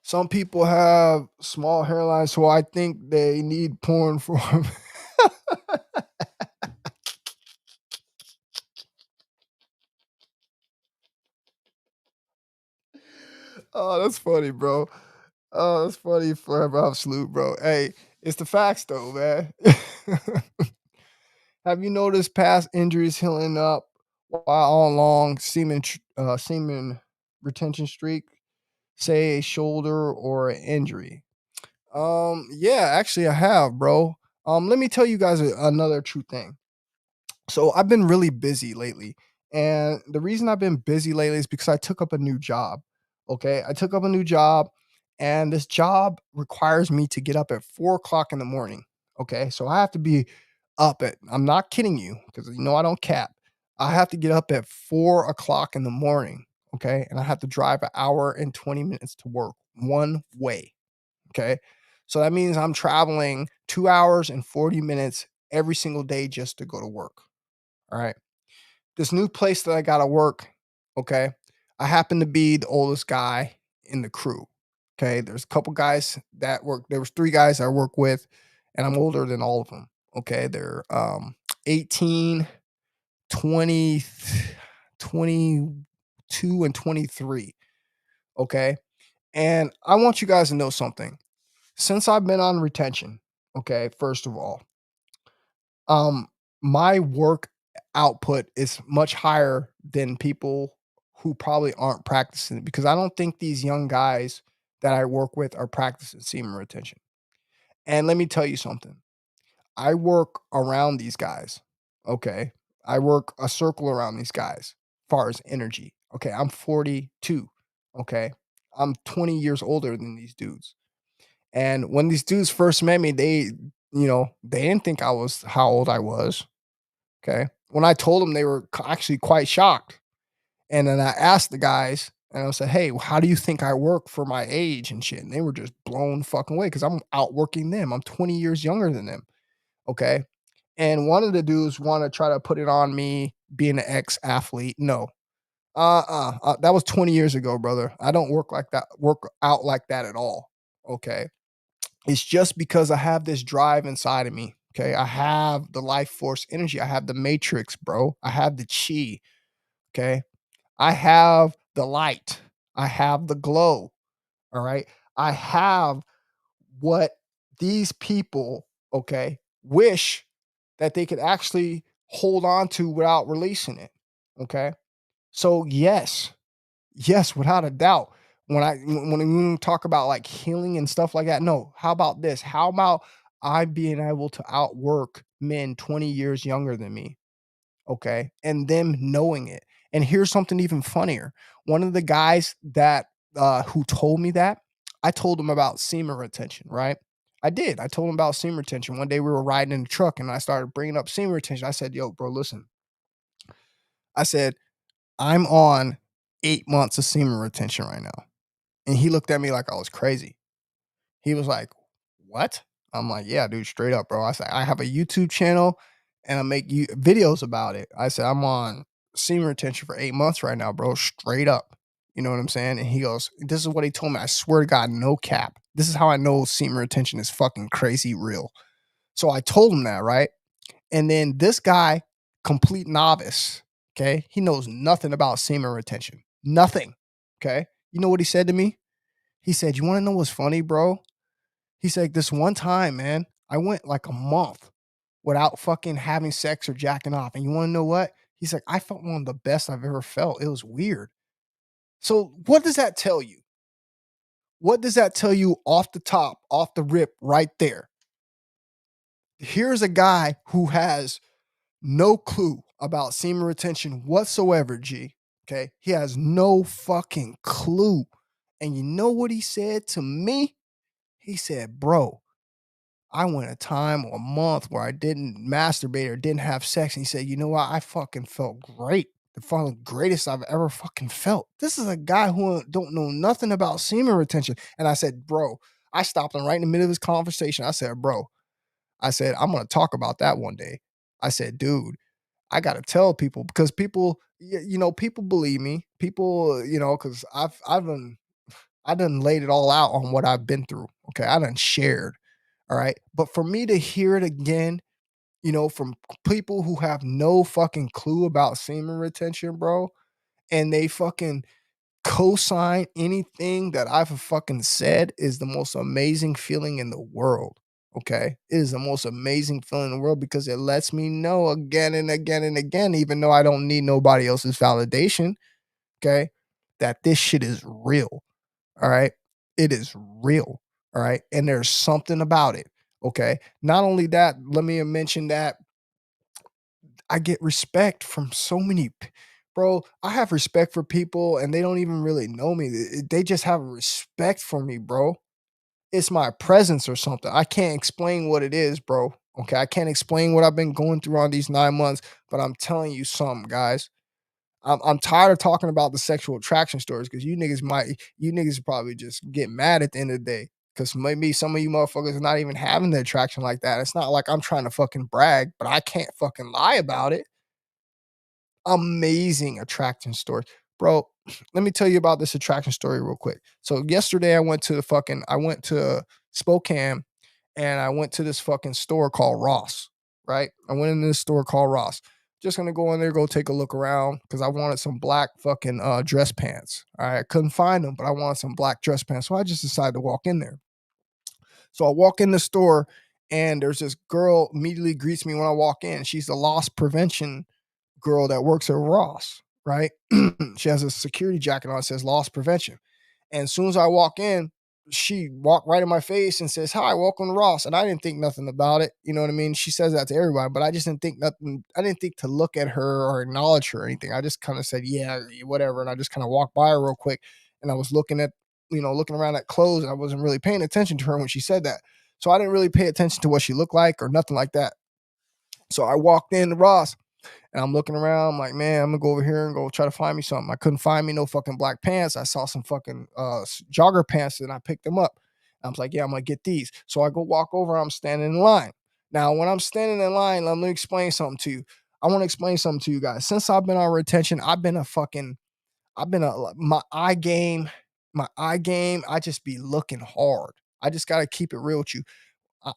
Some people have small hairlines, so I think they need porn for 'em. Oh, that's funny, bro. Oh, that's funny forever absolute, bro. Hey, it's the facts though, man. Have you noticed past injuries healing up while on long semen retention streak, say a shoulder or an injury? Yeah, actually I have, bro. Let me tell you guys another true thing. So I've been really busy lately. And the reason I've been busy lately is because I took up a new job. Okay. I took up a new job, and this job requires me to get up at 4 o'clock in the morning. Okay. So I have to be I'm not kidding you, because I don't cap. I have to get up at 4 o'clock in the morning. Okay. And I have to drive an hour and 20 minutes to work one way. Okay. So that means I'm traveling 2 hours and 40 minutes every single day just to go to work. All right. This new place that I gotta work, okay, I happen to be the oldest guy in the crew. Okay. There's a couple guys that work. There was three guys I work with, and I'm older than all of them. Okay. They're 18, 20, 22, and 23. Okay. And I want you guys to know something. Since I've been on retention, okay, first of all, um, my work output is much higher than people who probably aren't practicing it, because I don't think these young guys that I work with are practicing semen retention. And let me tell you something. I work around these guys. Okay. I work a circle around these guys as far as energy. Okay. I'm 42. Okay. I'm 20 years older than these dudes. And when these dudes first met me, they didn't think I was how old I was. Okay. When I told them, they were actually quite shocked. And then I asked the guys, and I said, "Hey, how do you think I work for my age and shit?" And they were just blown fucking away, because I'm outworking them. I'm 20 years younger than them. Okay. And one of the dudes want to try to put it on me being an ex athlete. No. That was 20 years ago, brother. I don't work out like that at all. Okay. It's just because I have this drive inside of me. Okay. I have the life force energy. I have the matrix, bro. I have the chi. Okay. I have the light. I have the glow. All right. I have what these people, okay, wish that they could actually hold on to without releasing it. Okay. So, yes, without a doubt. When we talk about like healing and stuff like that, no. How about this? How about I being able to outwork men 20 years younger than me? Okay, and them knowing it. And here's something even funnier. One of the guys that who told me that, I told him about semen retention, right? I did. I told him about semen retention. One day we were riding in the truck, and I started bringing up semen retention. I said, "Yo, bro, listen." I said, "I'm on 8 months of semen retention right now." And he looked at me like I was crazy. He was like, "What?" I'm like, "Yeah, dude, straight up, bro." I said, "I have a YouTube channel, and I make videos about it." I said, "I'm on semen retention for 8 months right now, bro, straight up. You know what I'm saying? And he goes, "This is what he told me. I swear to God, no cap. This is how I know semen retention is fucking crazy real." So I told him that, right? And then this guy, complete novice, okay? He knows nothing about semen retention. Nothing. Okay? You know what he said to me? He said, "You wanna know what's funny, bro?" He said, "This one time, man, I went like a month without fucking having sex or jacking off. And you wanna know what?" He's like, "I felt one of the best I've ever felt. It was weird." So what does that tell you? What does that tell you off the top, off the rip, right there? Here's a guy who has no clue about semen retention whatsoever, G. Okay. He has no fucking clue. And you know what he said to me? He said, "Bro, I went a time or a month where I didn't masturbate or didn't have sex." And he said, "You know what? I fucking felt great. The fucking greatest I've ever fucking felt." This is a guy who don't know nothing about semen retention. And I said, "Bro," I stopped him right in the middle of his conversation. I said, "Bro," I said, "I'm going to talk about that one day." I said, "Dude, I gotta tell people because people, people believe me. People, because I done laid it all out on what I've been through. Okay, I done shared. All right, but for me to hear it again, from people who have no fucking clue about semen retention, bro, and they fucking co-sign anything that I've fucking said is the most amazing feeling in the world. Okay. It is the most amazing feeling in the world because it lets me know again and again and again, even though I don't need nobody else's validation, okay, that this shit is real. All right. It is real. All right. And there's something about it. Okay. Not only that, let me mention that I get respect from so many bro, I have respect for people and they don't even really know me. They just have respect for me, bro. It's my presence or something. I can't explain what it is, bro. Okay, I can't explain what I've been going through on these 9 months, but I'm telling you something, guys. I'm tired of talking about the sexual attraction stories because you niggas probably just get mad at the end of the day. Because maybe some of you motherfuckers are not even having the attraction like that. It's not like I'm trying to fucking brag, but I can't fucking lie about it. Amazing attraction story. Bro, let me tell you about this attraction story real quick. So yesterday I went to Spokane and I went to this fucking store called Ross, right? I went in this store called Ross. Just gonna go in there, go take a look around because I wanted some black fucking dress pants. All right, I couldn't find them, but I wanted some black dress pants. So I just decided to walk in there. So I walk in the store and there's this girl immediately greets me when I walk in. She's the loss prevention girl that works at Ross, right? She has a security jacket on that says loss prevention. And as soon as I walk in, she walked right in my face and says, "Hi, welcome to Ross." And I didn't think nothing about it. You know what I mean? She says that to everybody, but I just didn't think nothing. I didn't think to look at her or acknowledge her or anything. I just kind of said, "Yeah, whatever." And I just kind of walked by her real quick. And I was looking around at clothes. And I wasn't really paying attention to her when she said that. So I didn't really pay attention to what she looked like or nothing like that. So I walked in to Ross and I'm looking around, I'm like, man, I'm gonna go over here and go try to find me something. I couldn't find me no fucking black pants. I saw some fucking jogger pants and I picked them up. I was like, yeah, I'm gonna get these. So I go walk over, I'm standing in line. Now, when I'm standing in line, let me explain something to you. I want to explain something to you guys. Since I've been on retention, my eye game, I just be looking hard. I just gotta keep it real with you.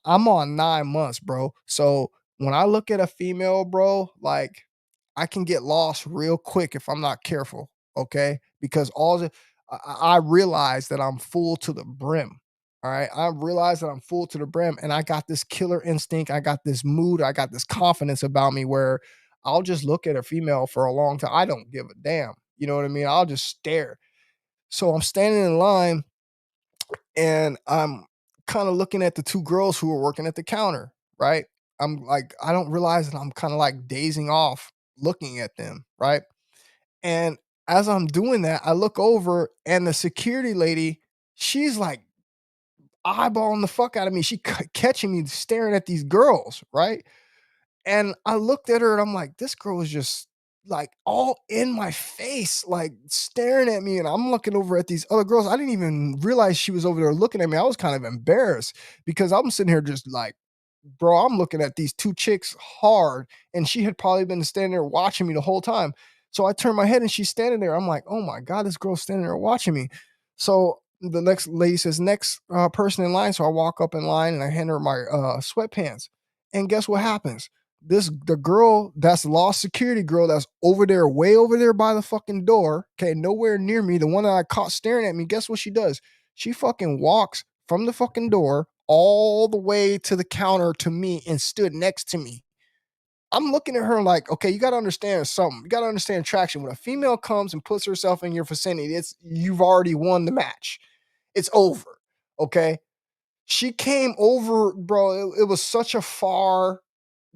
I'm on 9 months, bro. So when I look at a female, bro, like I can get lost real quick if I'm not careful. Okay. Because I realize that I'm full to the brim. All right. I realize that I'm full to the brim and I got this killer instinct. I got this mood. I got this confidence about me where I'll just look at a female for a long time. I don't give a damn. You know what I mean? I'll just stare. So I'm standing in line and I'm kind of looking at the two girls who were working at the counter, right? I'm like, I don't realize that I'm kind of like dazing off looking at them, right? And as I'm doing that, I look over and the security lady, she's like eyeballing the fuck out of me. She catching me staring at these girls, right? And I looked at her and I'm like, this girl is just like all in my face, like staring at me. And I'm looking over at these other girls. I didn't even realize she was over there looking at me. I was kind of embarrassed because I'm sitting here just like, bro, I'm looking at these two chicks hard. And she had probably been standing there watching me the whole time. So I turn my head and she's standing there. I'm like, oh my God, this girl's standing there watching me. So the next lady says, next person in line. So I walk up in line and I hand her my sweatpants. And guess what happens? The girl that's lost security girl that's over there, way over there by the fucking door, okay, nowhere near me, the one that I caught staring at me, guess what she does? She fucking walks from the fucking door all the way to the counter to me and stood next to me. I'm looking at her like, okay, you got to understand something. You got to understand traction. When a female comes and puts herself in your vicinity, it's you've already won the match. It's over. Okay. She came over, bro. It was such a far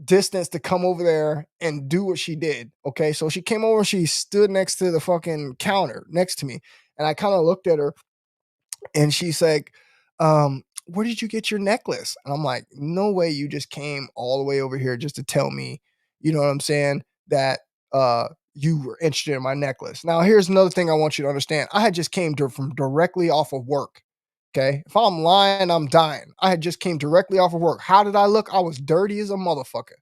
distance to come over there and do what she did. Okay. So she came over, she stood next to the fucking counter next to me. And I kind of looked at her and she's like, where did you get your necklace? And I'm like, no way you just came all the way over here just to tell me, you know what I'm saying, that you were interested in my necklace. Now, here's another thing I want you to understand. I had just came from directly off of work. Okay. If I'm lying, I'm dying. I had just came directly off of work. How did I look? I was dirty as a motherfucker.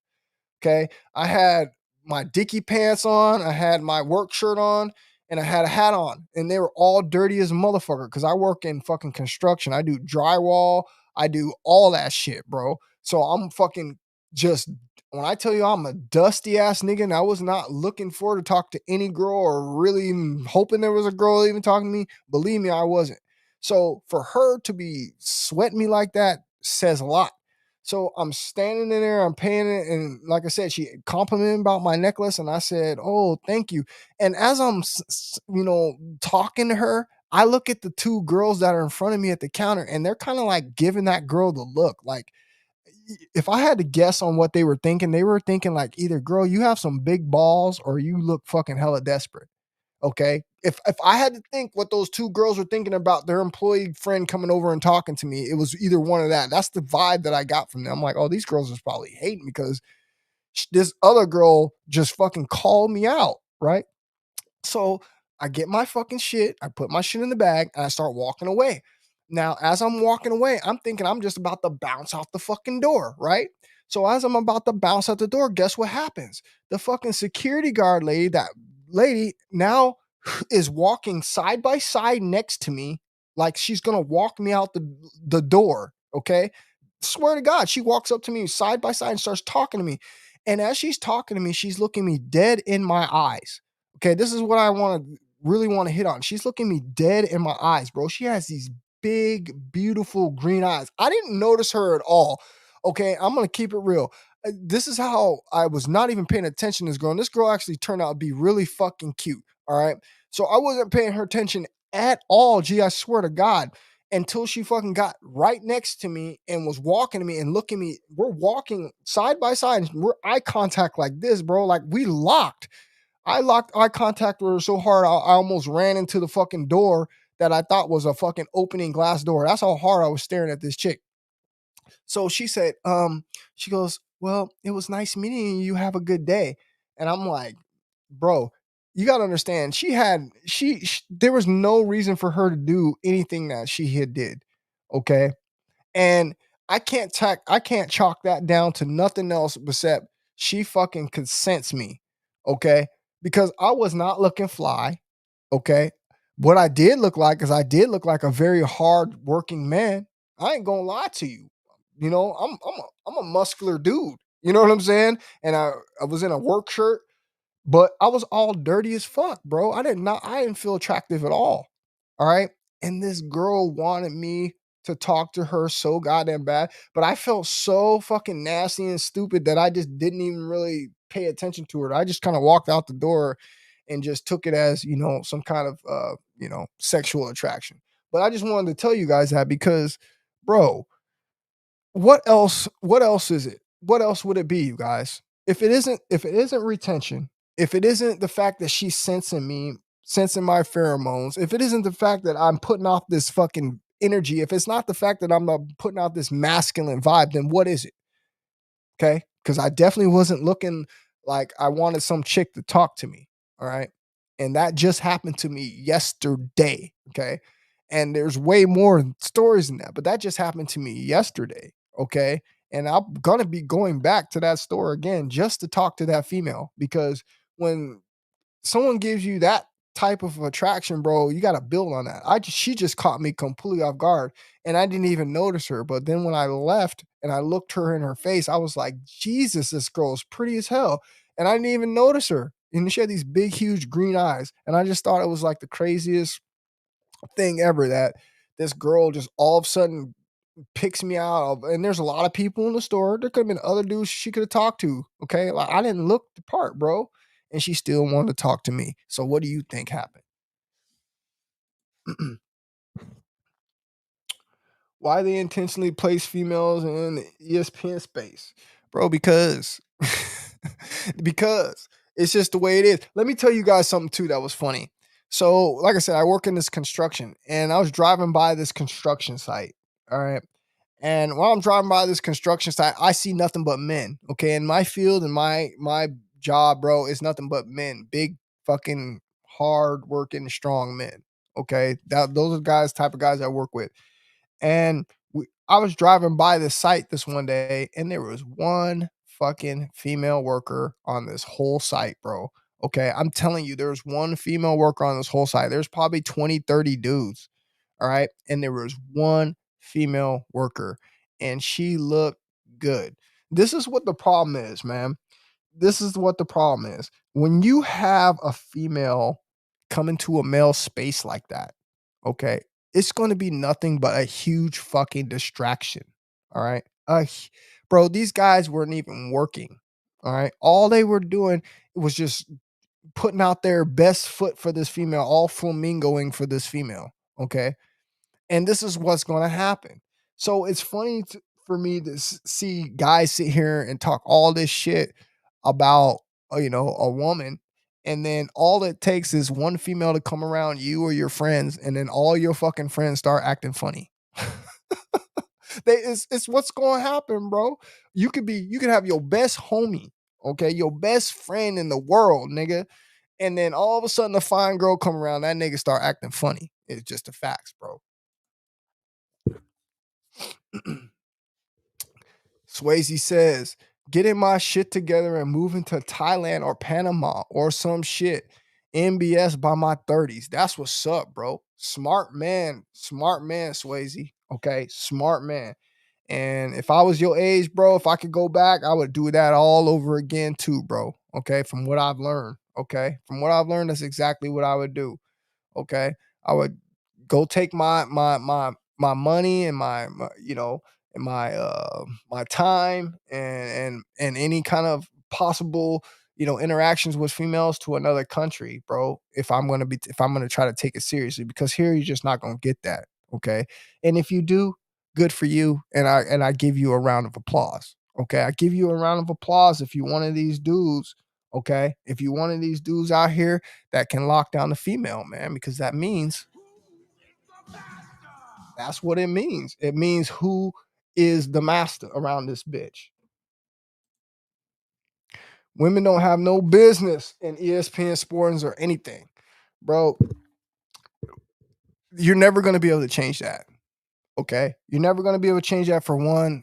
Okay. I had my dicky pants on, I had my work shirt on, and I had a hat on. And they were all dirty as a motherfucker because I work in fucking construction. I do drywall, I do all that shit, bro. So I'm fucking just when I tell you I'm a dusty ass nigga and I was not looking forward to talk to any girl or really hoping there was a girl even talking to me, believe me, I wasn't. So for her to be sweating me like that says a lot. So I'm standing in there, I'm paying it, and like I said, she complimented about my necklace, and I said, "Oh, thank you." And as I'm, talking to her, I look at the two girls that are in front of me at the counter, and they're kind of like giving that girl the look. Like, if I had to guess on what they were thinking like either, "Girl, you have some big balls," or "You look fucking hella desperate." Okay. If I had to think what those two girls were thinking about their employee friend coming over and talking to me, it was either one of that. That's the vibe that I got from them. I'm like, oh, these girls is probably hating because this other girl just fucking called me out, right? So I get my fucking shit, I put my shit in the bag, and I start walking away. Now, as I'm walking away, I'm thinking I'm just about to bounce out the fucking door, right? So as I'm about to bounce out the door, guess what happens? The fucking security guard lady, that lady now is walking side by side next to me, like she's gonna walk me out the door. Okay. Swear to God, she walks up to me side by side and starts talking to me. And as she's talking to me, she's looking me dead in my eyes. Okay, this is what I really want to hit on. She's looking me dead in my eyes, bro. She has these big, beautiful green eyes. I didn't notice her at all. Okay, I'm gonna keep it real. This is how I was not even paying attention to this girl. And this girl actually turned out to be really fucking cute. All right. So I wasn't paying her attention at all. Gee, I swear to God, until she fucking got right next to me and was walking to me and looking at me. We're walking side by side and we're eye contact like this, bro. Like we locked. I locked eye contact with her so hard I almost ran into the fucking door that I thought was a fucking opening glass door. That's how hard I was staring at this chick. So she said, she goes, "Well, it was nice meeting you. You have a good day." And I'm like, bro, you got to understand, there was no reason for her to do anything that she had did. Okay. And I can't chalk that down to nothing else except she fucking consents me. Okay. Because I was not looking fly. Okay. What I did look like is I did look like a very hard working man. I ain't gonna lie to you. You know, I'm a muscular dude. You know what I'm saying? And I was in a work shirt, but I was all dirty as fuck, bro. I didn't feel attractive at all. All right. And this girl wanted me to talk to her so goddamn bad, but I felt so fucking nasty and stupid that I just didn't even really pay attention to her. I just kind of walked out the door and just took it as, some kind of sexual attraction. But I just wanted to tell you guys that because, bro, what else is it? What else would it be, you guys? If it isn't retention, if it isn't the fact that she's sensing me, sensing my pheromones, if it isn't the fact that I'm putting off this fucking energy, if it's not the fact that I'm putting out this masculine vibe, then what is it? Okay. Because I definitely wasn't looking like I wanted some chick to talk to me. All right. And that just happened to me yesterday. Okay. And there's way more stories than that, but that just happened to me yesterday. Okay. And I'm going to be going back to that store again just to talk to that female because when someone gives you that type of attraction, bro, you gotta build on that. She just caught me completely off guard, and I didn't even notice her. But then when I left and I looked her in her face, I was like, Jesus, this girl is pretty as hell. And I didn't even notice her. And she had these big, huge green eyes. And I just thought it was like the craziest thing ever that this girl just all of a sudden picks me out of, and there's a lot of people in the store. There could have been other dudes she could have talked to. Okay. Like I didn't look the part, bro. And she still wanted to talk to me. So what do you think happened? Why they intentionally place females in the ESPN space? Bro, because because it's just the way it is. Let me tell you guys something too that was funny. So, like I said, I work in this construction and I was driving by this construction site. All right. And while I'm driving by this construction site, I see nothing but men. Okay. In my field and my job, bro, is nothing but men. Big fucking hard working, strong men. Okay. Those are the guys, type of guys I work with. And I was driving by this site this one day, and there was one fucking female worker on this whole site, bro. Okay. I'm telling you, there's one female worker on this whole site. There's probably 20, 30 dudes. All right. And there was one female worker, and she looked good. This is what the problem is, man. This is what the problem is. When you have a female come into a male space like that, okay, it's going to be nothing but a huge fucking distraction. All right. Bro, these guys weren't even working. All right. All they were doing was just putting out their best foot for this female, all flamingoing for this female. Okay. And this is what's going to happen. So it's funny for me to see guys sit here and talk all this shit about, a woman. And then all it takes is one female to come around you or your friends, and then all your fucking friends start acting funny. It's what's going to happen, bro. You could have your best homie, okay, your best friend in the world, nigga, and then all of a sudden a fine girl come around, that nigga start acting funny. It's just the facts, bro. Swayze says, getting my shit together and moving to Thailand or Panama or some shit. MBS by my 30s. That's what's up, bro. Smart man. Smart man, Swayze. Okay. Smart man. And if I was your age, bro, if I could go back, I would do that all over again too, bro. Okay. From what I've learned. Okay. From what I've learned, that's exactly what I would do. Okay. I would go take my money and and my time and any kind of possible interactions with females to another country, bro, if I'm going to try to take it seriously, because here you're just not going to get that. Okay. And if you do, good for you, and I give you a round of applause. Okay. I give you a round of applause if you're one of these dudes. Okay. If you're one of these dudes out here that can lock down the female, man, because that means that's what it means. It means who is the master around this bitch. Women don't have no business in ESPN Sports or anything. Bro, you're never going to be able to change that. Okay? You're never going to be able to change that for one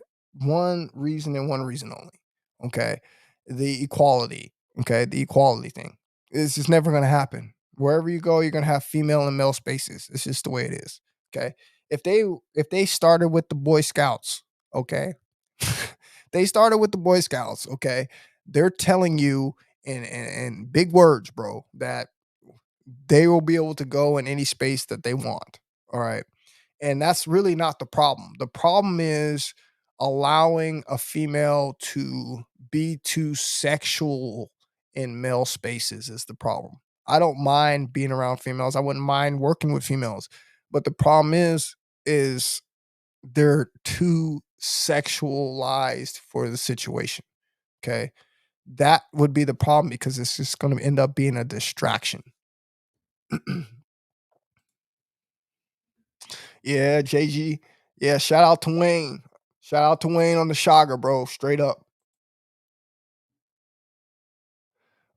reason and one reason only. Okay? The equality. Okay? The equality thing. It's just never going to happen. Wherever you go, you're going to have female and male spaces. It's just the way it is. Okay? If they started with the Boy Scouts, okay? They started with the Boy Scouts, okay? They're telling you in big words, bro, that they will be able to go in any space that they want. All right. And that's really not the problem. The problem is allowing a female to be too sexual in male spaces is the problem. I don't mind being around females. I wouldn't mind working with females. But the problem is they're too sexualized for the situation. Okay. That would be the problem because it's just going to end up being a distraction. Yeah, JG. Yeah, shout out to Wayne. Shout out to Wayne on the Shaga, bro. Straight up.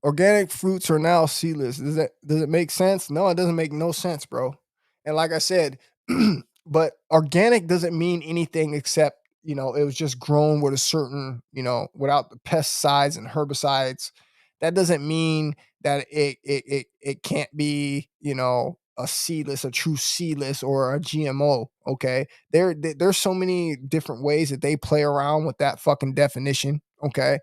Organic fruits are now seedless. Does it make sense? No, it doesn't make no sense, bro. And like I said, but organic doesn't mean anything except, it was just grown with a certain, without the pesticides and herbicides That doesn't mean that it can't be, you know, a seedless, a true seedless or a GMO, okay? There's so many different ways that they play around with that fucking definition, okay?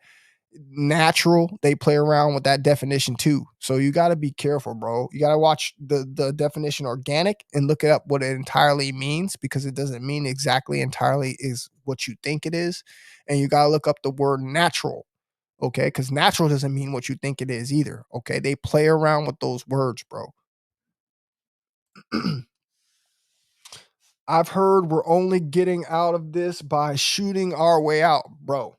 Natural, they play around with that definition too. So you got to be careful, bro. You got to watch the definition organic and look it up what it entirely means, because it doesn't mean exactly entirely is what you think it is. And you got to look up the word natural, okay? Because natural doesn't mean what you think it is either, okay? They play around with those words, bro. I've heard we're only getting out of this by shooting our way out, bro.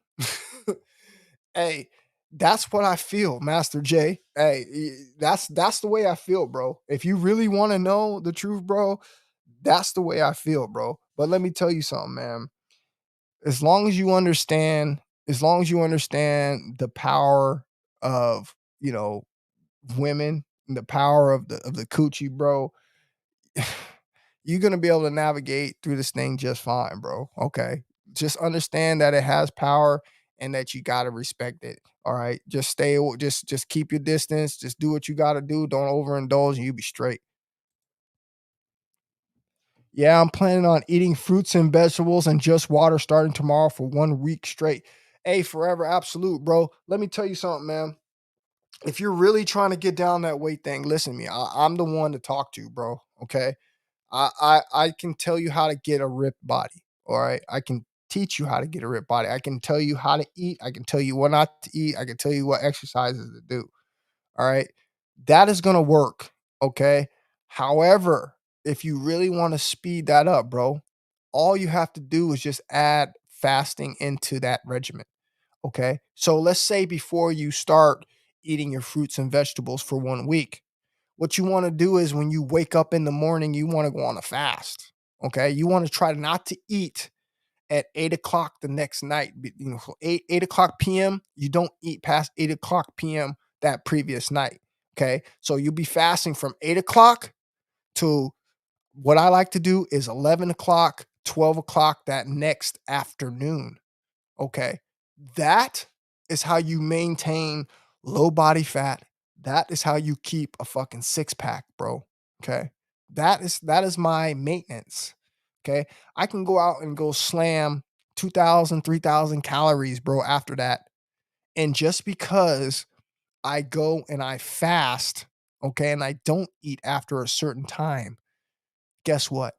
Hey, that's what I feel, Master J. Hey, that's the way I feel, bro. If you really want to know the truth, bro, that's the way I feel, bro. But let me tell you something, man. As long as you understand, as long as you understand the power of, you know, women, and the power of the coochie, bro, you're gonna be able to navigate through this thing just fine, bro. Okay. Just understand that it has power and that you gotta respect it. All right. Just just keep your distance. Just do what you gotta do. Don't overindulge and you be straight. Yeah, I'm planning on eating fruits and vegetables and just water starting tomorrow for 1 week straight. Hey, forever absolute, bro. Let me tell you something, man. If you're really trying to get down that weight thing, listen to me. I'm the one to talk to, bro. Okay. I can tell you how to get a ripped body. All right. I can teach you how to get a ripped body. I can tell you how to eat. I can tell you what not to eat. I can tell you what exercises to do. All right. That is gonna work. Okay. However, if you really want to speed that up, bro, all you have to do is just add fasting into that regimen. Okay. So let's say before you start eating your fruits and vegetables for 1 week, what you want to do is when you wake up in the morning, you want to go on a fast. Okay. You want to try not to eat at 8 o'clock the next night. You know, so 8 o'clock p.m. You don't eat past 8 o'clock p.m. that previous night. Okay. So you'll be fasting from 8 o'clock to what I like to do is 11 o'clock, 12 o'clock that next afternoon. Okay. That is how you maintain low body fat. That is how you keep a fucking six pack, bro. Okay. That is my maintenance. Okay. I can go out and go slam 2,000, 3,000 calories, bro, after that. And just because I go and I fast, okay, and I don't eat after a certain time, guess what?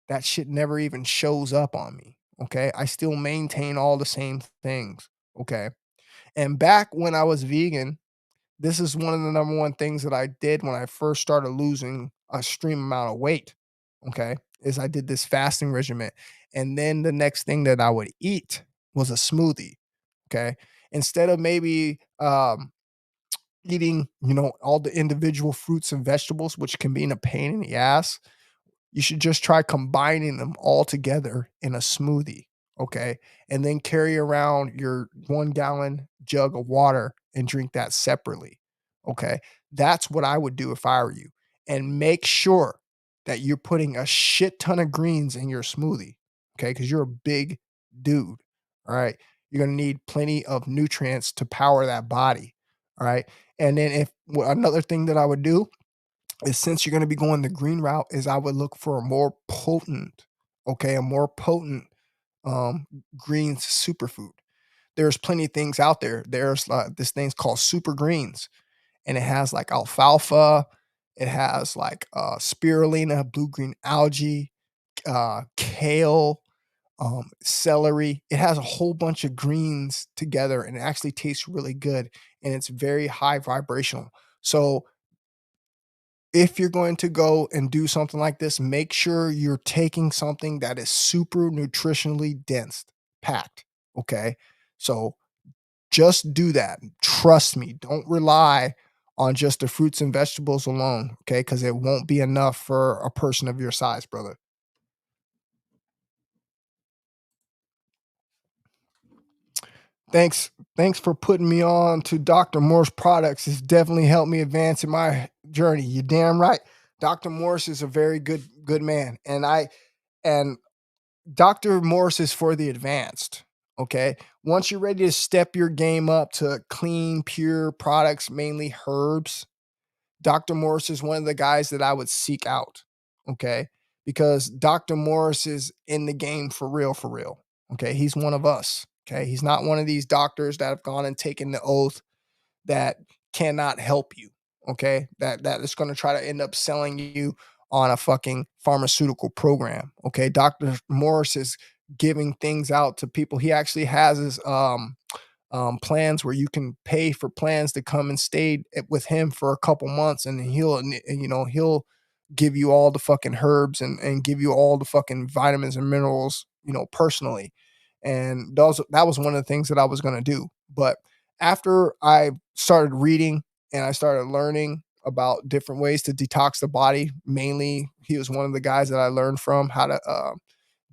That shit never even shows up on me. Okay. I still maintain all the same things. Okay. And back when I was vegan, this is one of the number one things that I did when I first started losing a extreme amount of weight. Okay. Is I did this fasting regimen. And then the next thing that I would eat was a smoothie. Okay. Instead of maybe eating, you know, all the individual fruits and vegetables, which can be in a pain in the ass, you should just try combining them all together in a smoothie, okay? And then carry around your 1 gallon jug of water and drink that separately, okay? That's what I would do if I were you. And make sure that you're putting a shit ton of greens in your smoothie, okay? Because you're a big dude, all right? You're gonna need plenty of nutrients to power that body, all right? And then another thing that I would do is, since you're gonna be going the green route, is I would look for a more potent, okay, a more potent, greens superfood. There's plenty of things out there. There's, this thing's called super greens, and it has, like, alfalfa, it has, like, spirulina, blue-green algae, kale, celery. It has a whole bunch of greens together, and it actually tastes really good, and it's very high vibrational. So if you're going to go and do something like this, make sure you're taking something that is super nutritionally dense, packed. Okay. So just do that. Trust me. Don't rely on just the fruits and vegetables alone. Okay. Because it won't be enough for a person of your size, brother. Thanks for putting me on to Dr. Morse products. It's definitely helped me advance in my journey. You damn right. Dr. Morse is a very good man. And Dr. Morse is for the advanced. Okay. Once you're ready to step your game up to clean, pure products, mainly herbs, Dr. Morris is one of the guys that I would seek out. Okay. Because Dr. Morris is in the game for real, for real. Okay. He's one of us. Okay. He's not one of these doctors that have gone and taken the oath that cannot help you. Okay. That is going to try to end up selling you on a fucking pharmaceutical program. Okay. Dr. Morris is giving things out to people. He actually has his plans where you can pay for plans to come and stay with him for a couple months, and he'll give you all the fucking herbs and give you all the fucking vitamins and minerals, personally. And that was one of the things that I was going to do. But after I started reading and I started learning about different ways to detox the body, mainly he was one of the guys that I learned from how to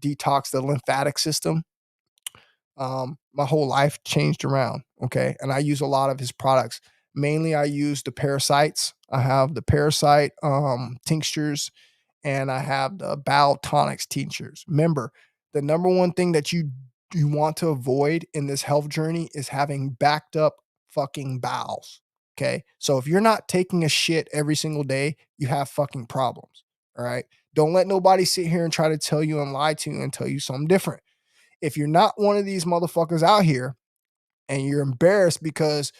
detox the lymphatic system. My whole life changed around. Okay. And I use a lot of his products. Mainly, I use the parasites. I have the parasite tinctures, and I have the bowel tonics tinctures. Remember, the number one thing that you want to avoid in this health journey is having backed up fucking bowels. Okay. So if you're not taking a shit every single day, you have fucking problems. All right. Don't let nobody sit here and try to tell you and lie to you and tell you something different. If you're not one of these motherfuckers out here and you're embarrassed because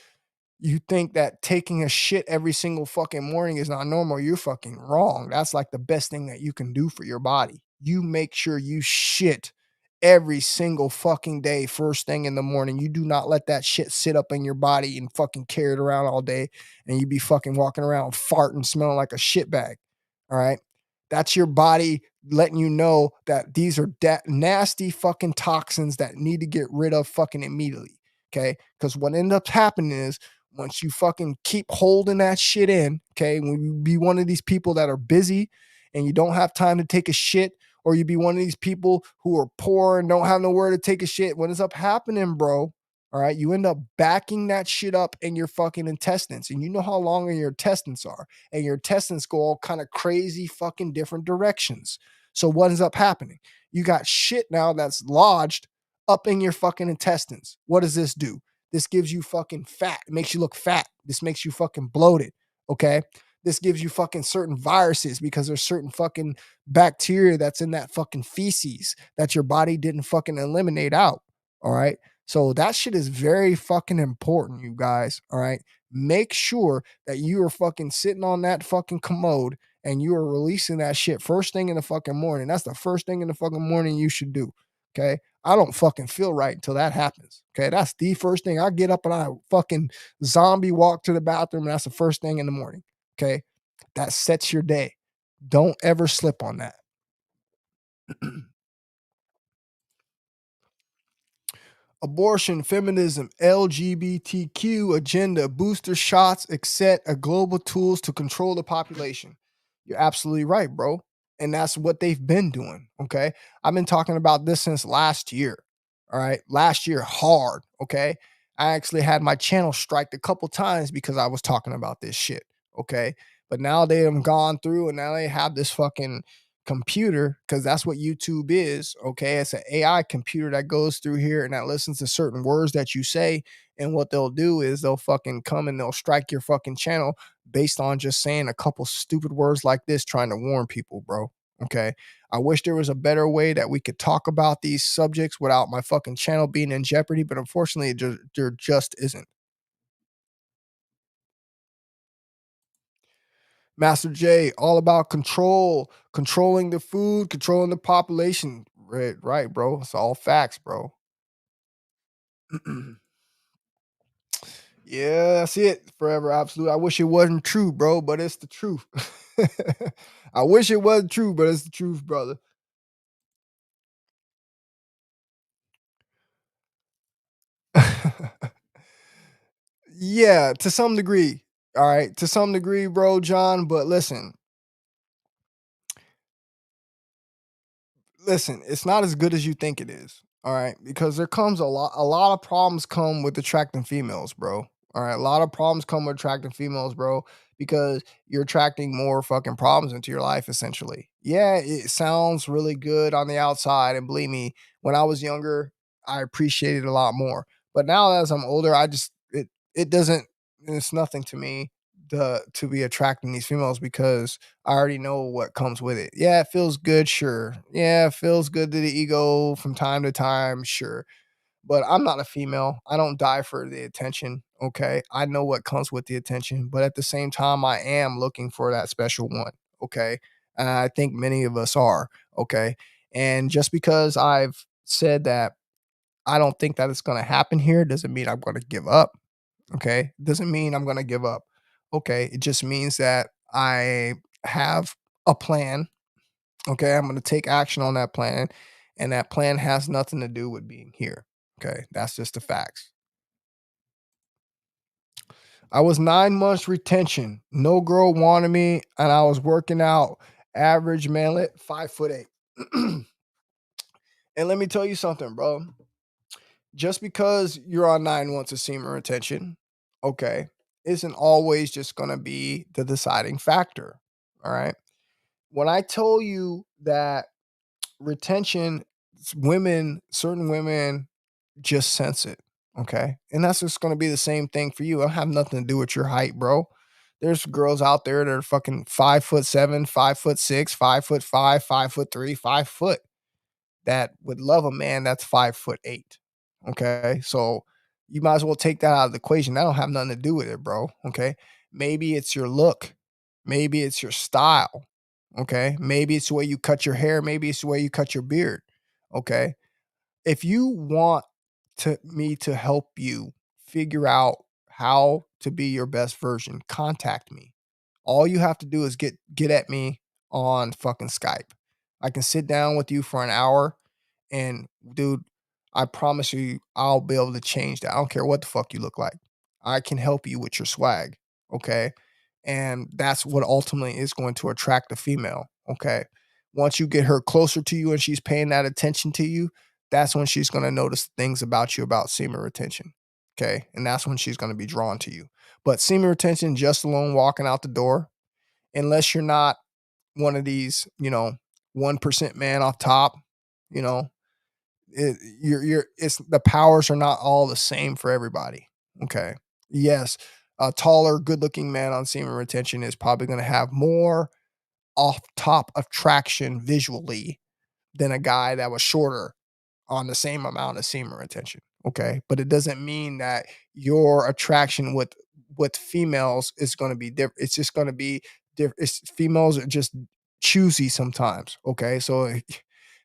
you think that taking a shit every single fucking morning is not normal, you're fucking wrong. That's like the best thing that you can do for your body. You make sure you shit every single fucking day, first thing in the morning. You do not let that shit sit up in your body and fucking carry it around all day, and you be fucking walking around farting, smelling like a shit bag. All right. That's your body letting you know that these are nasty fucking toxins that need to get rid of fucking immediately. Okay. Because what ends up happening is once you fucking keep holding that shit in, okay, when you be one of these people that are busy and you don't have time to take a shit, or you be one of these people who are poor and don't have nowhere to take a shit, what ends up happening, bro? All right, you end up backing that shit up in your fucking intestines, and you know how long your intestines are, and your intestines go all kind of crazy fucking different directions. So what ends up happening? You got shit now that's lodged up in your fucking intestines. What does this do? This gives you fucking fat. It makes you look fat. This makes you fucking bloated. Okay. This gives you fucking certain viruses because there's certain fucking bacteria that's in that fucking feces that your body didn't fucking eliminate out. All right. So that shit is very fucking important, you guys. All right. Make sure that you are fucking sitting on that fucking commode and you are releasing that shit first thing in the fucking morning. That's the first thing in the fucking morning you should do. Okay. I don't fucking feel right until that happens. Okay. That's the first thing. I get up and I fucking zombie walk to the bathroom. And that's the first thing in the morning. Okay. That sets your day. Don't ever slip on that. Abortion, feminism, LGBTQ agenda, booster shots, etc. global tools to control the population. You're absolutely right, bro. And that's what they've been doing. Okay. I've been talking about this since last year. All right. Last year, hard. Okay. I actually had my channel striked a couple times because I was talking about this shit. Okay. But now they have gone through and now they have this fucking computer, because that's what YouTube is. Okay. It's an AI computer that goes through here and that listens to certain words that you say. And what they'll do is they'll fucking come and they'll strike your fucking channel based on just saying a couple stupid words like this, trying to warn people, bro. Okay. I wish there was a better way that we could talk about these subjects without my fucking channel being in jeopardy, but unfortunately, there just isn't. Master J, all about control, controlling the food, controlling the population. Right, bro. It's all facts, bro. Yeah, that's it. Forever absolute. I wish it wasn't true, bro, but it's the truth. I wish it wasn't true, but it's the truth, brother. Yeah, to some degree. All right, to some degree, bro, John. But listen, it's not as good as you think it is. All right, because there comes a lot of problems come with attracting females, bro. All right, a lot of problems come with attracting females, bro, because you're attracting more fucking problems into your life, essentially. Yeah, it sounds really good on the outside, and believe me, when I was younger, I appreciate it a lot more. But now as I'm older, it doesn't it's nothing to me to be attracting these females because I already know what comes with it. Yeah, it feels good, sure. Yeah, it feels good to the ego from time to time, sure. But I'm not a female. I don't die for the attention. Okay. I know what comes with the attention, but at the same time, I am looking for that special one. Okay. And I think many of us are. Okay. And just because I've said that I don't think that it's going to happen here doesn't mean I'm going to give up. Okay. Doesn't mean I'm going to give up. Okay. It just means that I have a plan. Okay. I'm going to take action on that plan. And that plan has nothing to do with being here. Okay. That's just the facts. I was 9 months retention. No girl wanted me, and I was working out. Average manlet, 5'8". And let me tell you something, bro. Just because you're on 9 months of semen retention, okay, isn't always just gonna be the deciding factor. All right. When I told you that retention, certain women just sense it. Okay. And that's just going to be the same thing for you. It'll have nothing to do with your height, bro. There's girls out there that are fucking 5'7", 5'6", 5'5", 5'3", 5 foot that would love a man that's 5'8". Okay. So you might as well take that out of the equation. That don't have nothing to do with it, bro. Okay. Maybe it's your look. Maybe it's your style. Okay. Maybe it's the way you cut your hair. Maybe it's the way you cut your beard. Okay. If you want me to help you figure out how to be your best version, contact me. All you have to do is get at me on fucking Skype. I can sit down with you for an hour and dude, I promise you I'll be able to change that. I don't care what the fuck you look like. I can help you with your swag, okay? And that's what ultimately is going to attract a female, okay? Once you get her closer to you and she's paying that attention to you, that's when she's going to notice things about you about semen retention. Okay. And that's when she's going to be drawn to you. But semen retention just alone walking out the door, unless you're not one of these, 1% man off top, you know, it's the powers are not all the same for everybody. Okay. Yes. A taller, good looking man on semen retention is probably going to have more off top attraction visually than a guy that was shorter on the same amount of semen retention. Okay. But it doesn't mean that your attraction with females is going to be different. It's just going to be different. Females are just choosy sometimes. Okay. So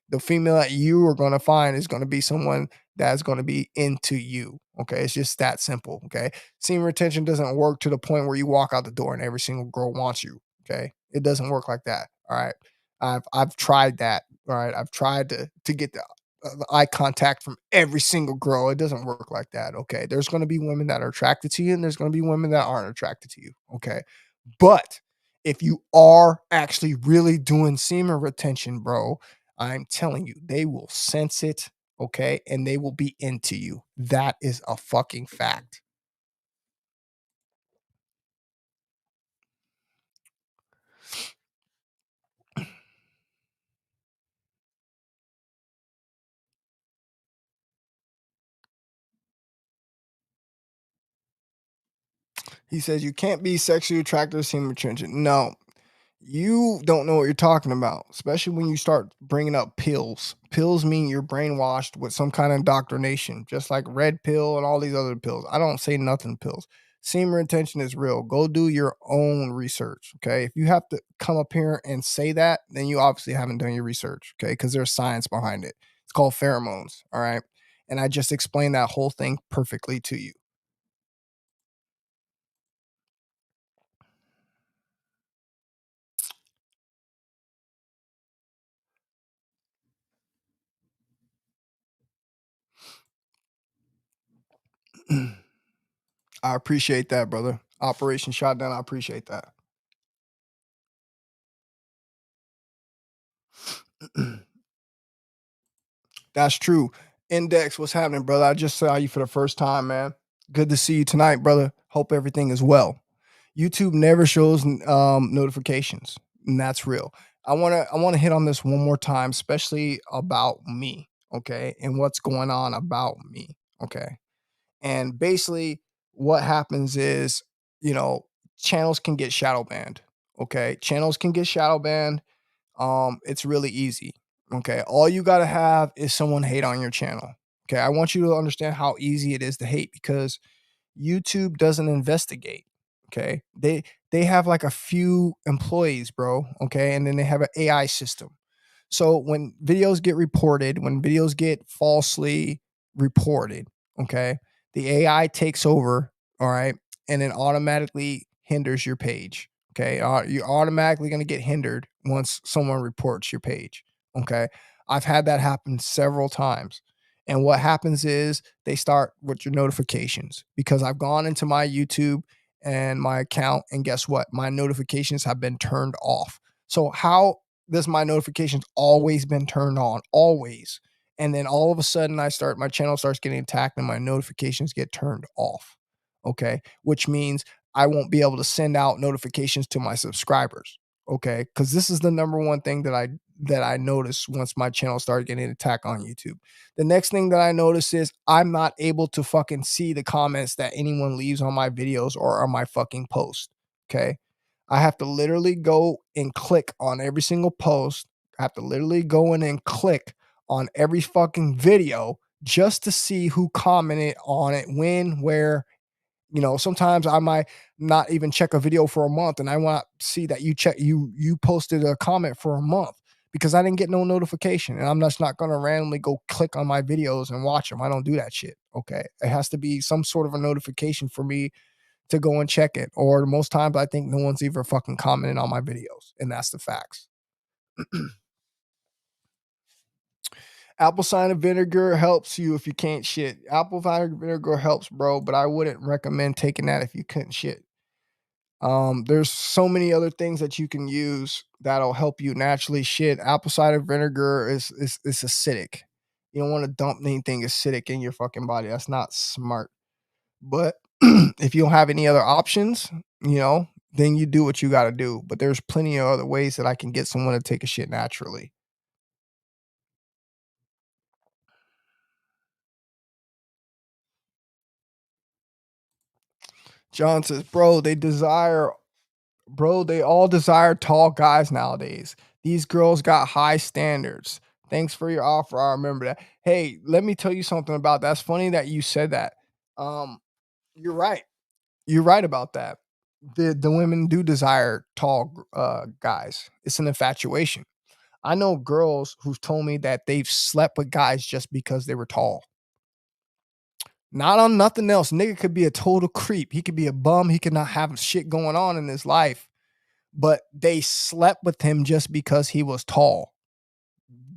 the female that you are going to find is going to be someone that's going to be into you. Okay. It's just that simple. Okay. Semen retention doesn't work to the point where you walk out the door and every single girl wants you. Okay. It doesn't work like that. All right. I've tried that. All right. I've tried to get the eye contact from every single girl. It doesn't work like that. Okay. There's going to be women that are attracted to you and there's going to be women that aren't attracted to you. Okay. But if you are actually really doing semen retention, bro, I'm telling you, they will sense it. Okay. And they will be into you. That is a fucking fact. He says you can't be sexually attracted to semen retention. No, you don't know what you're talking about, especially when you start bringing up pills. Pills mean you're brainwashed with some kind of indoctrination, just like red pill and all these other pills. I don't say nothing pills. Semen retention is real. Go do your own research. Okay. If you have to come up here and say that, then you obviously haven't done your research. Okay. Because there's science behind it. It's called pheromones. All right. And I just explained that whole thing perfectly to you. I appreciate that, brother. Operation Shotdown. I appreciate that. That's true. Index, what's happening, brother? I just saw you for the first time, man. Good to see you tonight, brother. Hope everything is well. YouTube never shows notifications, and that's real. I wanna hit on this one more time, especially about me. okay, and what's going on about me, okay? And basically, what happens is, you know, channels can get shadow banned, okay? Channels can get shadow banned. It's really easy, okay? All you gotta have is someone hate on your channel, okay? I want you to understand how easy it is to hate because YouTube doesn't investigate. Okay. They have like a few employees, bro. Okay. And then they have an AI system. So when videos get reported, when videos get falsely reported, okay, the AI takes over, all right, and then automatically hinders your page. Okay. You're automatically going to get hindered once someone reports your page. Okay. I've had that happen several times. And what happens is they start with your notifications because I've gone into my YouTube and my account, and guess what? My notifications have been turned off. So, how this my notifications always been turned on, always. And then all of a sudden my channel starts getting attacked and my notifications get turned off. Okay. Which means I won't be able to send out notifications to my subscribers. Okay. Cause this is the number one thing that I noticed once my channel started getting attacked on YouTube. The next thing that I noticed is I'm not able to fucking see the comments that anyone leaves on my videos or on my fucking post. Okay. I have to literally go and click on every single post. I have to literally go in and click on every fucking video just to see who commented on it, when, where. Sometimes I might not even check a video for a month and I want to see that you posted a comment for a month because I didn't get no notification and I'm just not going to randomly go click on my videos and watch them. I don't do that shit. Okay. It has to be some sort of a notification for me to go and check it. Or most times I think no one's even fucking commenting on my videos. And that's the facts. Apple cider vinegar helps you if you can't shit. Apple cider vinegar helps, bro, but I wouldn't recommend taking that if you couldn't shit. There's so many other things that you can use that'll help you naturally shit. Apple cider vinegar is acidic. You don't want to dump anything acidic in your fucking body. That's not smart. But if you don't have any other options, then you do what you got to do. But there's plenty of other ways that I can get someone to take a shit naturally. John says, bro, they all desire tall guys nowadays. These girls got high standards. Thanks for your offer. I remember that. Hey, let me tell you something about that. That's funny that you said that. Um, you're right. You're right about that. The women do desire tall guys. It's an infatuation. I know girls who've told me that they've slept with guys just because they were tall. Not on nothing else. Nigga could be a total creep. He could be a bum. He could not have shit going on in his life. But they slept with him just because he was tall.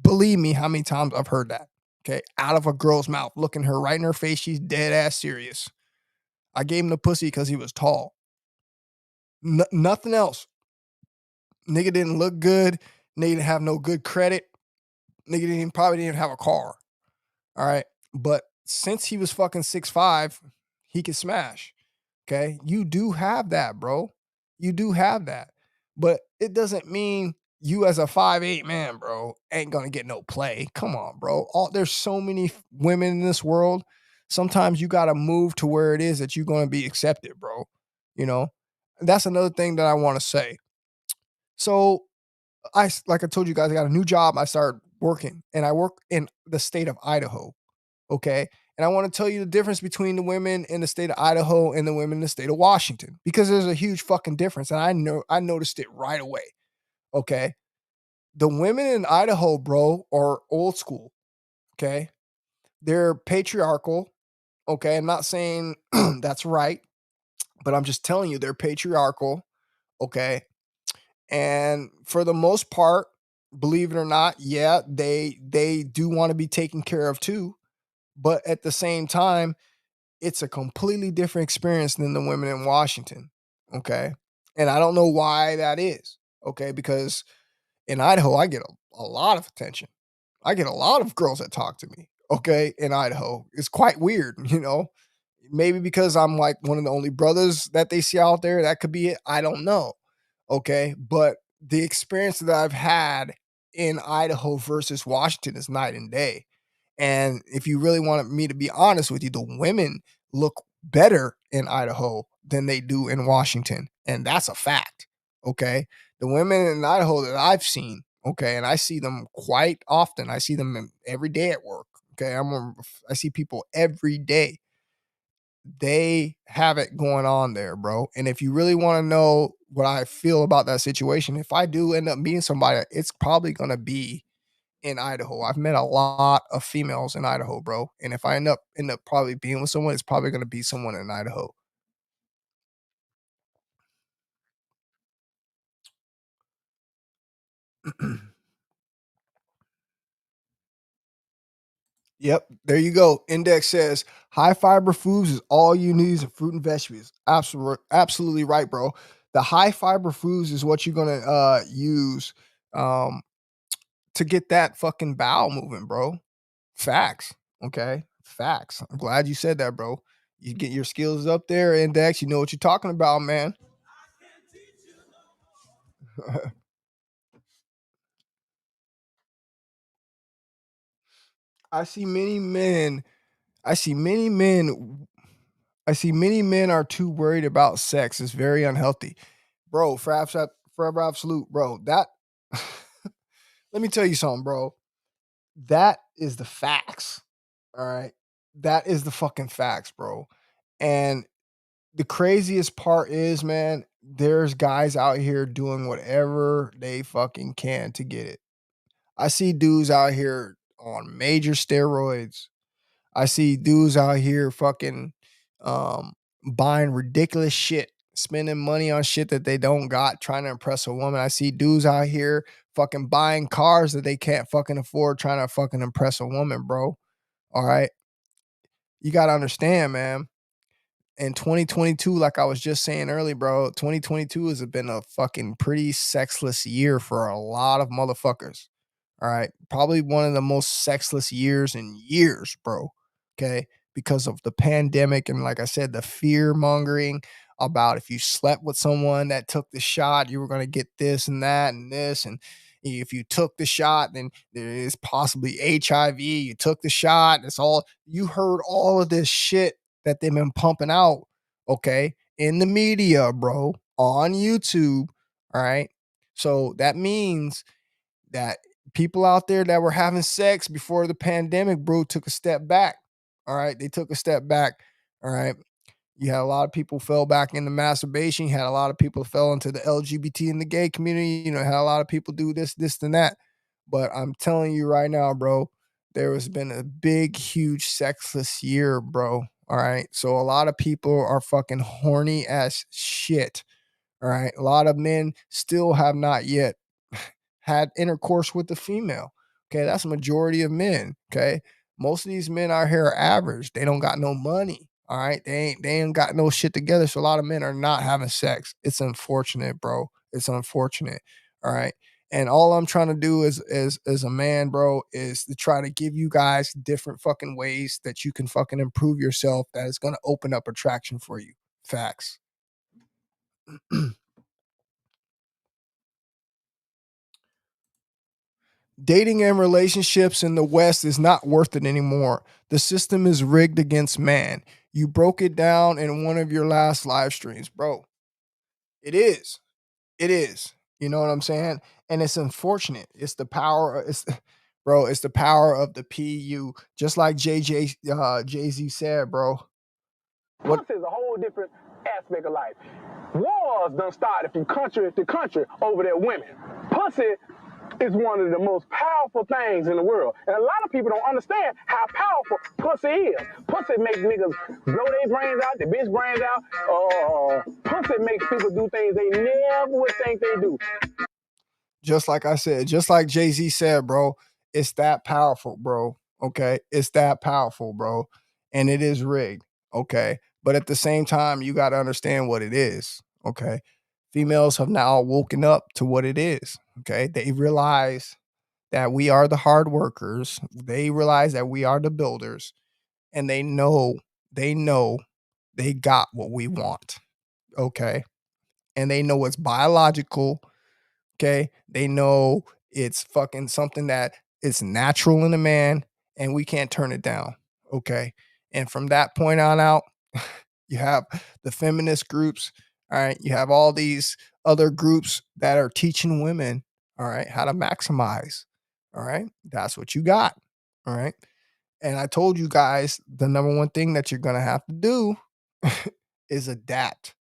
Believe me, how many times I've heard that. Okay. Out of a girl's mouth, looking her right in her face. She's dead ass serious. I gave him the pussy because he was tall. Nothing else. Nigga didn't look good. Nigga didn't have no good credit. Nigga probably didn't have a car. All right. But since he was fucking 6'5", he could smash. Okay. You do have that, bro. You do have that. But it doesn't mean you as a 5'8" man, bro, ain't gonna get no play. Come on, bro. There's so many women in this world. Sometimes you gotta move to where it is that you're gonna be accepted, bro. You know, that's another thing that I want to say. So like I told you guys, I got a new job. I started working and I work in the state of Idaho. Okay. And I want to tell you the difference between the women in the state of Idaho and the women in the state of Washington because there's a huge fucking difference. And I noticed it right away. Okay. The women in Idaho, bro, are old school. Okay. They're patriarchal. Okay. I'm not saying that's right, but I'm just telling you they're patriarchal. Okay. And for the most part, believe it or not, yeah, they do want to be taken care of too. But at the same time, it's a completely different experience than the women in Washington. Okay. And I don't know why that is. Okay. Because in Idaho, I get a lot of attention. I get a lot of girls that talk to me. Okay. In Idaho, it's quite weird, Maybe because I'm like one of the only brothers that they see out there. That could be it. I don't know. Okay. But the experience that I've had in Idaho versus Washington is night and day. And if you really wanted me to be honest with you, the women look better in Idaho than they do in Washington. And that's a fact. Okay. The women in Idaho that I've seen, okay, and I see them quite often. I see them every day at work. Okay. I see people every day. They have it going on there, bro. And if you really want to know what I feel about that situation, if I do end up meeting somebody, it's probably going to be in Idaho. I've met a lot of females in Idaho, bro. And if I end up probably being with someone, it's probably gonna be someone in Idaho. Yep, there you go. Index says high fiber foods is all you need is fruit and vegetables. Absolutely right, bro. The high fiber foods is what you're gonna use um to get that fucking bowel moving, bro. Facts. Okay. Facts. I'm glad you said that, bro. You get your skills up there, Index. You know what you're talking about, man. I see many men. I see many men. I see many men are too worried about sex. It's very unhealthy, bro. Forever absolute, bro. That. Let me tell you something, bro. That is the facts. All right, that is the fucking facts, bro. And the craziest part is, man, there's guys out here doing whatever they fucking can to get it. I see dudes out here on major steroids. I see dudes out here fucking um, buying ridiculous shit, spending money on shit that they don't got, trying to impress a woman. I see dudes out here fucking buying cars that they can't fucking afford, trying to fucking impress a woman, bro. All right. You got to understand, man. In 2022, like I was just saying earlier, bro, 2022 has been a fucking pretty sexless year for a lot of motherfuckers. All right. Probably one of the most sexless years in years, bro. Okay. Because of the pandemic. And like I said, the fear mongering about if you slept with someone that took the shot, you were going to get this and that and this. And if you took the shot, then there is possibly HIV. You took the shot. It's all you heard all of this shit that they've been pumping out. Okay. In the media, bro, on YouTube. All right. So that means that people out there that were having sex before the pandemic, bro, took a step back. All right. They took a step back. All right. You had a lot of people fell back into masturbation. You had a lot of people fell into the LGBT and the gay community. You know, had a lot of people do this, and that. But I'm telling you right now, bro, there has been a big, huge sexless year, bro. All right. So a lot of people are fucking horny as shit. All right. A lot of men still have not yet had intercourse with the female. Okay, that's a majority of men. Okay, most of these men out here are average. They don't got no money. All right, they ain't got no shit together. So a lot of men are not having sex. It's unfortunate, bro. It's unfortunate. All right. And all I'm trying to do is as a man, bro, is to try to give you guys different fucking ways that you can fucking improve yourself that is gonna open up attraction for you. Facts. Dating and relationships in the West is not worth it anymore. The system is rigged against man. You broke it down in one of your last live streams, bro. It is. It is. You know what I'm saying? And it's unfortunate. It's the power. It's bro. It's the power of the PU. Just like Jay Z said, bro. What? Pussy is a whole different aspect of life. Wars done started from country to country over their women. Pussy is one of the most powerful things in the world. And a lot of people don't understand how powerful pussy is. Pussy makes niggas blow their brains out, their bitch brains out. Pussy makes people do things they never would think they do. Just like I said, just like Jay Z said, bro, it's that powerful, bro. Okay. It's that powerful, bro. And it is rigged. Okay. But at the same time, you got to understand what it is. Okay. Females have now woken up to what it is. Okay. They realize that we are the hard workers. They realize that we are the builders. And they know they got what we want. Okay. And they know it's biological. Okay. They know it's fucking something that it's natural in a man and we can't turn it down. Okay. And from that point on out, you have the feminist groups. All right. You have all these other groups that are teaching women, all right, how to maximize. All right. That's what you got. All right. And I told you guys the number one thing that you're going to have to do is adapt.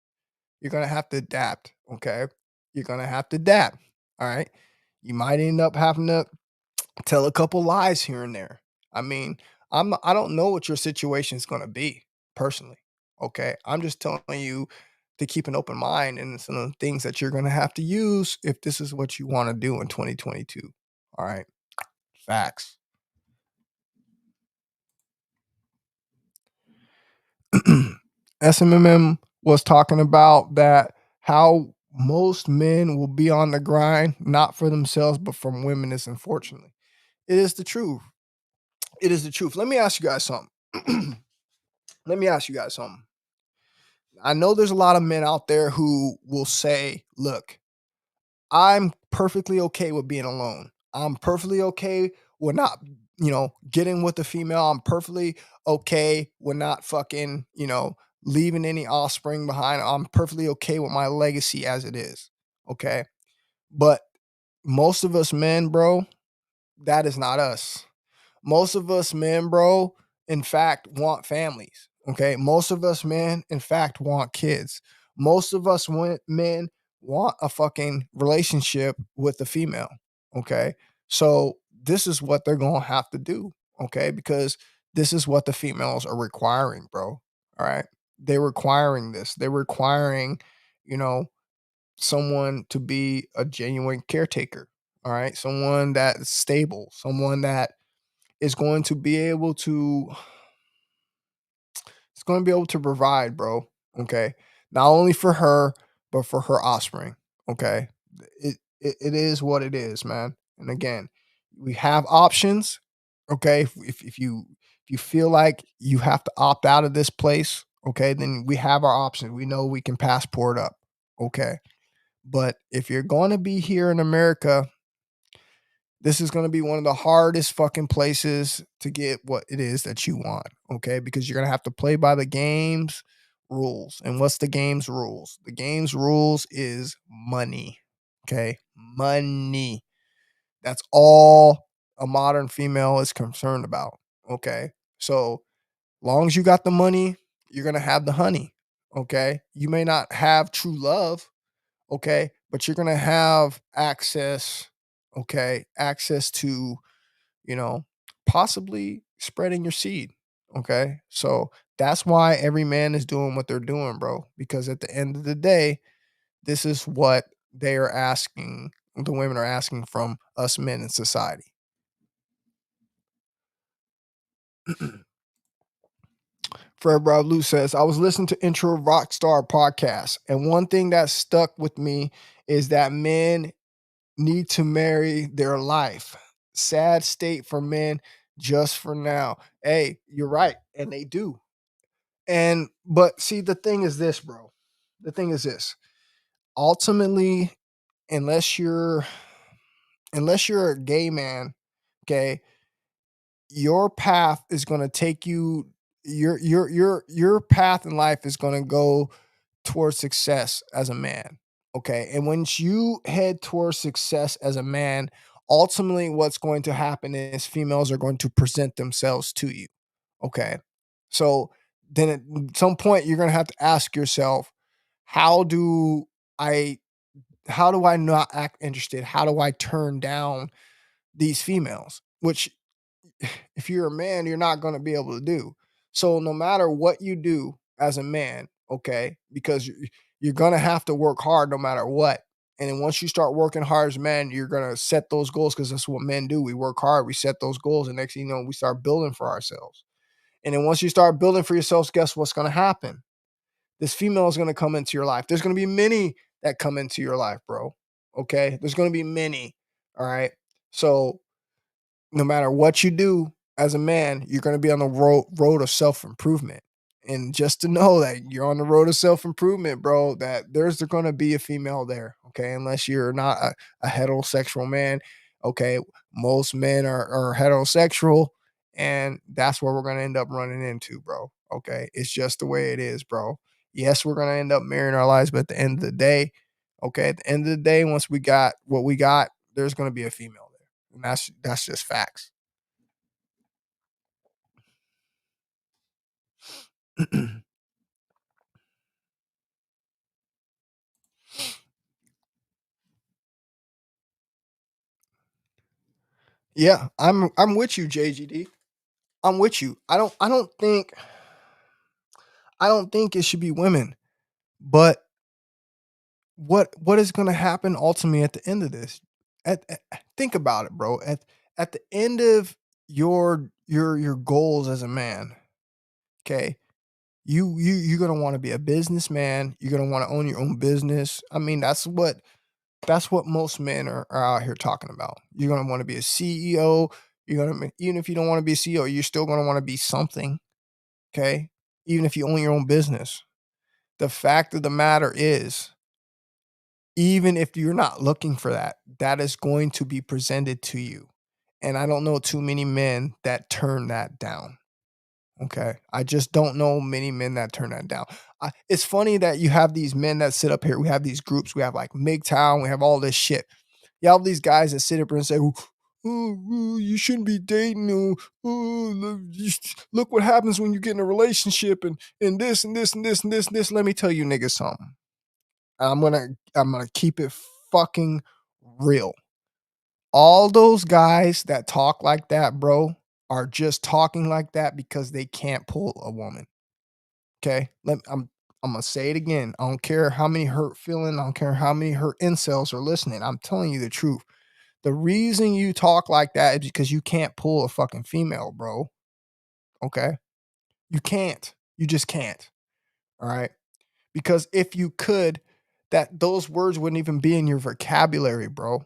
You're going to have to adapt. Okay. You're going to have to adapt. All right. You might end up having to tell a couple lies here and there. I mean, I don't know what your situation is going to be personally. Okay. I'm just telling you to keep an open mind and some of the things that you're going to have to use if this is what you want to do in 2022. All right. Facts. SMMM was talking about that how most men will be on the grind, not for themselves, but from women is unfortunately. It is the truth. It is the truth. Let me ask you guys something. Let me ask you guys something. I know there's a lot of men out there who will say, look, I'm perfectly okay with being alone. I'm perfectly okay with not, getting with the female. I'm perfectly okay with not fucking, leaving any offspring behind. I'm perfectly okay with my legacy as it is. Okay. But most of us men, bro, that is not us. Most of us men, bro, in fact, want families. Okay. Most of us men, in fact, want kids. Most of us men want a fucking relationship with the female. Okay. So this is what they're going to have to do. Okay. Because this is what the females are requiring, bro. All right. They're requiring this. They're requiring, you know, someone to be a genuine caretaker. All right. Someone that's stable, someone that is going to be able to it's going to be able to provide, bro. Okay. Not only for her, but for her offspring. Okay. It is what it is, man. And again, we have options. Okay. If you feel like you have to opt out of this place, okay, then we have our options. We know we can passport up. Okay. But if you're going to be here in America, this is going to be one of the hardest fucking places to get what it is that you want, okay? Because you're going to have to play by the game's rules. And what's the game's rules? The game's rules is money, okay? Money. That's all a modern female is concerned about, okay? So, long as you got the money, you're going to have the honey, okay? You may not have true love, okay, but you're going to have access, okay, access to, you know, possibly spreading your seed. Okay. So that's why every man is doing what they're doing, bro. Because at the end of the day, this is what they are asking, the women are asking from us men in society. Fred Brad Lou says, I was listening to Intro Rockstar podcast, and one thing that stuck with me is that men need to marry their life. Sad state for men just for now. Hey, you're right. And they do. But see, the thing is this, bro. The thing is this. Ultimately, unless you're a gay man, okay, your path is going to take you your path in life is going to go towards success as a man. Okay. And once you head towards success as a man, ultimately what's going to happen is females are going to present themselves to you. Okay. So then at some point you're going to have to ask yourself, how do I how do I not act interested? How do I turn down these females? Which if you're a man, you're not going to be able to do. So no matter what you do as a man, okay, because you're going to have to work hard no matter what. And then once you start working hard as men, you're going to set those goals because that's what men do. We work hard, we set those goals, and next thing you know, we start building for ourselves. And then once you start building for yourselves, guess what's going to happen? This female is going to come into your life. There's going to be many that come into your life, bro. Okay. There's going to be many. All right. So no matter what you do as a man, you're going to be on the road of self improvement. And just to know that you're on the road of self improvement, bro, that there's going to be a female there. Okay. Unless you're not a heterosexual man. Okay. Most men are heterosexual. And that's where we're gonna end up running into, bro. Okay. It's just the way it is, bro. Yes, we're gonna end up marrying our lives, but at the end of the day, okay, at the end of the day, once we got what we got, there's gonna be a female there. And that's just facts. Yeah, I'm with you, JGD. I'm with you. I don't think it should be women. But what is gonna happen ultimately at the end of this? Think about it, bro. At the end of your goals as a man, okay, you're gonna want to be a businessman. You're gonna want to own your own business. I mean, that's what most men are out here talking about. You're gonna want to be a CEO. Even if you don't want to be a CEO, you're still gonna want to be something. Okay, even if you own your own business. The fact of the matter is, even if you're not looking for that, that is going to be presented to you. And I don't know too many men that turn that down. Okay. I just don't know many men that turn that down. It's funny that you have these men that sit up here. We have these groups. We have like mgtow. We have all this shit. You have these guys that sit up here and say, "Oh, you shouldn't be dating. Look what happens when you get in a relationship and this and this and this and this and this." Let me tell you niggas something. I'm gonna keep it fucking real. All those guys that talk like that, bro, are just talking like that because they can't pull a woman. Okay? I'm gonna say it again. I don't care how many hurt feeling, I don't care how many hurt incels are listening. I'm telling you the truth. The reason you talk like that is because you can't pull a fucking female, bro. Okay? You can't. You just can't. All right? Because if you could, that those words wouldn't even be in your vocabulary, bro.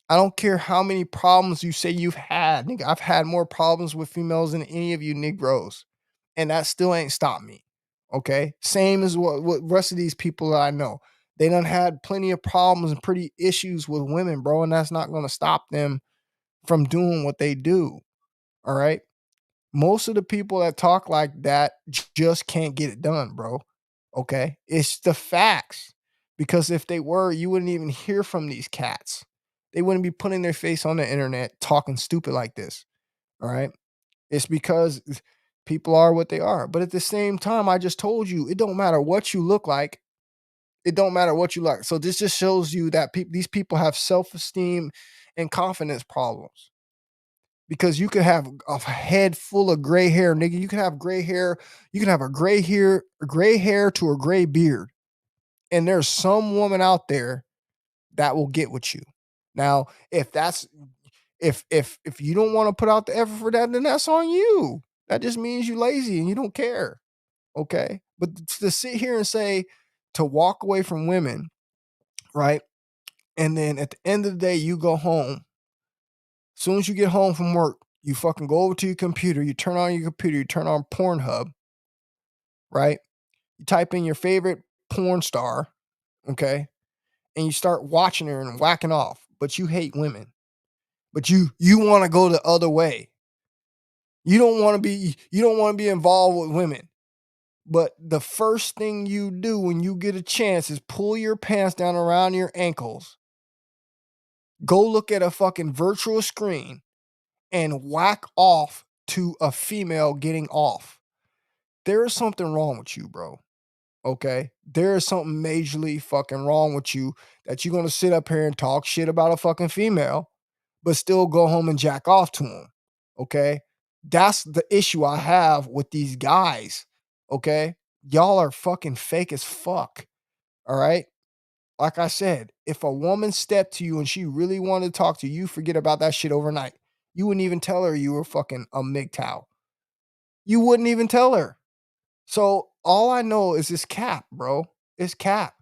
I don't care how many problems you say you've had, nigga. I've had more problems with females than any of you Negroes, and that still ain't stopped me. Okay, same as what rest of these people that I know. They done had plenty of problems and pretty issues with women, bro, and that's not going to stop them from doing what they do. All right. Most of the people that talk like that just can't get it done, bro. Okay? It's the facts. Because if they were, you wouldn't even hear from these cats. They wouldn't be putting their face on the internet talking stupid like this. All right? It's because people are what they are. But at the same time, I just told you, it don't matter what you look like. It don't matter what you like. So this just shows you that these people have self-esteem and confidence problems because you could have a head full of gray hair, nigga. You can have gray hair. You can have gray hair to a gray beard. And there's some woman out there that will get with you. Now, if you don't want to put out the effort for that, then that's on you. That just means you lazy and you don't care. Okay. But to sit here and say to walk away from women, right? And then at the end of the day, you go home. As soon as you get home from work, you fucking go over to your computer, you turn on your computer, you turn on Pornhub, right? You type in your favorite porn star, okay? And you start watching her and whacking off, but you hate women. But you want to go the other way. You don't want to be involved with women. But the first thing you do when you get a chance is pull your pants down around your ankles. Go look at a fucking virtual screen and whack off to a female getting off. There is something wrong with you, bro. Okay? There is something majorly fucking wrong with you that you're gonna sit up here and talk shit about a fucking female, but still go home and jack off to them. Okay? That's the issue I have with these guys. Okay? Y'all are fucking fake as fuck. All right? Like I said, if a woman stepped to you and she really wanted to talk to you, you forget about that shit overnight. You wouldn't even tell her you were fucking a MGTOW. You wouldn't even tell her. So all I know is it's cap, bro. It's cap.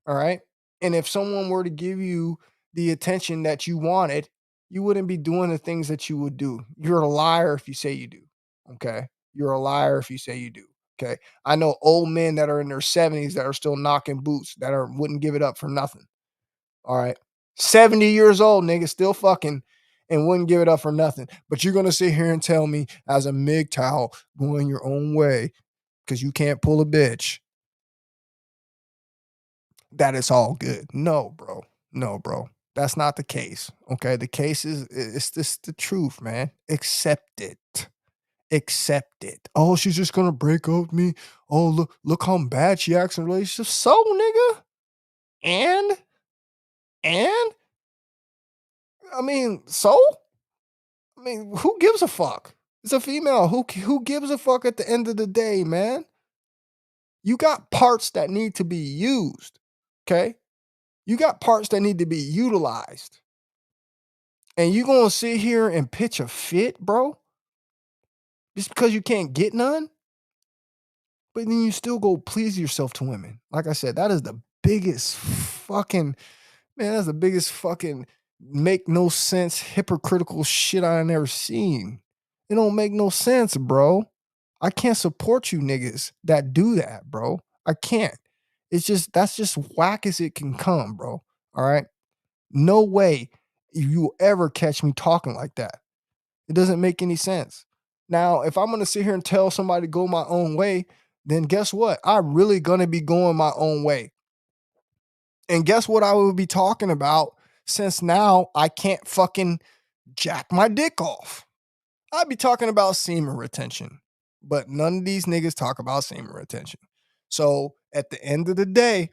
All right. And if someone were to give you the attention that you wanted, you wouldn't be doing the things that you would do. You're a liar if you say you do. Okay. You're a liar if you say you do. Okay. I know old men that are in their 70s that are still knocking boots that wouldn't give it up for nothing. All right. 70 years old, nigga, still fucking. and wouldn't give it up for nothing. But you're gonna sit here and tell me as a mgtow going your own way because you can't pull a bitch that it's all good. No, bro. No, bro. That's not the case. Okay. The case is it's just the truth, man. Accept it. Accept it. Oh, she's just gonna break up with me. Oh, look how bad she acts in relationships. So, nigga. And and I mean, so I mean, who gives a fuck? It's a female. Who gives a fuck at the end of the day, man? You got parts that need to be used. Okay? You got parts that need to be utilized. And you gonna sit here and pitch a fit, bro? Just because you can't get none? But then you still go please yourself to women. Like I said, that is the biggest fucking man, that's the biggest fucking make no sense, hypocritical shit I never seen. It don't make no sense, bro. I can't support you niggas that do that, bro. I can't. It's just that's just whack as it can come, bro. All right. No way you ever catch me talking like that. It doesn't make any sense. Now, if I'm gonna sit here and tell somebody to go my own way, then guess what? I'm really gonna be going my own way. And guess what I will be talking about since now I can't fucking jack my dick off? I'd be talking about semen retention, but none of these niggas talk about semen retention. So at the end of the day,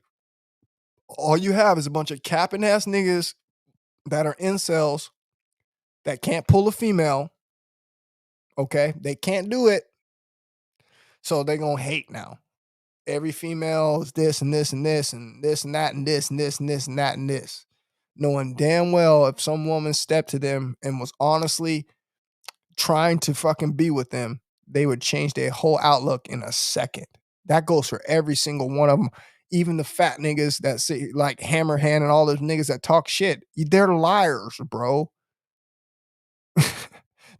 all you have is a bunch of capping ass niggas that are incels that can't pull a female. Okay. They can't do it. So they're going to hate now. Every female is this and this and this and this and that and this and this and this and that and this. Knowing damn well if some woman stepped to them and was honestly trying to fucking be with them, they would change their whole outlook in a second. That goes for every single one of them. Even the fat niggas that say like Hammerhand and all those niggas that talk shit. They're liars, bro.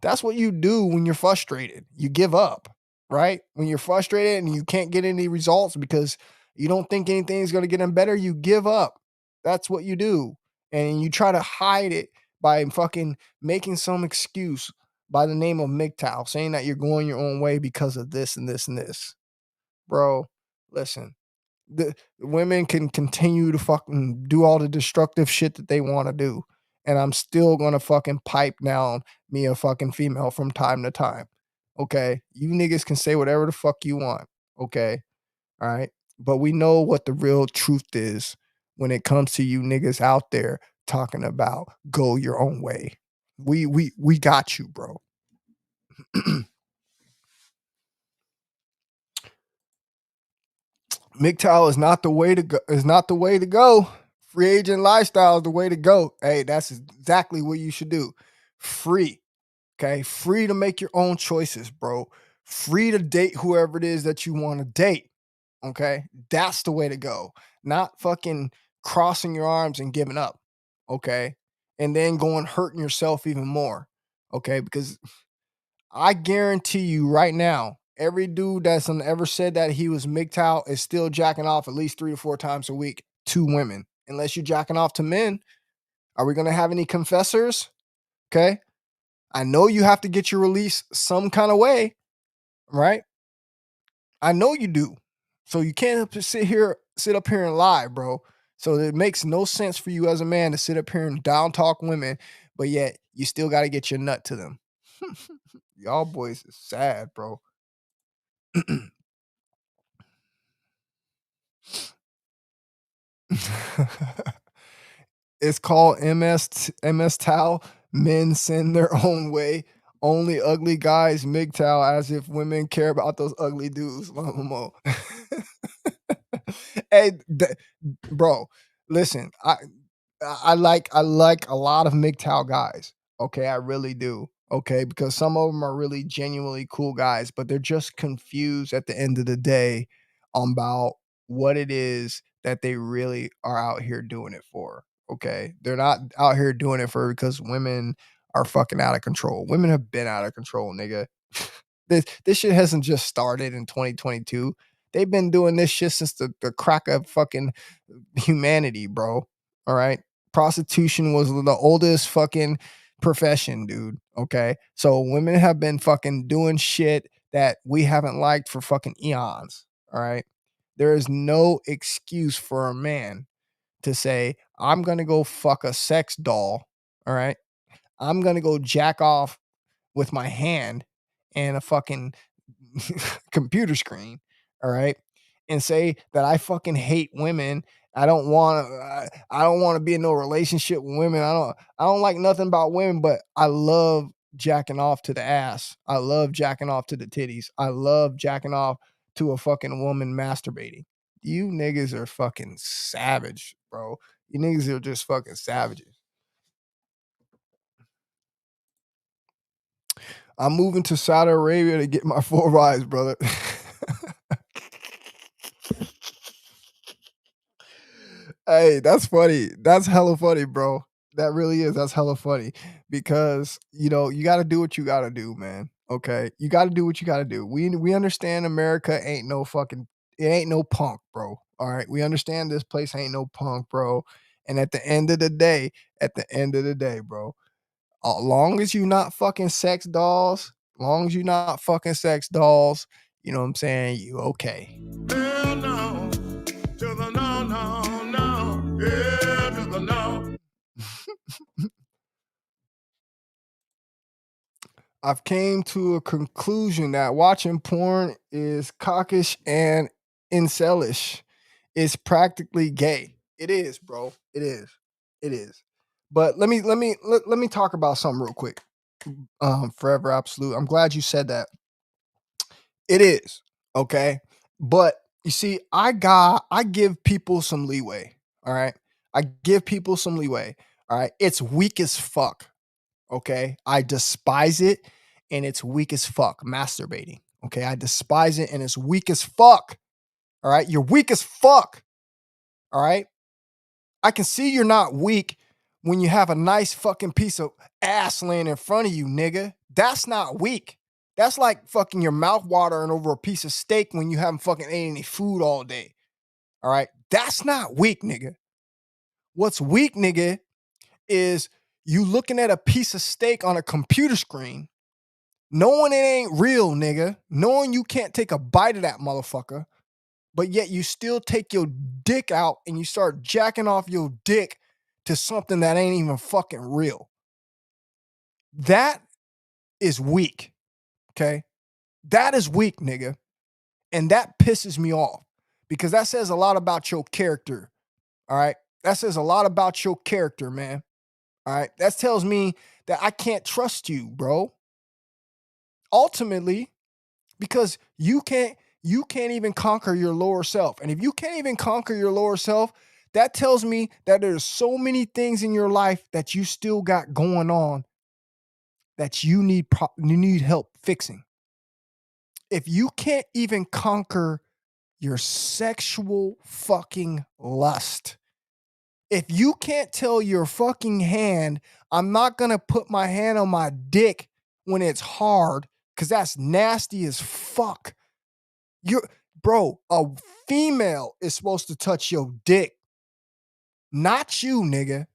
That's what you do when you're frustrated. You give up, right? When you're frustrated and you can't get any results because you don't think anything's going to get them better, you give up. That's what you do. And you try to hide it by fucking making some excuse by the name of mgtow, saying that you're going your own way because of this and this and this. Bro, listen. The women can continue to fucking do all the destructive shit that they want to do. And I'm still gonna fucking pipe down me a fucking female from time to time. Okay. You niggas can say whatever the fuck you want. Okay. All right. But we know what the real truth is when it comes to you niggas out there talking about go your own way. We got you, bro. MGTOW is not the way to go. Is not the way to go. Free agent lifestyle is the way to go. Hey, that's exactly what you should do. Free. Okay. Free to make your own choices, bro. Free to date whoever it is that you want to date. Okay. That's the way to go. Not fucking crossing your arms and giving up. Okay. And then going hurting yourself even more. Okay. Because I guarantee you right now, every dude that's ever said that he was MGTOW is still jacking off at least 3 to 4 times a week to women. Unless you're jacking off to men. Are we going to have any confessors? Okay. I know you have to get your release some kind of way, right? I know you do. So you can't sit up here and lie, bro. So it makes no sense for you as a man to sit up here and down talk women, but yet you still got to get your nut to them. Y'all boys is sad, bro. It's called MS Towel. Men send their own way. Only ugly guys MGTOW as if women care about those ugly dudes. Hey, bro, listen. I like a lot of MGTOW guys. Okay, I really do. Okay, because some of them are really genuinely cool guys, but they're just confused at the end of the day about what it is that they really are out here doing it for. Okay, they're not out here doing it for because women are fucking out of control. Women have been out of control, nigga. This shit hasn't just started in 2022. They've been doing this shit since the crack of fucking humanity, bro. All right. Prostitution was the oldest fucking profession, dude. Okay. So women have been fucking doing shit that we haven't liked for fucking eons. All right. There is no excuse for a man to say, I'm going to go fuck a sex doll. All right. I'm going to go jack off with my hand and a fucking computer screen, all right, and say that I fucking hate women. I don't want to be in no relationship with women. I don't like nothing about women, but I love jacking off to the ass. I love jacking off to the titties. I love jacking off to a fucking woman masturbating. You niggas are fucking savage, bro. You niggas are just fucking savages. I'm moving to Saudi Arabia to get my full rise, brother. Hey, that's funny. That's hella funny, bro. That really is. That's hella funny because you got to do what you got to do, man. Okay, you got to do what you got to do. We understand America ain't no fucking it ain't no punk, bro. All right, we understand this place ain't no punk, bro. And at the end of the day, bro, as long as you not fucking sex dolls, long as you not fucking sex dolls, you know what I'm saying? You okay. Hell no, to the no, no, no, yeah, to the no. I've came to a conclusion that watching porn is cockish and incelish. It's practically gay. It is, bro. It is. It is. But let me talk about something real quick. Forever absolute. I'm glad you said that. It is, okay? But you see, I give people some leeway, all right? I give people some leeway, all right? It's weak as fuck, okay? I despise it and it's weak as fuck, masturbating, okay? I despise it and it's weak as fuck, all right? You're weak as fuck, all right? I can see you're not weak when you have a nice fucking piece of ass laying in front of you, nigga. That's not weak. That's like fucking your mouth watering over a piece of steak when you haven't fucking ate any food all day. All right. That's not weak, nigga. What's weak, nigga, is you looking at a piece of steak on a computer screen, knowing it ain't real, nigga, knowing you can't take a bite of that motherfucker, but yet you still take your dick out and you start jacking off your dick to something that ain't even fucking real. That is weak. Okay. That is weak, nigga. And that pisses me off because that says a lot about your character. All right. That says a lot about your character, man. All right. That tells me that I can't trust you, bro. Ultimately, because you can't even conquer your lower self. And if you can't even conquer your lower self, that tells me that there's so many things in your life that you still got going on that you need help fixing. If you can't even conquer your sexual fucking lust, if you can't tell your fucking hand, I'm not going to put my hand on my dick when it's hard, because that's nasty as fuck. Bro, a female is supposed to touch your dick, not you, nigga.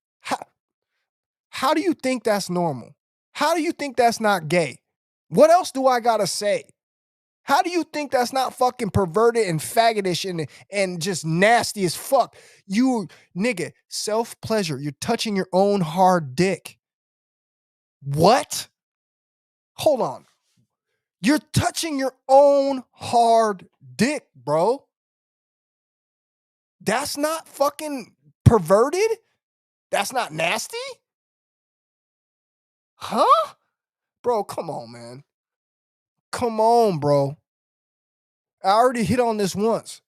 How do you think that's normal? How do you think that's not gay? What else do I gotta say? How do you think that's not fucking perverted and faggotish and just nasty as fuck? You, nigga, self-pleasure. You're touching your own hard dick. What? Hold on. You're touching your own hard dick, bro. That's not fucking perverted? That's not nasty? Huh? Bro, come on, man. Come on, bro. I already hit on this once.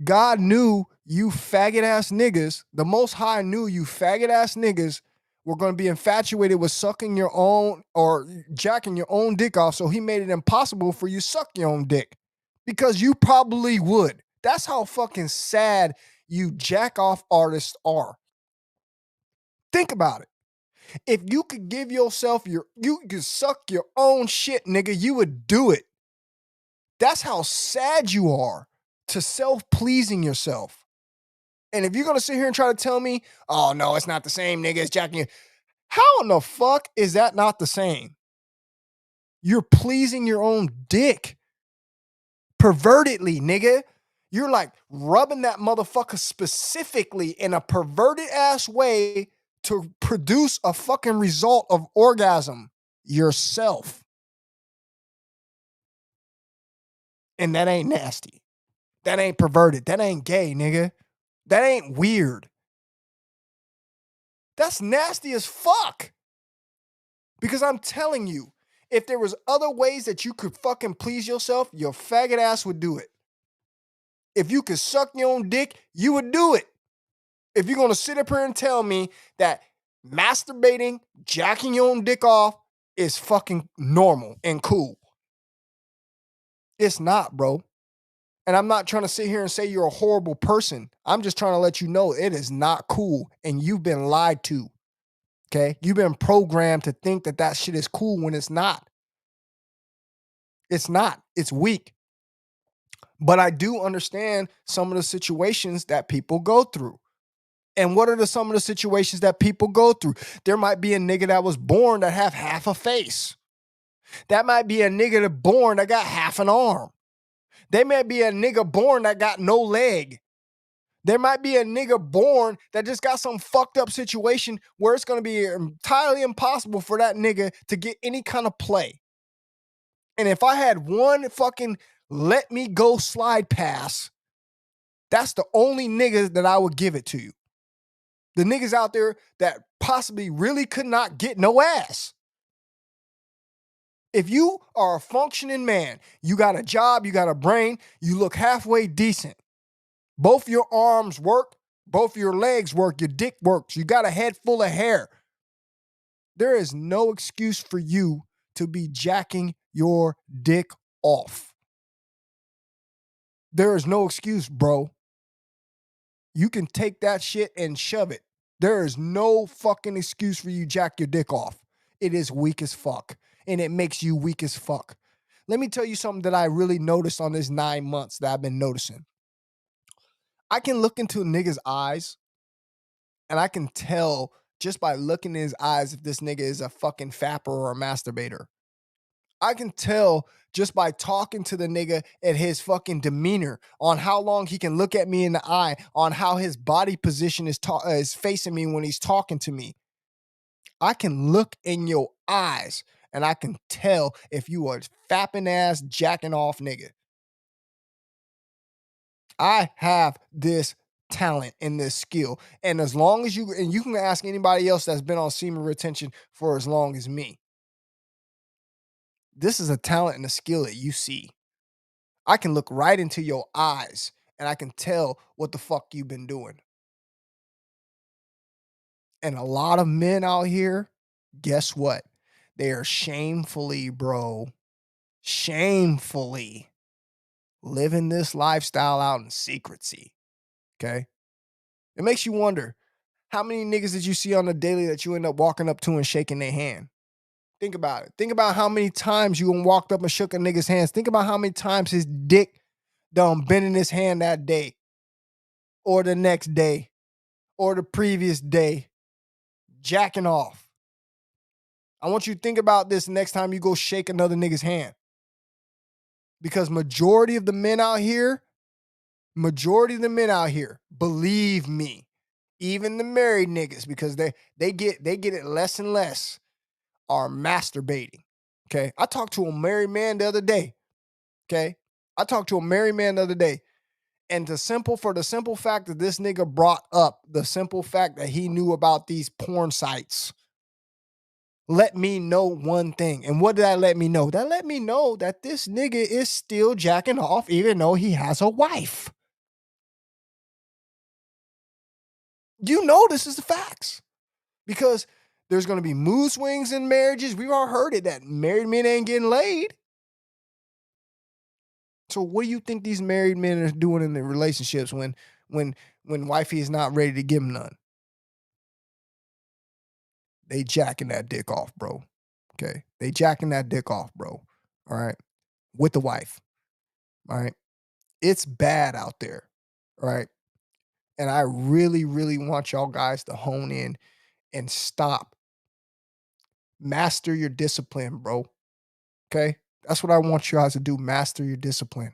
God knew you faggot ass niggas, the Most High knew you faggot ass niggas were going to be infatuated with sucking your own or jacking your own dick off. So he made it impossible for you to suck your own dick because you probably would. That's how fucking sad you jack off artists are. Think about it. If you could give yourself you could suck your own shit, nigga, you would do it. That's how sad you are to self-pleasing yourself. And if you're going to sit here and try to tell me, oh, no, it's not the same, nigga, it's jacking you. How in the fuck is that not the same? You're pleasing your own dick pervertedly, nigga. You're like rubbing that motherfucker specifically in a perverted ass way to produce a fucking result of orgasm yourself. And that ain't nasty. That ain't perverted. That ain't gay, nigga. That ain't weird. That's nasty as fuck. Because I'm telling you, if there was other ways that you could fucking please yourself, your faggot ass would do it. If you could suck your own dick, you would do it. If you're going to sit up here and tell me that masturbating, jacking your own dick off is fucking normal and cool. It's not, bro. And I'm not trying to sit here and say you're a horrible person. I'm just trying to let you know it is not cool and you've been lied to. Okay? You've been programmed to think that that shit is cool when it's not. It's not. It's weak. But I do understand some of the situations that people go through. And what are some of the situations that people go through? There might be a nigga that was born that have half a face. That might be a nigga that born that got half an arm. There might be a nigga born that got no leg. There might be a nigga born that just got some fucked up situation where it's going to be entirely impossible for that nigga to get any kind of play. And if I had one fucking let me go slide pass, that's the only niggas that I would give it to you. The niggas out there that possibly really could not get no ass. If you are a functioning man, you got a job, you got a brain, you look halfway decent. Both your arms work, both your legs work, your dick works, you got a head full of hair. There is no excuse for you to be jacking your dick off. There is no excuse, bro. You can take that shit and shove it. There is no fucking excuse for you jack your dick off. It is weak as fuck. And it makes you weak as fuck. Let me tell you something that I really noticed on this 9 months that I've been noticing. I can look into a nigga's eyes and I can tell just by looking in his eyes if this nigga is a fucking fapper or a masturbator. I can tell just by talking to the nigga at his fucking demeanor, on how long he can look at me in the eye, on how his body position is facing me when he's talking to me. I can look in your eyes and I can tell if you are fapping ass, jacking off nigga. I have this talent and this skill. And as long as you can ask anybody else that's been on semen retention for as long as me. This is a talent and a skill that you see. I can look right into your eyes and I can tell what the fuck you've been doing. And a lot of men out here, guess what? They are shamefully, shamefully living this lifestyle out in secrecy. Okay? It makes you wonder, how many niggas did you see on the daily that you end up walking up to and shaking their hand? Think about it. Think about how many times you walked up and shook a nigga's hands. Think about how many times his dick done been in his hand that day, or the next day, or the previous day, jacking off. I want you to think about this next time you go shake another nigga's hand. Because majority of the men out here, believe me, even the married niggas, because they get it less and less, are masturbating. Okay. I talked to a married man the other day. Okay. And for the simple fact that this nigga brought up the simple fact that he knew about these porn sites, let me know one thing. And what did that let me know? That let me know that this nigga is still jacking off even though he has a wife. You know this is the facts. Because there's going to be mood swings in marriages. We've all heard it, that married men ain't getting laid. So what do you think these married men are doing in their relationships when wifey is not ready to give them none? They jacking that dick off, bro. Okay? They jacking that dick off, bro. All right? With the wife. All right? It's bad out there. All right? And I really, really want y'all guys to hone in and stop Master your discipline, bro. Okay? That's what I want you guys to do. Master your discipline.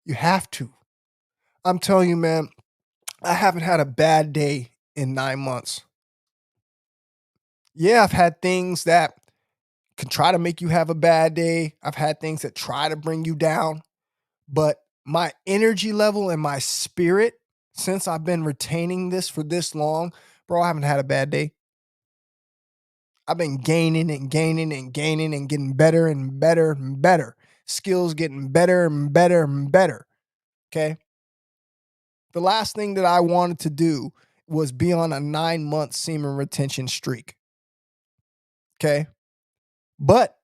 You have to. I'm telling you, man, I haven't had a bad day in 9 months. Yeah, I've had things that can try to make you have a bad day. I've had things that try to bring you down. But my energy level and my spirit, since I've been retaining this for this long, bro, I haven't had a bad day. I've been gaining and gaining and gaining and getting better and better and better. Skills getting better and better and better. Okay. The last thing that I wanted to do was be on a 9-month semen retention streak. Okay. But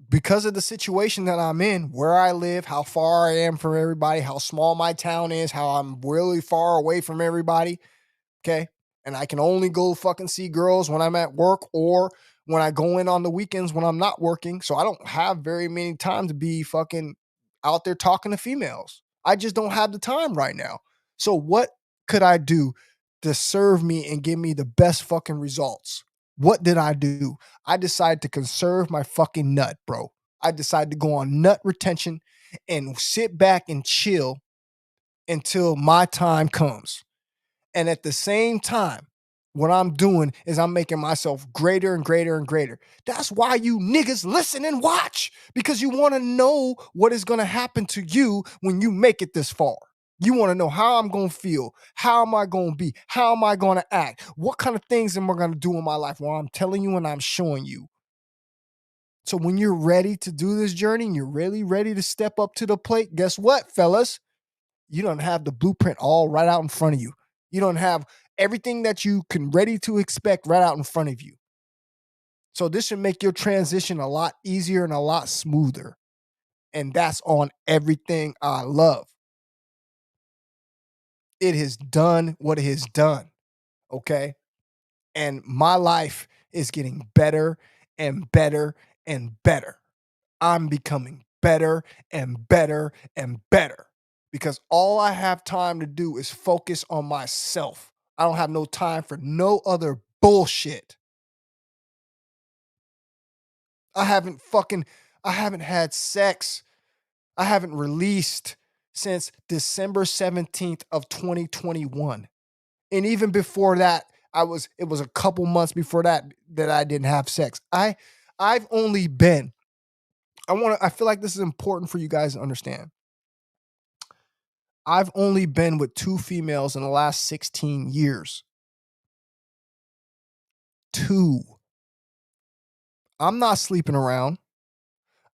because of the situation that I'm in, where I live, how far I am from everybody, how small my town is, how I'm really far away from everybody, okay? And I can only go fucking see girls when I'm at work or when I go in on the weekends when I'm not working. So I don't have very many time to be fucking out there talking to females. I just don't have the time right now. So what could I do to serve me and give me the best fucking results? What did I do? I decided to conserve my fucking nut, bro. I decided to go on nut retention and sit back and chill until my time comes. And at the same time, what I'm doing is I'm making myself greater and greater and greater. That's why you niggas listen and watch, because you want to know what is going to happen to you when you make it this far. You want to know how I'm going to feel. How am I going to be? How am I going to act? What kind of things am I going to do in my life? Well, I'm telling you and I'm showing you. So when you're ready to do this journey and you're really ready to step up to the plate, guess what, fellas? You don't have the blueprint all right out in front of you. You don't have everything that you can ready to expect right out in front of you. So this should make your transition a lot easier and a lot smoother. And that's on everything I love. It has done what it has done. Okay. And my life is getting better and better and better. I'm becoming better and better and better because all I have time to do is focus on myself. I don't have no time for no other bullshit. I haven't fucking, I haven't had sex. I haven't released since December 17th of 2021. And even before that, it was a couple months before that I didn't have sex. I've only been, I feel like this is important for you guys to understand. I've only been with 2 females in the last 16 years. 2. I'm not sleeping around.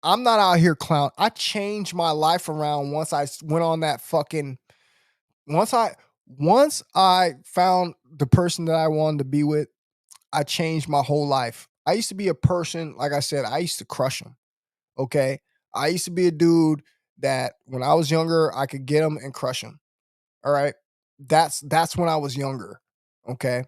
I'm not out here clown. I changed my life around once I went on that fucking once I found the person that I wanted to be with, I changed my whole life. I used to be a person, like I said, I used to crush them. Okay? I used to be a dude that when I was younger, I could get them and crush them. All right? That's when I was younger. Okay?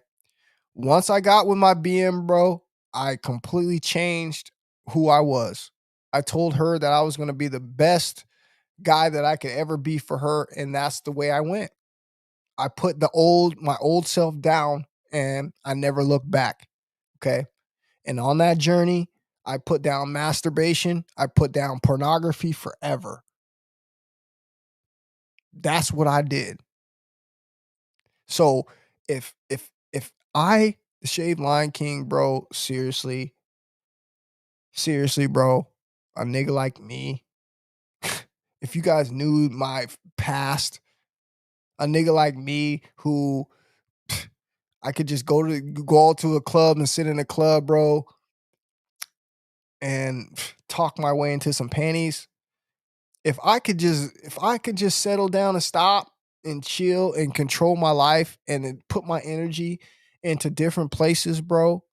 Once I got with my BM, bro, I completely changed who I was. I told her that I was going to be the best guy that I could ever be for her, and that's the way I went. I put my old self down and I never looked back. Okay? And on that journey, I put down masturbation, I put down pornography forever. That's what I did. So, if I, the Shaved Lion King, bro, seriously, bro, a nigga like me, if you guys knew my past, a nigga like me who I could just go out to a club and sit in a club, bro, and talk my way into some panties. If I could just settle down and stop and chill and control my life and then put my energy into different places, bro,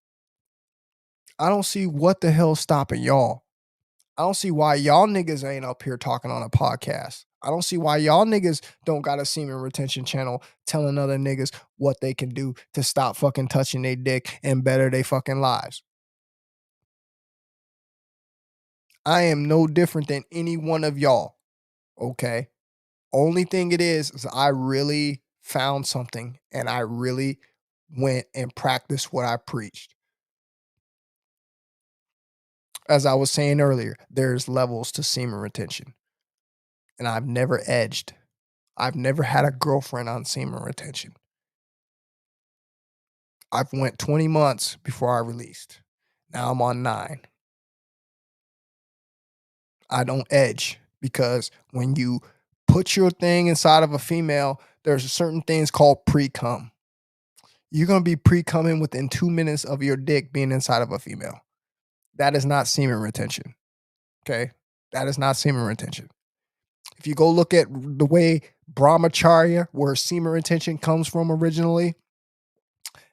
I don't see what the hell's stopping y'all. I don't see why y'all niggas ain't up here talking on a podcast. I don't see why y'all niggas don't got a semen retention channel telling other niggas what they can do to stop fucking touching their dick and better their fucking lives. I am no different than any one of y'all. Okay. Only thing it is I really found something and I really went and practiced what I preached. As I was saying earlier, there's levels to semen retention, and I've never edged. I've never had a girlfriend on semen retention. I've went 20 months before I released. Now I'm on 9. I don't edge because when you put your thing inside of a female, there's certain things called pre-cum. You're gonna be pre-cumming within 2 minutes of your dick being inside of a female. That is not semen retention. Okay? That is not semen retention. If you go look at the way brahmacharya, where semen retention comes from originally,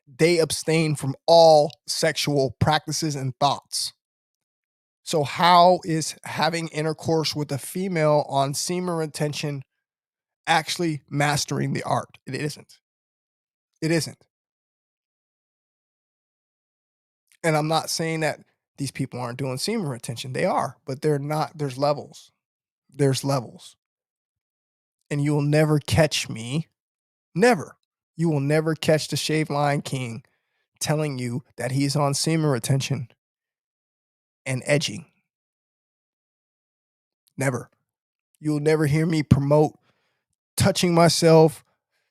they abstain from all sexual practices and thoughts. So, how is having intercourse with a female on semen retention actually mastering the art? It isn't. It isn't. And I'm not saying that these people aren't doing semen retention. They are, but they're not. There's levels. There's levels. And you will never catch me. Never. You will never catch the Shaved Lion King telling you that he's on semen retention and edging. Never. You'll never hear me promote touching myself,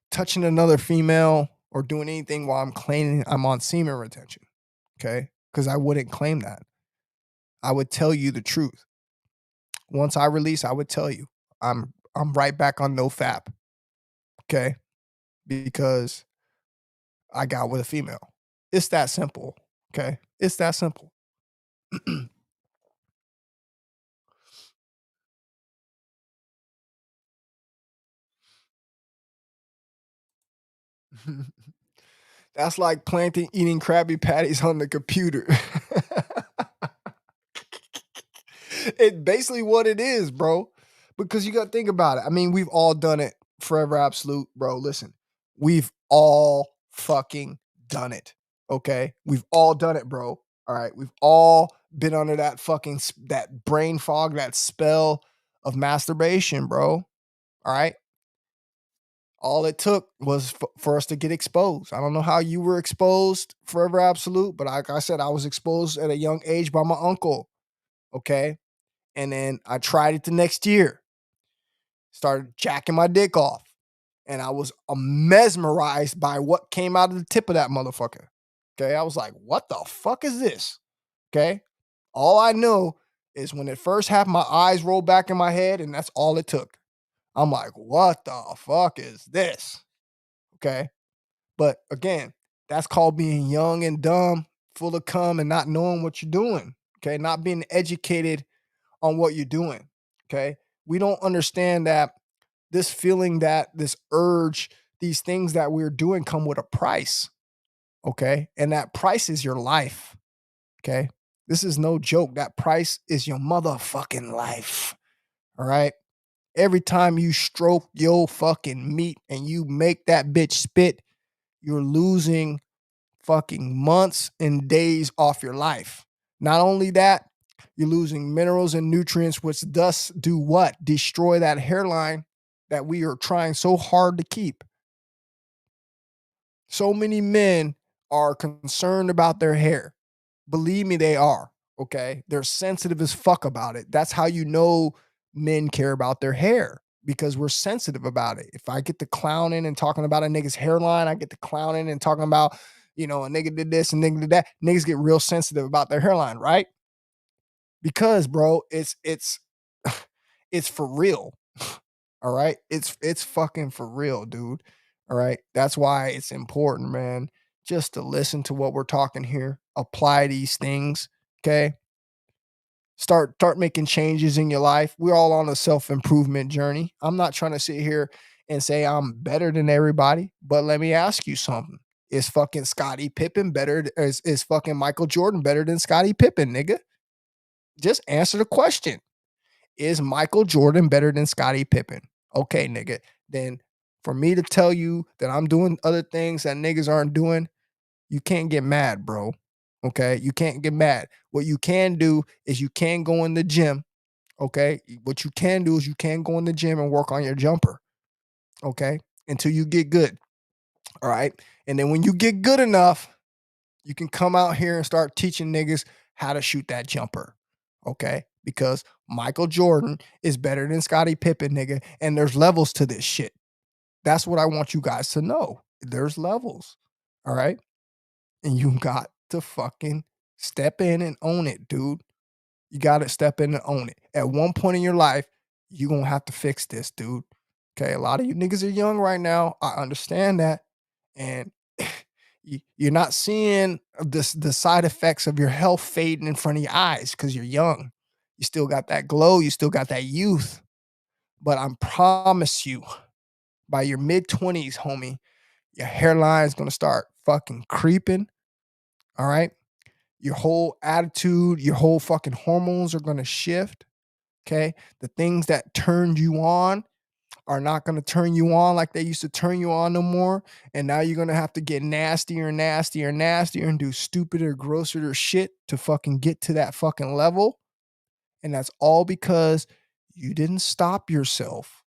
touching another female, or doing anything while I'm claiming I'm on semen retention. Okay? Because I wouldn't claim that. I would tell you the truth. Once I release, I would tell you I'm right back on no fap. Okay? Because I got with a female. It's that simple. Okay? It's that simple. That's like Plankton eating Krabby Patties on the computer. It's basically what it is, bro. Because you got to think about it. I mean, we've all done it. Forever Absolute, bro. Listen, we've all fucking done it. Okay, we've all done it, bro. All right, we've all been under that fucking that brain fog, that spell of masturbation, bro. All right. All it took was for us to get exposed. I don't know how you were exposed, Forever Absolute, but like I said, I was exposed at a young age by my uncle. Okay. And then I tried it the next year, started jacking my dick off. And I was mesmerized by what came out of the tip of that motherfucker. Okay. I was like, what the fuck is this? Okay. All I know is when it first happened, my eyes rolled back in my head, and that's all it took. I'm like, what the fuck is this? Okay. But again, that's called being young and dumb, full of cum, and not knowing what you're doing. Okay. Not being educated on what you're doing. Okay. We don't understand that this feeling, that this urge, these things that we're doing come with a price. Okay. And that price is your life. Okay. This is no joke. That price is your motherfucking life. All right. Every time you stroke your fucking meat and you make that bitch spit, you're losing fucking months and days off your life. Not only that, you're losing minerals and nutrients, which thus do what? Destroy that hairline that we are trying so hard to keep. So many men are concerned about their hair. Believe me, they are. Okay. They're sensitive as fuck about it. That's how you know men care about their hair, because we're sensitive about it. If I get to clowning and talking about a nigga's hairline, I get to clowning and talking about, a nigga did this and nigga did that. Niggas get real sensitive about their hairline, right? Because, bro, it's it's for real. All right. It's fucking for real, dude. All right. That's why it's important, man, just to listen to what we're talking here, apply these things. Okay. Start making changes in your life. We're all on a self-improvement journey. I'm not trying to sit here and say I'm better than everybody, but let me ask you something. Is fucking Scottie Pippen better? Is fucking Michael Jordan better than Scottie Pippen, nigga? Just answer the question. Is Michael Jordan better than Scottie Pippen? Okay, nigga. Then for me to tell you that I'm doing other things that niggas aren't doing, you can't get mad, bro. Okay? You can't get mad. What you can do is you can go in the gym. Okay? What you can do is you can go in the gym and work on your jumper. Okay? Until you get good. All right? And then when you get good enough, you can come out here and start teaching niggas how to shoot that jumper. okay? Because Michael Jordan is better than Scottie Pippen, nigga, and there's levels to this shit. That's what I want you guys to know. There's levels, all right? And you got to fucking step in and own it, dude. You got to step in and own it. At one point in your life, you're going to have to fix this, dude. Okay, a lot of you niggas are young right now. I understand that. And you're not seeing the side effects of your health fading in front of your eyes because you're young. You still got that glow, you still got that youth. But I promise you, by your mid-20s, homie, your hairline is gonna start fucking creeping. All right. Your whole attitude, your whole fucking hormones are gonna shift. Okay. The things that turned you on are not going to turn you on like they used to turn you on no more. And now you're going to have to get nastier and nastier and nastier and do stupider, grosser shit to fucking get to that fucking level. And that's all because you didn't stop yourself.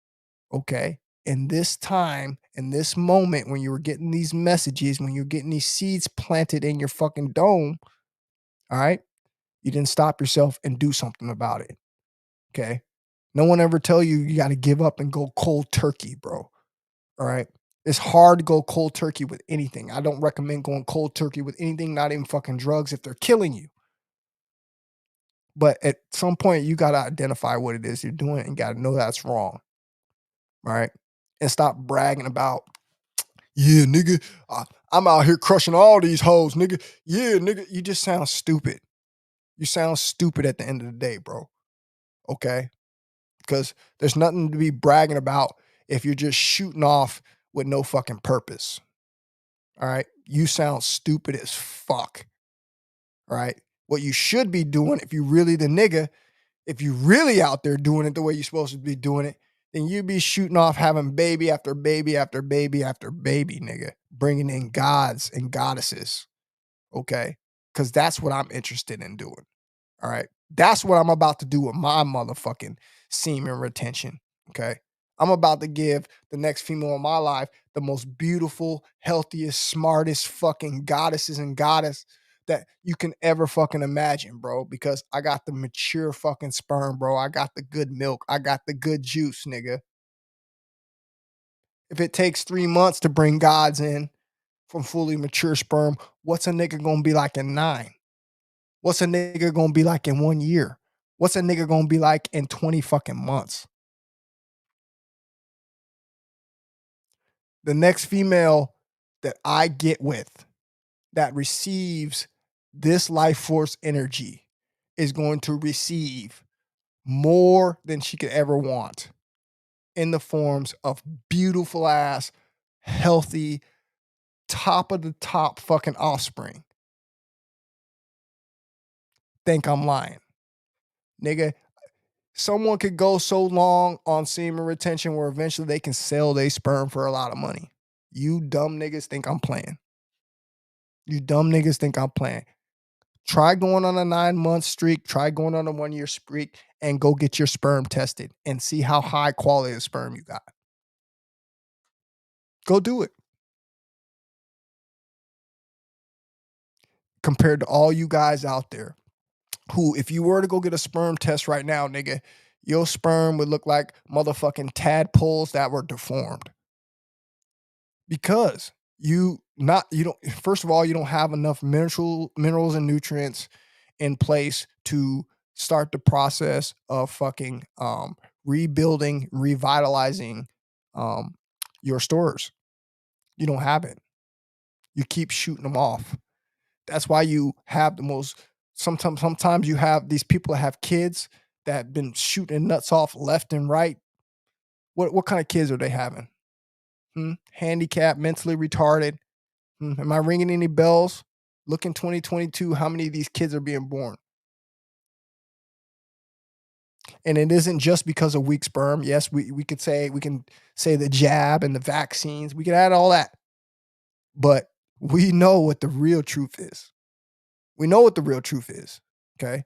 Okay. In this time, in this moment, when you were getting these messages, when you're getting these seeds planted in your fucking dome, all right, you didn't stop yourself and do something about it. Okay. No one ever tell you you got to give up and go cold turkey, bro. All right. It's hard to go cold turkey with anything. I don't recommend going cold turkey with anything, not even fucking drugs if they're killing you. But at some point, you got to identify what it is you're doing and got to know that's wrong. All right. And stop bragging about, yeah, nigga, I'm out here crushing all these hoes, nigga. Yeah, nigga. You just sound stupid. You sound stupid at the end of the day, bro. Okay. Because there's nothing to be bragging about if you're just shooting off with no fucking purpose. All right. You sound stupid as fuck. All right. What you should be doing if you really the nigga, if you really out there doing it the way you're supposed to be doing it, then you be shooting off having baby after baby after baby after baby, nigga, bringing in gods and goddesses. Okay. Because that's what I'm interested in doing. All right. That's what I'm about to do with my motherfucking semen retention. Okay. I'm about to give the next female in my life the most beautiful, healthiest, smartest fucking goddesses and goddess that you can ever fucking imagine, bro. Because I got the mature fucking sperm, bro. I got the good milk. I got the good juice, nigga. If it takes 3 months to bring gods in from fully mature sperm, what's a nigga gonna be like in 9? What's a nigga gonna be like in 1 year? What's a nigga gonna be like in 20 fucking months? The next female that I get with that receives this life force energy is going to receive more than she could ever want in the forms of beautiful ass, healthy, top of the top fucking offspring. Think I'm lying. Nigga, someone could go so long on semen retention where eventually they can sell their sperm for a lot of money. You dumb niggas think I'm playing. You dumb niggas think I'm playing. Try going on a 9-month streak, try going on a 1-year streak, and go get your sperm tested and see how high quality of sperm you got. Go do it. Compared to all you guys out there who, if you were to go get a sperm test right now, nigga, your sperm would look like motherfucking tadpoles that were deformed. Because you don't, first of all, you don't have enough minerals and nutrients in place to start the process of fucking rebuilding, revitalizing your stores. You don't have it. You keep shooting them off. That's why you have the most sometimes you have these people that have kids that have been shooting nuts off left and right. What kind of kids are they having? Handicapped, mentally retarded. Am I ringing any bells? Look in 2022, how many of these kids are being born? And it isn't just because of weak sperm. Yes, we can say the jab and the vaccines. We can add all that. But we know what the real truth is. We know what the real truth is. Okay.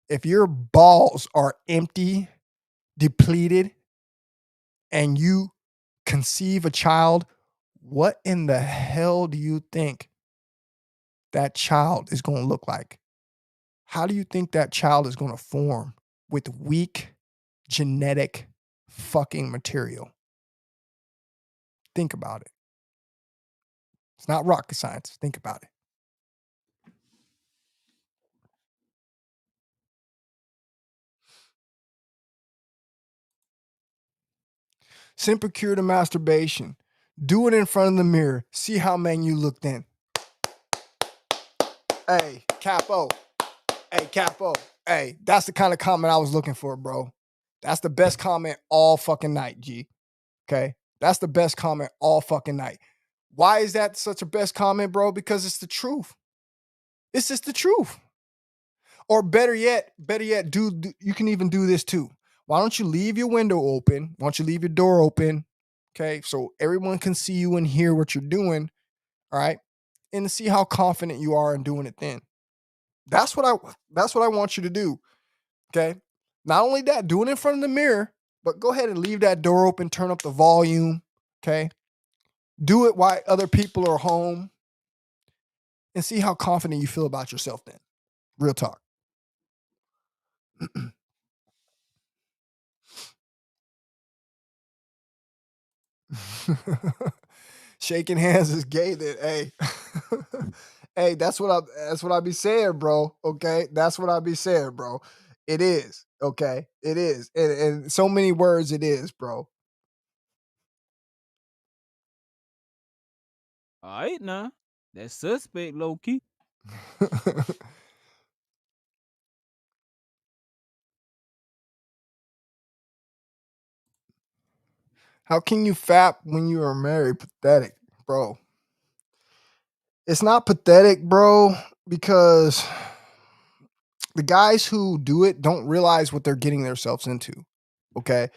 If your balls are empty, depleted, and you conceive a child, what in the hell do you think that child is going to look like? How do you think that child is going to form with weak genetic fucking material? Think about it. It's not rocket science. Think about it. Simple cure to masturbation. Do it in front of the mirror. See how man you look then. Hey, capo. Hey, capo. Hey, that's the kind of comment I was looking for, bro. That's the best comment all fucking night, G. Okay? That's the best comment all fucking night. Why is that such a best comment, bro? Because it's the truth. It's just the truth. Or better yet, you can even do this too. Why don't you leave your window open? Why don't you leave your door open? Okay, so everyone can see you and hear what you're doing. All right, and see how confident you are in doing it. Then that's what I want you to do. Okay, not only that, do it in front of the mirror, but go ahead and leave that door open. Turn up the volume. Okay, do it while other people are home, and see how confident you feel about yourself. Then, real talk. Shaking hands is gay then. Hey. Hey, that's what I be saying, bro. Okay. That's what I be saying, bro. It is. Okay. It is. And so many words it is, bro. All right now. That's suspect low key. How can you fap when you are married? Pathetic, bro. It's not pathetic, bro, because the guys who do it don't realize what they're getting themselves into. Okay.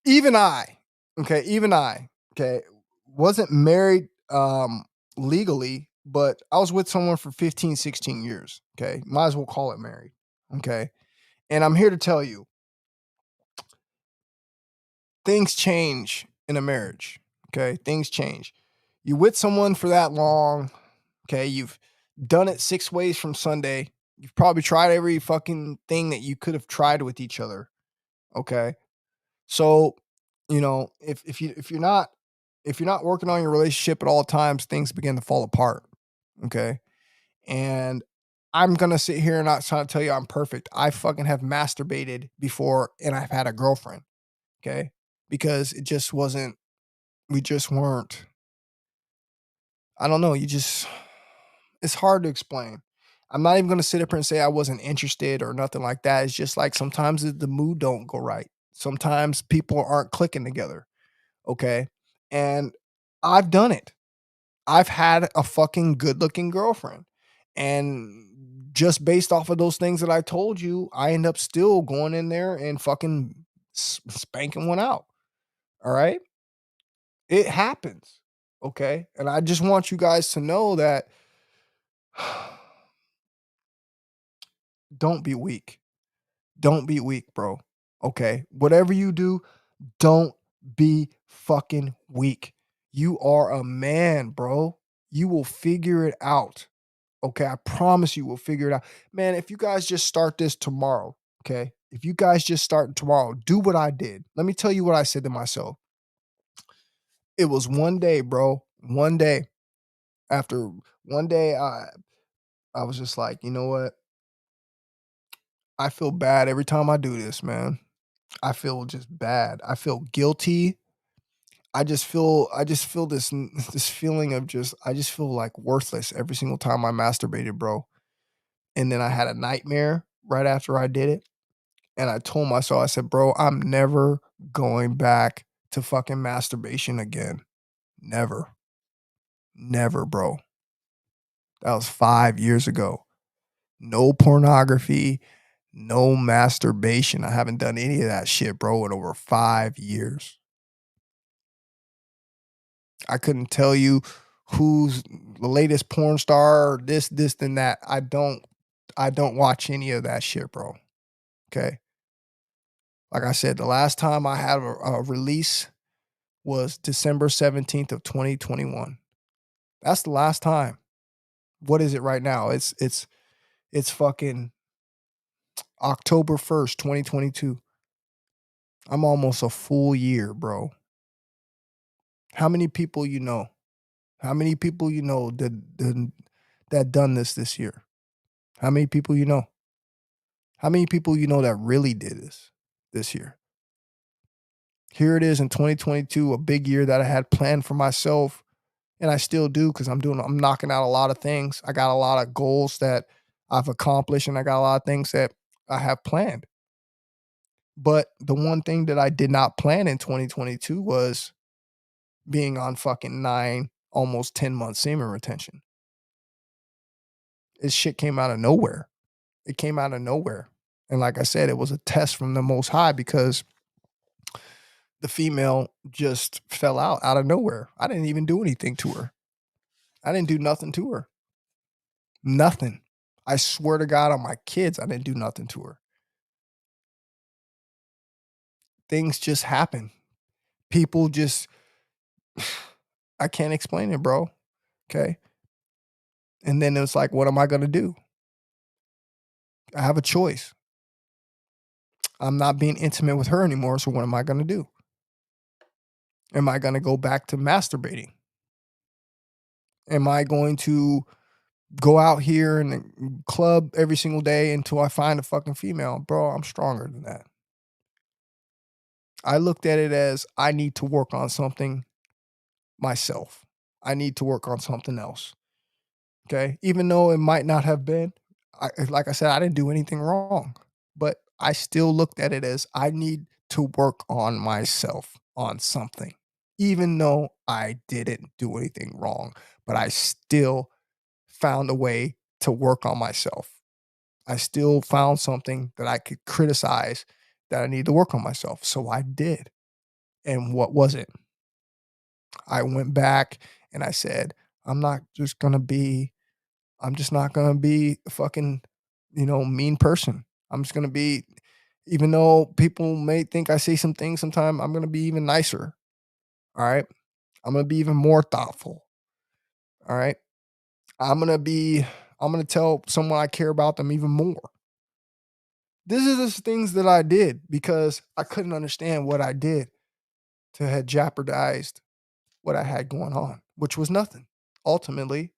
Even I, okay, wasn't married legally, but I was with someone for 15, 16 years. Okay. Might as well call it married. Okay. And I'm here to tell you things change in a marriage. Okay. Things change. You with someone for that long. Okay. You've done it 6 ways from Sunday. You've probably tried every fucking thing that you could have tried with each other. Okay. So, if you're not working on your relationship at all times, things begin to fall apart. Okay. And I'm gonna sit here and not try to tell you I'm perfect. I fucking have masturbated before and I've had a girlfriend. Okay. Because it just wasn't, we just weren't, I don't know, it's hard to explain. I'm not even gonna sit up here and say I wasn't interested or nothing like that. It's just like sometimes the mood don't go right. Sometimes people aren't clicking together. Okay. And I've done it. I've had a fucking good looking girlfriend. And just based off of those things that I told you, I end up still going in there and fucking spanking one out. All right. It happens. Okay. And I just want you guys to know that don't be weak. Don't be weak, bro. Okay. Whatever you do, don't be fucking weak. You are a man, bro. You will figure it out. Okay. I promise you will figure it out. Man, if you guys just start this tomorrow, okay? If you guys just start tomorrow, do what I did. Let me tell you what I said to myself. It was one day, bro. One day. After one day, I was just like, you know what? I feel bad every time I do this, man. I feel just bad. I feel guilty. I just feel this feeling of just I just feel like worthless every single time I masturbated, bro. And then I had a nightmare right after I did it. And I told myself, I said, bro, I'm never going back to fucking masturbation again. Never. Never, bro. That was 5 years ago. No pornography, no masturbation. I haven't done any of that shit, bro, in over 5 years. I couldn't tell you who's the latest porn star or this, and that. I don't watch any of that shit, bro. Okay. Like I said, the last time I had a release was December 17th of 2021. That's the last time. What is it right now? It's It's fucking October 1st, 2022. I'm almost a full year, bro. How many people you know? How many people you know that done this year? How many people you know? How many people you know that really did this year? Here it is in 2022, a big year that I had planned for myself, and I still do because I'm knocking out a lot of things. I got a lot of goals that I've accomplished, and I got a lot of things that I have planned. But the one thing that I did not plan in 2022 was being on fucking 9, almost 10 months semen retention. This shit came out of nowhere. It came out of nowhere. And like I said, it was a test from the Most High because the female just fell out of nowhere. I didn't even do anything to her. I didn't do nothing to her. Nothing. I swear to God on my kids, I didn't do nothing to her. Things just happen. People just, I can't explain it, bro. Okay. And then it's like, what am I going to do? I have a choice. I'm not being intimate with her anymore. So what am I going to do? Am I going to go back to masturbating? Am I going to go out here in the club every single day until I find a fucking female? Bro, I'm stronger than that. I looked at it as I need to work on something myself. I need to work on something else. Okay. Even though it might not have been, like I said, I didn't do anything wrong, but I still looked at it as I need to work on myself on something. Even though I didn't do anything wrong, but I still found a way to work on myself. I still found something that I could criticize that I need to work on myself. So I did. And what was it? I went back and I said, I'm just not gonna be a fucking, mean person. I'm just gonna be, even though people may think I say some things sometimes, I'm gonna be even nicer. All right. I'm gonna be even more thoughtful. All right. I'm gonna tell someone I care about them even more. This is just things that I did because I couldn't understand what I did to have jeopardized what I had going on, which was nothing ultimately.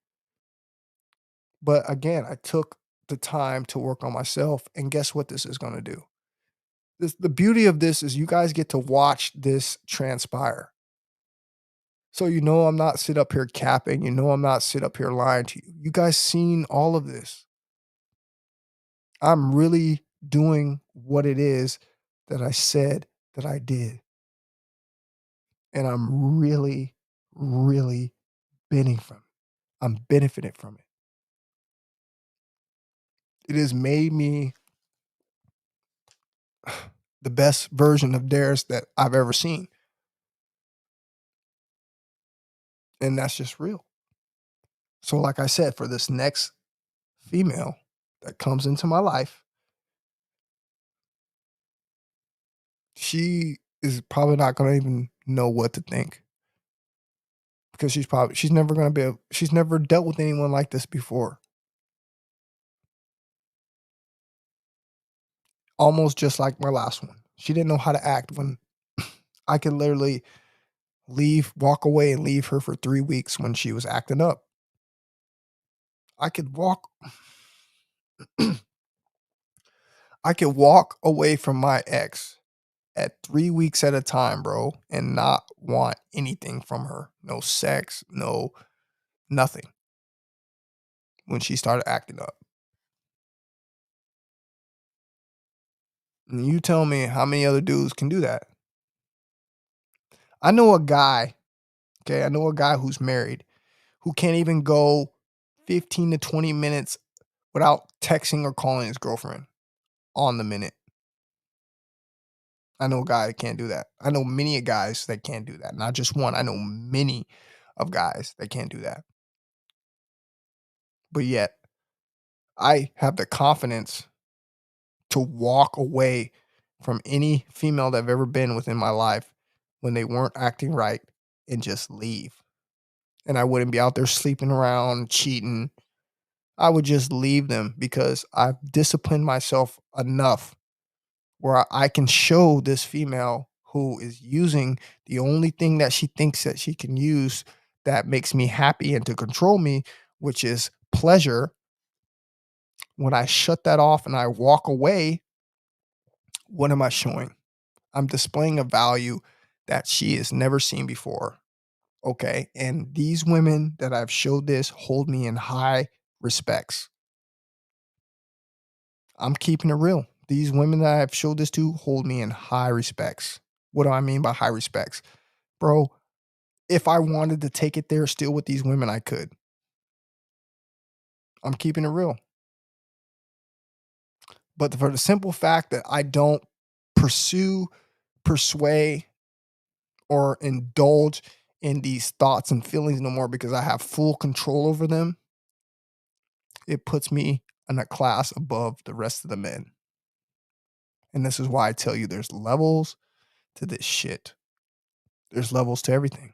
But again, I took the time to work on myself. And guess what this is going to do? The beauty of this is you guys get to watch this transpire. So I'm not sit up here capping. I'm not sit up here lying to you. You guys seen all of this. I'm really doing what it is that I said that I did. And I'm really, really benefiting from it. I'm benefiting from it. It has made me the best version of theirs that I've ever seen. And that's just real. So, like I said, for this next female that comes into my life, she is probably not going to even know what to think because she's never going to she's never dealt with anyone like this before. Almost just like my last one. She didn't know how to act when I could literally walk away and leave her for 3 weeks when she was acting up. I could walk I could walk away from my ex at 3 weeks at a time, bro, and not want anything from her. No sex, no nothing. When she started acting up. And you tell me how many other dudes can do that. I know a guy, okay, I know a guy who's married who can't even go 15 to 20 minutes without texting or calling his girlfriend on the minute. I know a guy that can't do that. I know many guys that can't do that. Not just one. I know many of guys that can't do that. But yet, I have the confidence to walk away from any female that I've ever been with in my life when they weren't acting right and just leave. And I wouldn't be out there sleeping around, cheating. I would just leave them because I've disciplined myself enough where I can show this female who is using the only thing that she thinks that she can use that makes me happy and to control me, which is pleasure. When I shut that off and I walk away, what am I showing? I'm displaying a value that she has never seen before. Okay. And these women that I've showed this hold me in high respects. I'm keeping it real. These women that I've showed this to hold me in high respects. What do I mean by high respects? Bro, if I wanted to take it there still with these women, I could. I'm keeping it real. But for the simple fact that I don't pursue, persuade, or indulge in these thoughts and feelings no more because I have full control over them, it puts me in a class above the rest of the men. And this is why I tell you there's levels to this shit. There's levels to everything.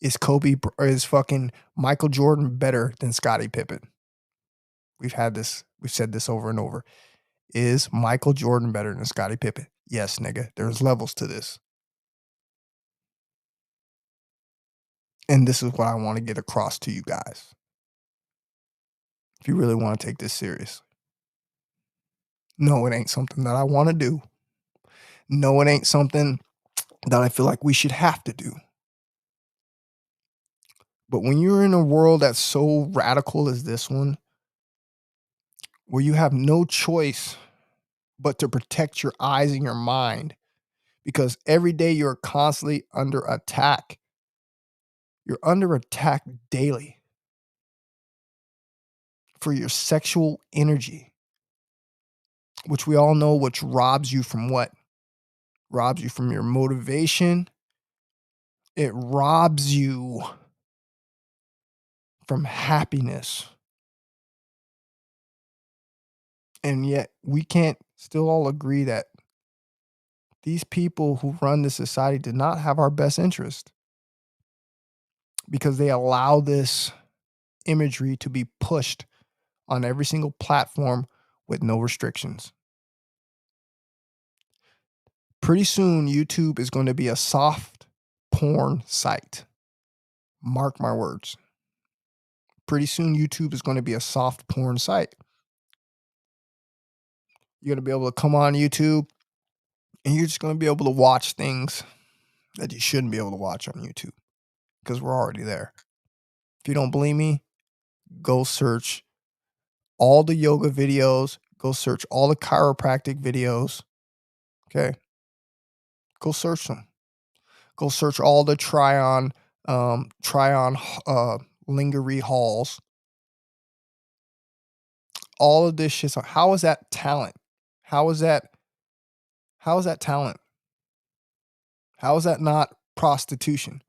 Is Kobe or is fucking Michael Jordan better than Scottie Pippen? We've said this over and over. Is Michael Jordan better than Scottie Pippen? Yes, nigga. There's levels to this. And this is what I want to get across to you guys. If you really want to take this serious. No, it ain't something that I want to do. No, it ain't something that I feel like we should have to do. But when you're in a world that's so radical as this one, where you have no choice but to protect your eyes and your mind, because every day you're constantly under attack. You're under attack daily for your sexual energy, which we all know, which robs you from what? Robs you from your motivation. It robs you from happiness. And yet we can't still all agree that these people who run the society did not have our best interest because they allow this imagery to be pushed on every single platform with no restrictions. Pretty soon, YouTube is going to be a soft porn site. Mark my words. Pretty soon, YouTube is going to be a soft porn site. You're going to be able to come on YouTube and you're just going to be able to watch things that you shouldn't be able to watch on YouTube because we're already there. If you don't believe me, go search all the yoga videos, go search all the chiropractic videos. Okay. Go search them. Go search all the lingerie halls. All of this shit. So how is that talent? How is that talent? How is that not prostitution?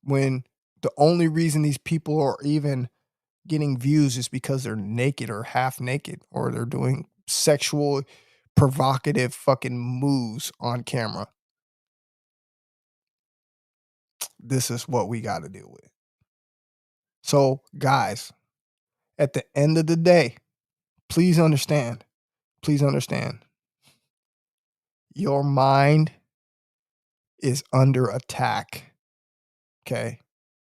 When the only reason these people are even getting views is because they're naked or half naked or they're doing sexual provocative fucking moves on camera. This is what we got to deal with. So, guys, at the end of the day, please understand. Your mind is under attack. Okay?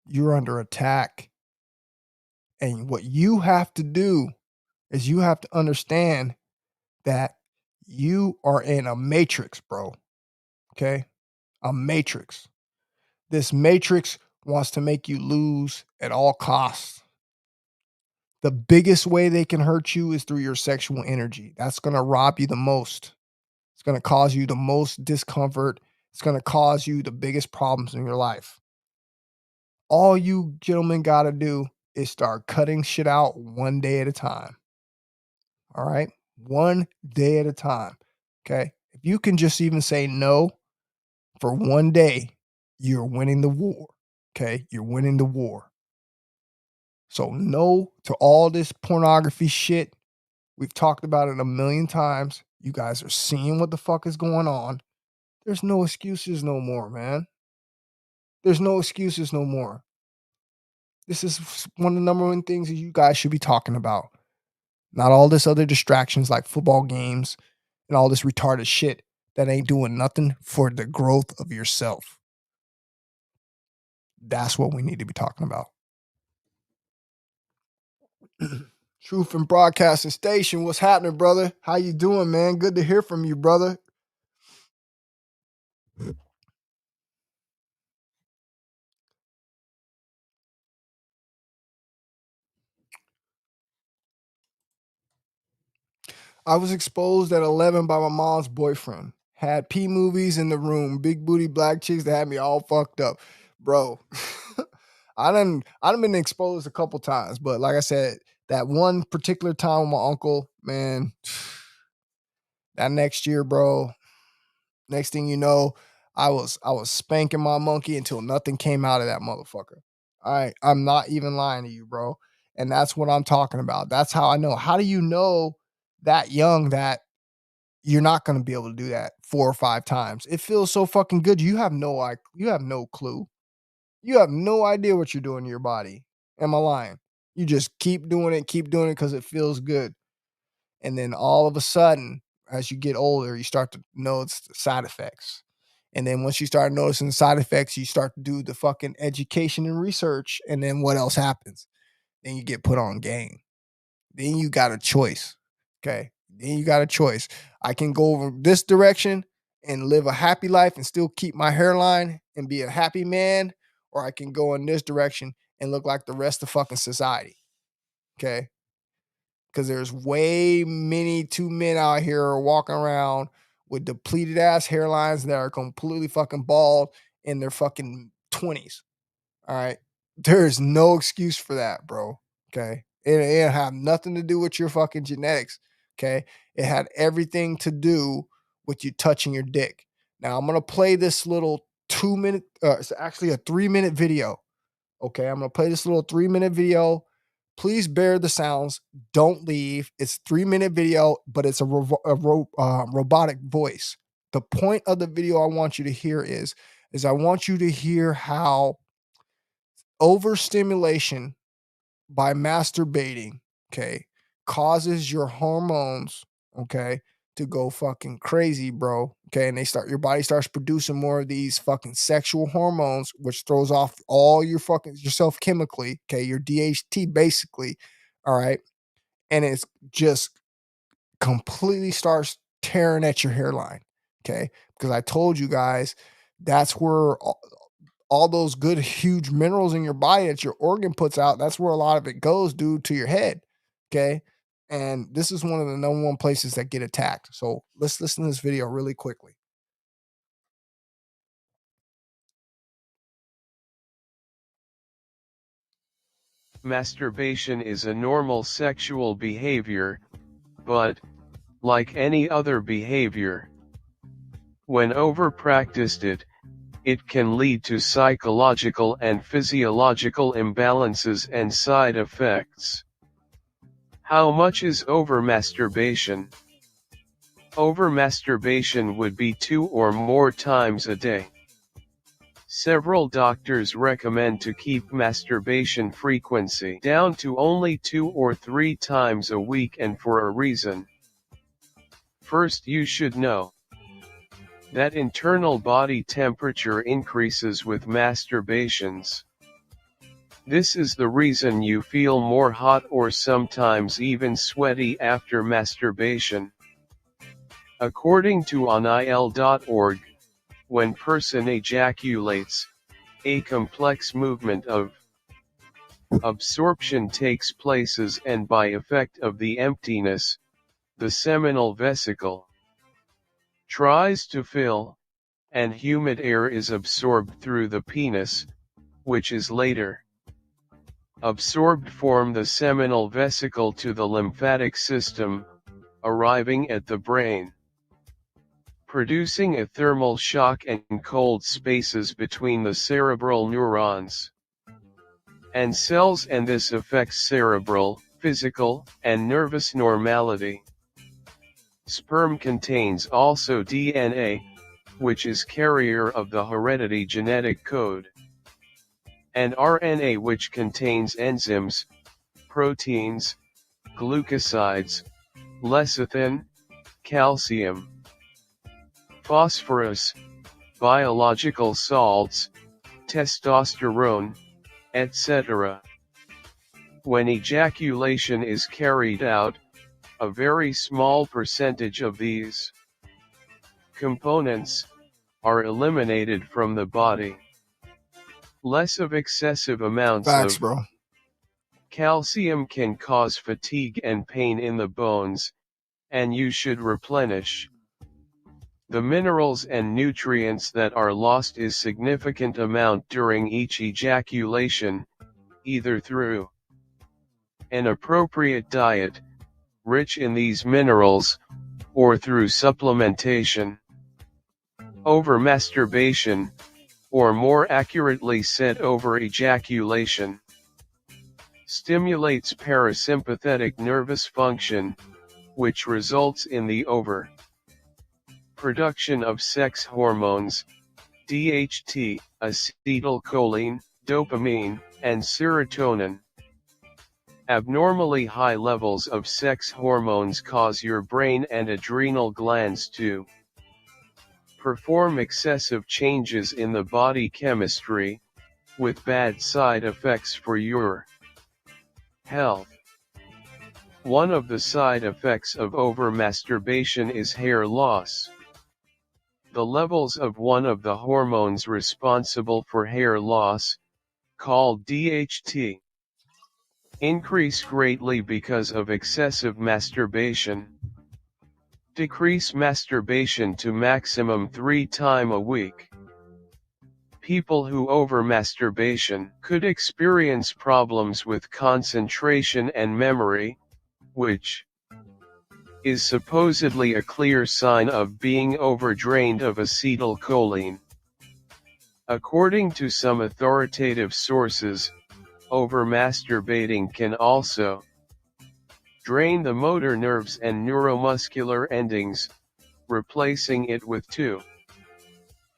You're under attack. And what you have to do is you have to understand that you are in a matrix, bro. Okay? A matrix. This matrix wants to make you lose at all costs. The biggest way they can hurt you is through your sexual energy. That's going to rob you the most. It's going to cause you the most discomfort. It's going to cause you the biggest problems in your life. All you gentlemen got to do is start cutting shit out one day at a time. All right? One day at a time. Okay? If you can just even say no for one day, you're winning the war. Okay? You're winning the war. So no to all this pornography shit. We've talked about it a million times. You guys are seeing what the fuck is going on. There's no excuses no more, man. There's no excuses no more. This is one of the number one things that you guys should be talking about. Not all this other distractions like football games and all this retarded shit that ain't doing nothing for the growth of yourself. That's what we need to be talking about. Truth and Broadcasting Station, what's happening, brother? How you doing, man? Good to hear from you, brother. I was exposed at 11 by my mom's boyfriend. Had P movies in the room, big booty black chicks that had me all fucked up. Bro, I done been exposed a couple times, but like I said, that one particular time with my uncle, man, that next year, bro, next thing you know, I was spanking my monkey until nothing came out of that motherfucker. I'm not even lying to you, bro. And that's what I'm talking about. That's how I know. How do you know that young that you're not going to be able to do that 4 or 5 times? It feels so fucking good. You have no clue. You have no idea what you're doing to your body. Am I lying? You just keep doing it because it feels good. And then all of a sudden, as you get older, you start to notice the side effects. And then once you start noticing the side effects, you start to do the fucking education and research. And then what else happens? Then you get put on game. Then you got a choice. Okay. Then you got a choice. I can go over this direction and live a happy life and still keep my hairline and be a happy man, or I can go in this direction and look like the rest of fucking society. Okay. Because there's way many two men out here walking around with depleted ass hairlines that are completely fucking bald in their fucking 20s. All right. There's no excuse for that, bro. Okay. It had nothing to do with your fucking genetics. Okay. It had everything to do with you touching your dick. Now I'm going to play this little 2-minute, it's actually a 3-minute video. Okay. I'm going to play this little 3-minute video. Please bear the sounds. Don't leave. It's a 3-minute video, but it's a robotic voice. The point of the video I want you to hear is I want you to hear how overstimulation by masturbating, okay, causes your hormones, okay, to go fucking crazy, bro. Okay, and your body starts producing more of these fucking sexual hormones, which throws off all your fucking yourself chemically, okay, your DHT basically, all right, and it's just completely starts tearing at your hairline, okay, because I told you guys that's where all those good huge minerals in your body that your organ puts out, that's where a lot of it goes, dude, to your head. Okay. And this is one of the number one places that get attacked. So let's listen to this video really quickly. Masturbation is a normal sexual behavior, but, like any other behavior, when over-practiced it can lead to psychological and physiological imbalances and side effects. How much is over-masturbation? Over-masturbation would be 2 or more times a day. Several doctors recommend to keep masturbation frequency down to only 2 or 3 times a week, and for a reason. First, you should know that internal body temperature increases with masturbations. This is the reason you feel more hot or sometimes even sweaty after masturbation. According to onil.org, when person ejaculates, a complex movement of absorption takes places, and by effect of the emptiness, the seminal vesicle tries to fill, and humid air is absorbed through the penis, which is later absorbed from the seminal vesicle to the lymphatic system, arriving at the brain, producing a thermal shock and cold spaces between the cerebral neurons and cells, and this affects cerebral, physical, and nervous normality. Sperm contains also DNA, which is carrier of the heredity genetic code. and RNA, which contains enzymes, proteins, glucosides, lecithin, calcium, phosphorus, biological salts, testosterone, etc. When ejaculation is carried out, a very small percentage of these components are eliminated from the body. Less of excessive amounts Facts, of bro. calcium can cause fatigue and pain in the bones, and you should replenish the minerals and nutrients that are lost is significant amount during each ejaculation, either through an appropriate diet, rich in these minerals, or through supplementation. Over-masturbation, or more accurately said over-ejaculation, stimulates parasympathetic nervous function, which results in the production of sex hormones, DHT, acetylcholine, dopamine, and serotonin. Abnormally high levels of sex hormones cause your brain and adrenal glands to perform excessive changes in the body chemistry, with bad side effects for your health. One of the side effects of over-masturbation is hair loss. The levels of one of the hormones responsible for hair loss, called DHT, increase greatly because of excessive masturbation. Decrease masturbation to maximum 3 times a week. People who over-masturbation could experience problems with concentration and memory, which is supposedly a clear sign of being overdrained of acetylcholine. According to some authoritative sources, over-masturbating can also drain the motor nerves and neuromuscular endings, replacing it with too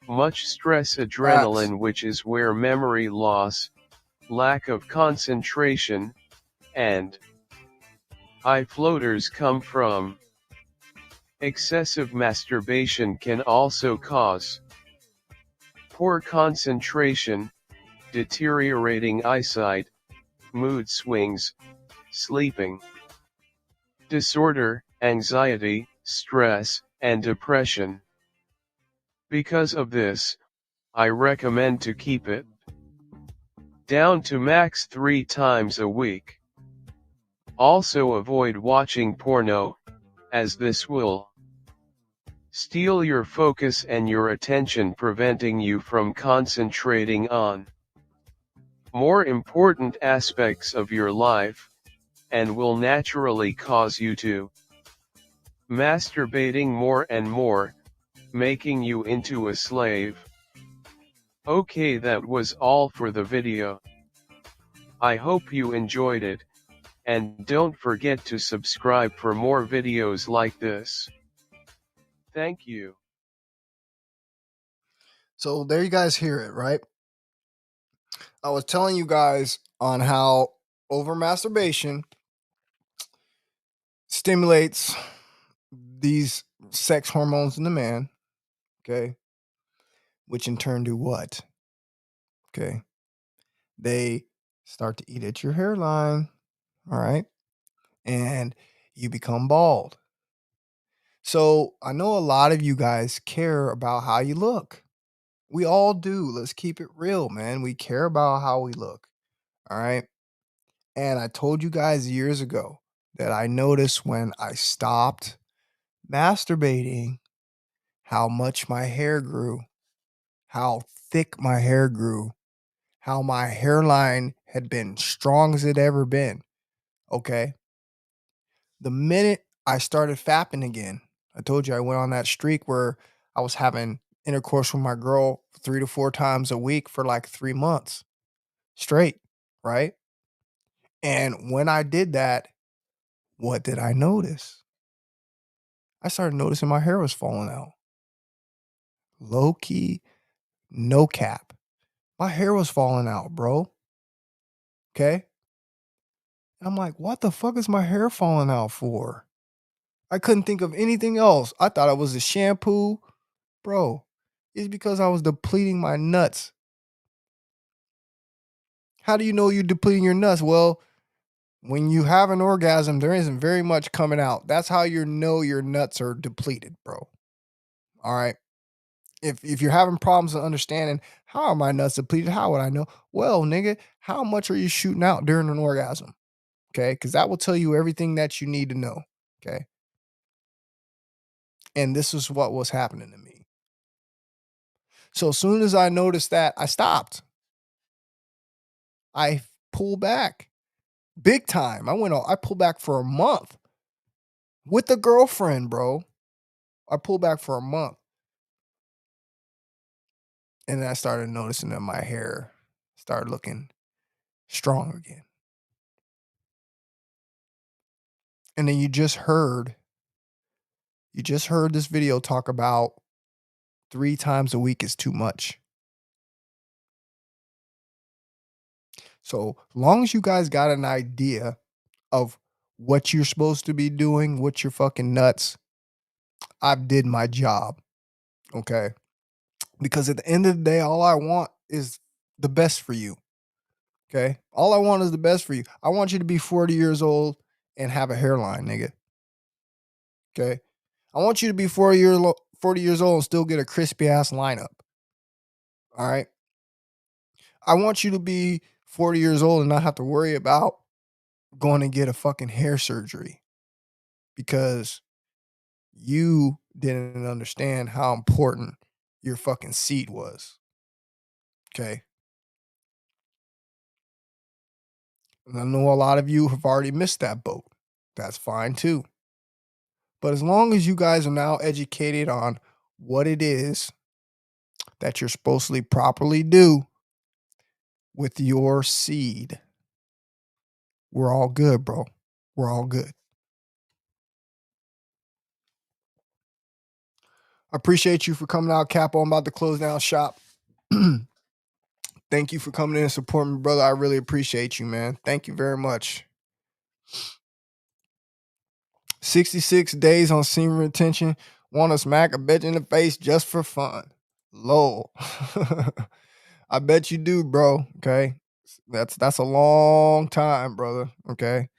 much stress Facts. adrenaline, which is where memory loss, lack of concentration, and high floaters come from. Excessive masturbation can also cause poor concentration, deteriorating eyesight, mood swings, sleeping disorder, anxiety, stress, and depression. Because of this, I recommend to keep it down to max 3 times a week. Also avoid watching porno, as this will steal your focus and your attention, preventing you from concentrating on more important aspects of your life, and will naturally cause you to masturbating more and more, making you into a slave. Okay, that was all for the video. I hope you enjoyed it, and don't forget to subscribe for more videos like this. Thank you. So there you guys hear it, right? I was telling you guys on how over masturbation stimulates these sex hormones in the man, okay? Which in turn do what? Okay. They start to eat at your hairline, all right? And you become bald. So I know a lot of you guys care about how you look. We all do. Let's keep it real, man. We care about how we look. All right. And I told you guys years ago that I noticed when I stopped masturbating how much my hair grew, how thick my hair grew, how my hairline had been strong as it ever been. Okay. The minute I started fapping again, I told you I went on that streak where I was having intercourse with my girl 3 to 4 times a week for like 3 months straight, right? And when I did that, what did I notice? I started noticing my hair was falling out. Low key, no cap. My hair was falling out, bro. Okay? I'm like, "What the fuck is my hair falling out for?" I couldn't think of anything else. I thought it was the shampoo. Bro, it's because I was depleting my nuts. How do you know you're depleting your nuts? Well, when you have an orgasm, there isn't very much coming out. That's how you know your nuts are depleted, bro. All right. If you're having problems with understanding how are my nuts depleted, how would I know? Well, nigga, how much are you shooting out during an orgasm? Okay, because that will tell you everything that you need to know. Okay. And this is what was happening to me. So as soon as I noticed that, I stopped. I pulled back big time. I pulled back for a month with a girlfriend, bro. I pulled back for a month. And then I started noticing that my hair started looking strong again. And then you just heard this video talk about 3 times a week is too much. So, long as you guys got an idea of what you're supposed to be doing with your fucking nuts, I've did my job, okay? Because at the end of the day, all I want is the best for you, okay? All I want is the best for you. I want you to be 40 years old and have a hairline, nigga, okay? I want you to be 40 years old and still get a crispy ass lineup, all right? I want you to be 40 years old and not have to worry about going and get a fucking hair surgery because you didn't understand how important your fucking seed was. Okay. And I know a lot of you have already missed that boat. That's fine too. But as long as you guys are now educated on what it is that you're supposed to properly do with your seed, we're all good, bro. We're all good. I appreciate you for coming out, Capo. I'm about to close down shop. Thank you for coming in and supporting me, brother. I really appreciate you, man. Thank you very much. 66 days on semen retention. Want to smack a bitch in the face just for fun. Lol. I bet you do, bro. Okay. That's a long time, brother. Okay.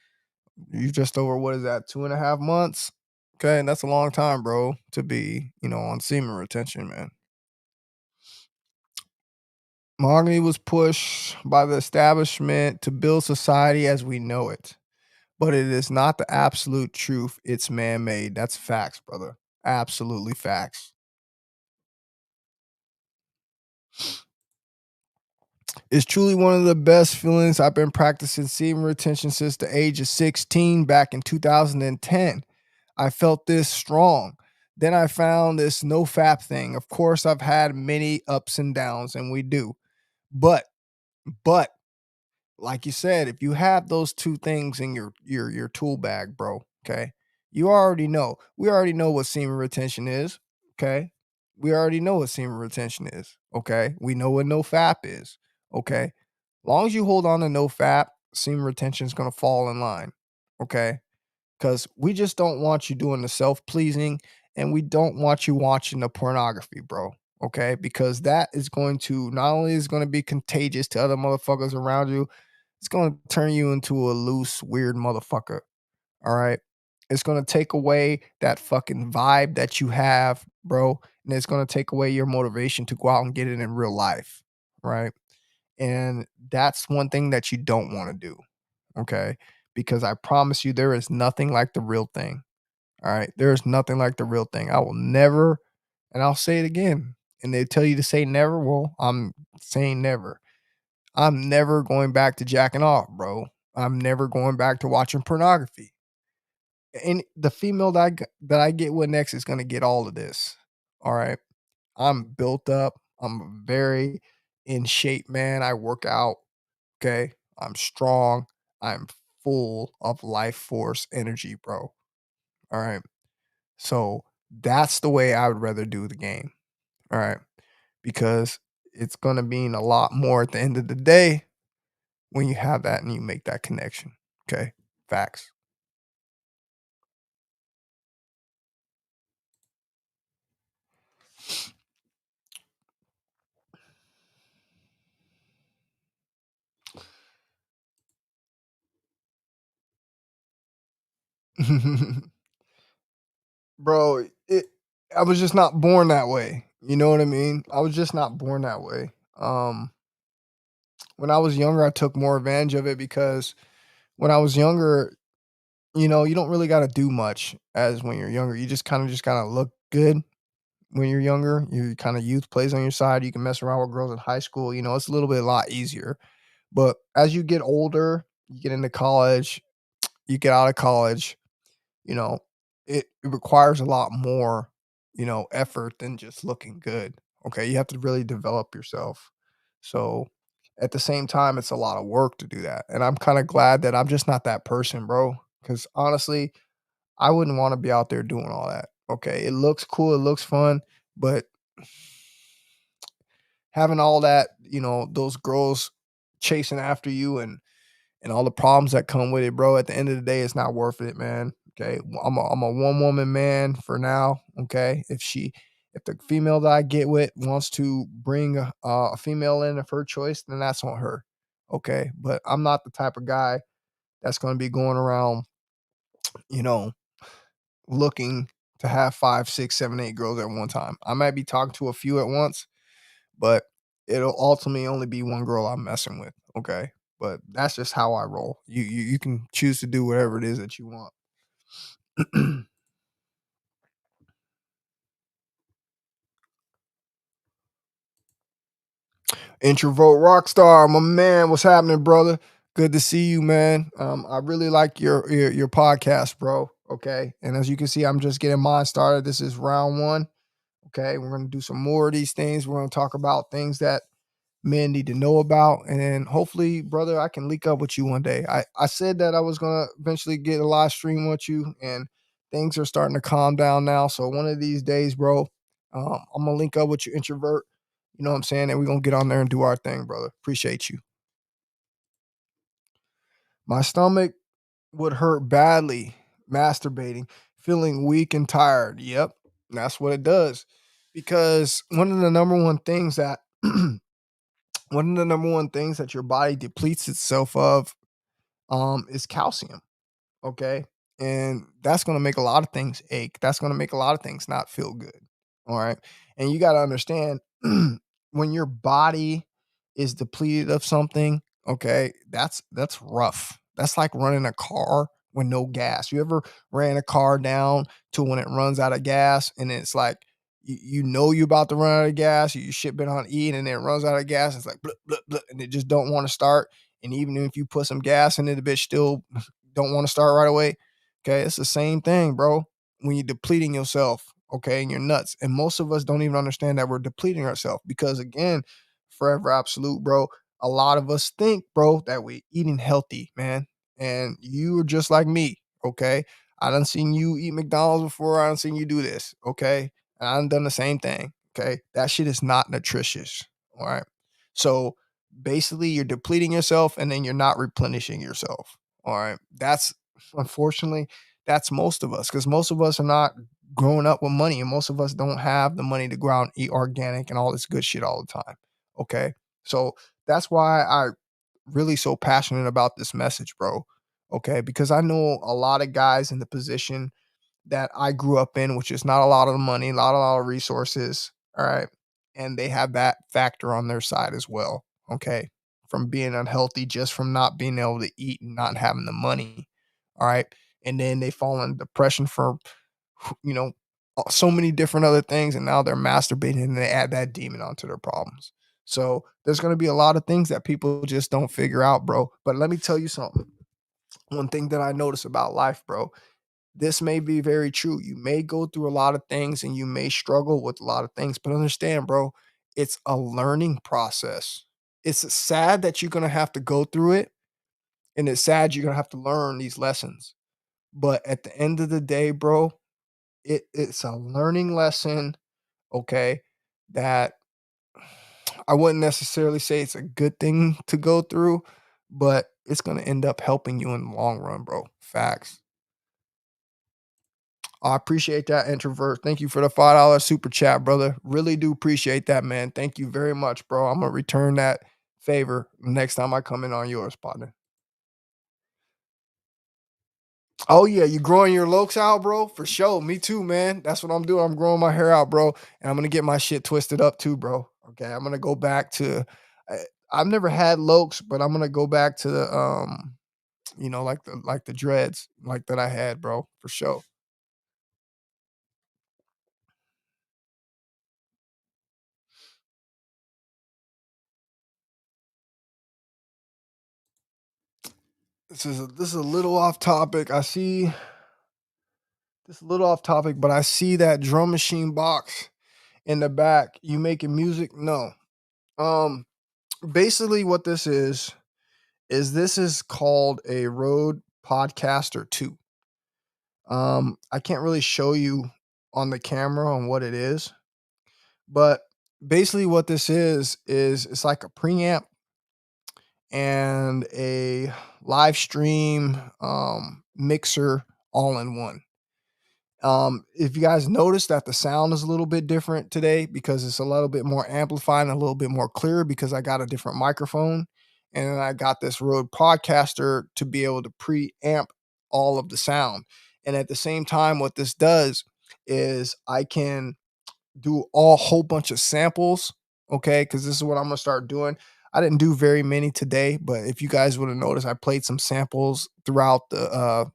You just over, what is that, 2.5 months? Okay, and that's a long time, bro, to be, on semen retention, man. Mahogany was pushed by the establishment to build society as we know it. But it is not the absolute truth. It's man-made. That's facts, brother. Absolutely facts. It's truly one of the best feelings. I've been practicing semen retention since the age of 16 back in 2010. I felt this strong. Then I found this no fap thing. Of course, I've had many ups and downs, and we do. But like you said, if you have those two things in your tool bag, bro, okay, you already know. We already know what semen retention is, okay? We already know what semen retention is, okay? We know what no fap is, okay? Long as you hold on to no fap, semen retention is gonna fall in line, okay? Because we just don't want you doing the self-pleasing, and we don't want you watching the pornography, bro, okay? Because that is going to not only is gonna be contagious to other motherfuckers around you, it's gonna turn you into a loose, weird motherfucker, all right? It's gonna take away that fucking vibe that you have, bro, and it's gonna take away your motivation to go out and get it in real life, right? And that's one thing that you don't wanna do, okay? Because I promise you, there is nothing like the real thing. All right. There is nothing like the real thing. I will never, and I'll say it again. And they tell you to say never. Well, I'm saying never. I'm never going back to jacking off, bro. I'm never going back to watching pornography. And the female that I get with next is gonna get all of this. All right. I'm built up. I'm very in shape, man. I work out. Okay. I'm strong. I'm full of life force energy, bro. All right. So that's the way I would rather do the game. All right. Because it's gonna mean a lot more at the end of the day when you have that and you make that connection. Okay? Facts. Bro, I was just not born that way. You know what I mean? I was just not born that way. When I was younger, I took more advantage of it because when I was younger, you don't really gotta do much as when you're younger. You just gotta look good when you're younger. Your kinda youth plays on your side. You can mess around with girls in high school, it's a little bit a lot easier. But as you get older, you get into college, you get out of college, you know, it requires a lot more, effort than just looking good. Okay. You have to really develop yourself. So at the same time, it's a lot of work to do that. And I'm kind of glad that I'm just not that person, bro. Because honestly, I wouldn't want to be out there doing all that. Okay. It looks cool, it looks fun, but having all that, those girls chasing after you and all the problems that come with it, bro. At the end of the day, it's not worth it, man. Okay. I'm a one woman man for now. Okay. If the female that I get with wants to bring a female in of her choice, then that's on her. Okay. But I'm not the type of guy that's going to be going around, you know, looking to have 5, 6, 7, 8 girls at one time. I might be talking to a few at once, but it'll ultimately only be one girl I'm messing with, okay? But that's just how I roll. You can choose to do whatever it is that you want. Introvert rockstar, my man, what's happening, brother? Good to see you, man. I really like your podcast, bro. Okay, and as you can see, I'm just getting mine started. This is round one. Okay, we're gonna do some more of these things. We're gonna talk about things that men need to know about. And then hopefully, brother, I can link up with you one day. I said that I was gonna eventually get a live stream with you, and things are starting to calm down now. So one of these days, bro, I'm gonna link up with you, introvert. You know what I'm saying? And we're gonna get on there and do our thing, brother. Appreciate you. My stomach would hurt badly masturbating, feeling weak and tired. Yep, that's what it does. Because one of the number one things that one of the number one things that your body depletes itself of is calcium. Okay. And that's going to make a lot of things ache. That's going to make a lot of things not feel good. All right. And you got to understand when your body is depleted of something, okay, that's rough. That's like running a car with no gas. You ever ran a car down to when it runs out of gas and it's like you know you're about to run out of gas, you shit been on E and then it runs out of gas, it's like blah, blah, blah, and it just don't want to start. And even if you put some gas in it, the bitch still don't want to start right away. Okay, it's the same thing, bro. When you're depleting yourself, okay, and you're nuts. And most of us don't even understand that we're depleting ourselves because, again, forever absolute, bro. A lot of us think, bro, that we're eating healthy, man. And you are just like me, okay? I done seen you eat McDonald's before. I done seen you do this, okay? And I done done the same thing, okay? That shit is not nutritious, all right? So basically, you're depleting yourself and then you're not replenishing yourself. All right. That's unfortunately, that's most of us because most of us are not growing up with money and most of us don't have the money to go out and eat organic and all this good shit all the time. Okay. So that's why I really so passionate about this message, bro. Okay. Because I know a lot of guys in the position that I grew up in, which is not a lot of money, a lot of resources. All right. And they have that factor on their side as well. Okay. From being unhealthy, just from not being able to eat and not having the money. All right. And then they fall in depression for, you know, so many different other things. And now they're masturbating and they add that demon onto their problems. So there's going to be a lot of things that people just don't figure out, bro. But let me tell you something. One thing that I notice about life, bro, this may be very true. You may go through a lot of things and you may struggle with a lot of things, but understand, bro, it's a learning process. It's sad that you're going to have to go through it, and it's sad you're going to have to learn these lessons. But at the end of the day, bro, it's a learning lesson, okay, that I wouldn't necessarily say it's a good thing to go through, but it's gonna end up helping you in the long run, bro. Facts. I appreciate that, introvert. Thank you for the $5 super chat, brother. Really do appreciate that, man. Thank you very much, bro. I'm gonna return that favor next time I come in on yours, partner. Oh yeah, you growing your lokes out, bro? For sure. Me too, man. That's what I'm doing. I'm growing my hair out, bro, and I'm gonna get my shit twisted up too, bro. Okay, I'm gonna go back to. I, I've never had lokes, but I'm gonna go back to the like the dreads like that I had, bro, for sure. This is a little off topic. I see this is a little off topic, but I see that drum machine box in the back. You making music? No. Um, Basically, what this is called a Rode Podcaster 2. I can't really show you on the camera on what it is, but basically what this is it's like a preamp and a live stream mixer all in one. If you guys notice that the sound is a little bit different today because it's a little bit more amplified and a little bit more clear because I got a different microphone and I got this Rode Podcaster to be able to preamp all of the sound. And at the same time, what this does is I can do a whole bunch of samples, okay? Because this is what I'm gonna start doing. I didn't do very many today, but if you guys would have noticed, I played some samples throughout the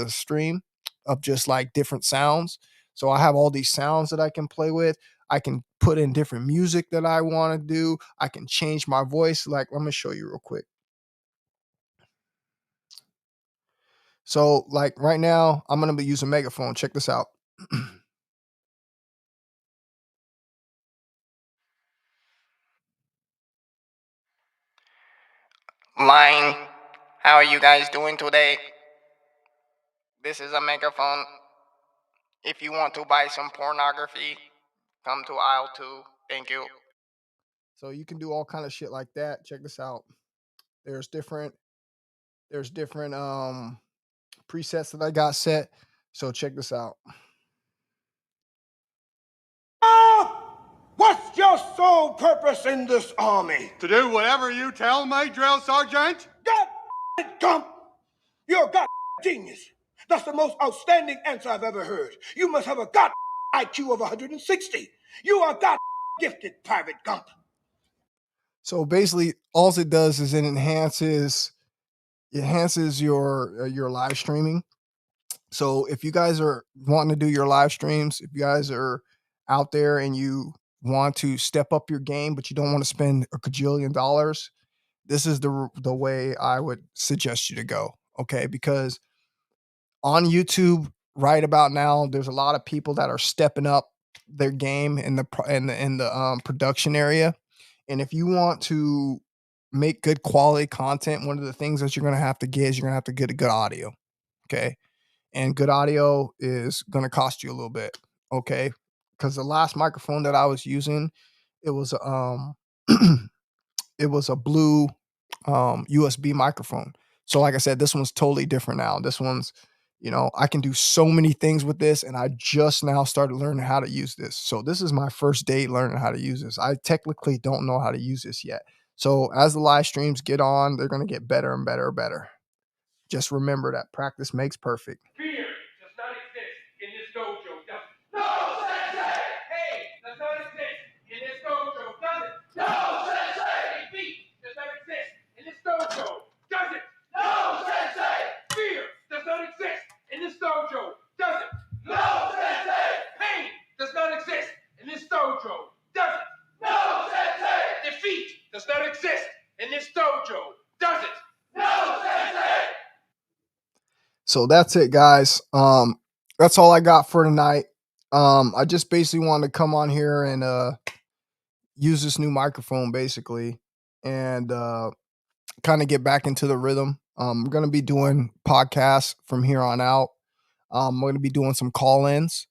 stream of just like different sounds. So I have all these sounds that I can play with. I can put in different music that I want to do. I can change my voice. Like, let me show you real quick. So, like right now, I'm gonna be using megaphone. Check this out. Line, how are you guys doing today? This is a megaphone. If you want to buy some pornography, come to aisle 2. Thank you. So you can do all kind of shit like that. Check this out. There's different there's different presets that I got set. So check this out. What's your sole purpose in this army? To do whatever you tell me, drill sergeant. God it, Gump! You're a god genius. That's the most outstanding answer I've ever heard. You must have a god IQ of 160. You are god gifted, Private Gump. So basically, all it does is it enhances your live streaming. So if you guys are wanting to do your live streams, if you guys are out there and you want to step up your game, but you don't want to spend a cajillion dollars, this is the way I would suggest you to go. Okay, because on YouTube right about now, there's a lot of people that are stepping up their game in the production area, and if you want to make good quality content, one of the things that you're gonna have to get is you're gonna have to get a good audio. Okay, and good audio is going to cost you a little bit, okay? Because the last microphone that I was using, it was it was a blue USB microphone. So like I said, this one's totally different now. This one's, I can do so many things with this, and I just now started learning how to use this. So this is my first day learning how to use this. I technically don't know how to use this yet. So as the live streams get on, they're going to get better and better and better. Just remember that practice makes perfect. Fear does not exist in this dojo, does it? No, Sensei! Hate does not exist in this dojo, does it? No, Sensei! Defeat does not exist in this dojo, does it? No, Sensei! Fear does not exist in this dojo, does it? No, Sensei! Pain does not exist in this dojo, does it? No, Sensei! Defeat does not exist in this dojo, does it? No, Sensei! So that's it, guys. That's all I got for tonight. I just basically wanted to come on here and use this new microphone basically and kind of get back into the rhythm. We're gonna be doing podcasts from here on out. We're gonna be doing some call-ins.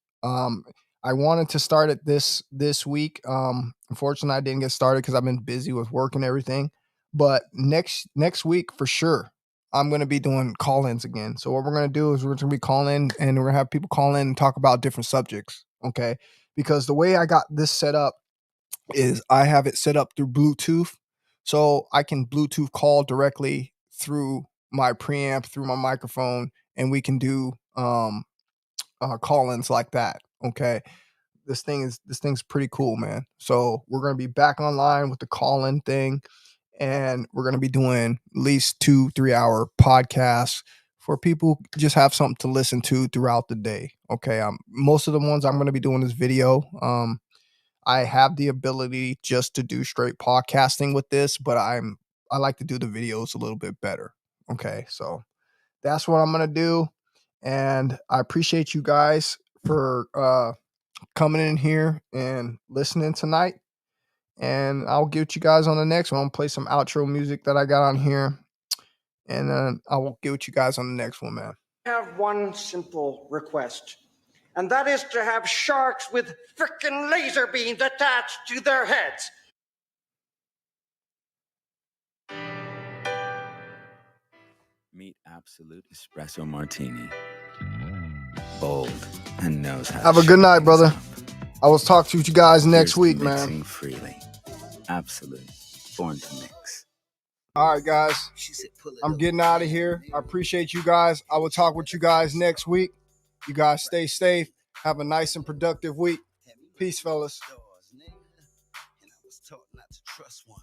I wanted to start it this week. Unfortunately, I didn't get started because I've been busy with work and everything. But next week for sure, I'm gonna be doing call-ins again. So what we're gonna do is we're gonna be calling and we're gonna have people call in and talk about different subjects. Okay, because the way I got this set up is I have it set up through Bluetooth, so I can Bluetooth call directly through my preamp, through my microphone, and we can do call-ins like that. Okay, this thing's pretty cool, man. So we're gonna be back online with the call-in thing, and we're gonna be doing at least 2-3 hour podcasts for people who just have something to listen to throughout the day. Okay, most of the ones I'm gonna be doing is video. I have the ability just to do straight podcasting with this, but I like to do the videos a little bit better. Okay, so that's what I'm gonna do, and I appreciate you guys for coming in here and listening tonight. And I'll get you guys on the next one. I'll play some outro music that I got on here, and then I will get with you guys on the next one, man. I have one simple request, and that is to have sharks with frickin' laser beams attached to their heads. Meet Absolute Espresso Martini. Bold and knows how Have to a good night, brother. up. I will talk to you guys next Here's week, to man. mixing freely. Absolute. Born to mix. All right, guys. I'm getting out of here. I appreciate you guys. I will talk with you guys next week. You guys stay safe. Have a nice and productive week. Peace, fellas. And I was taught not to trust one.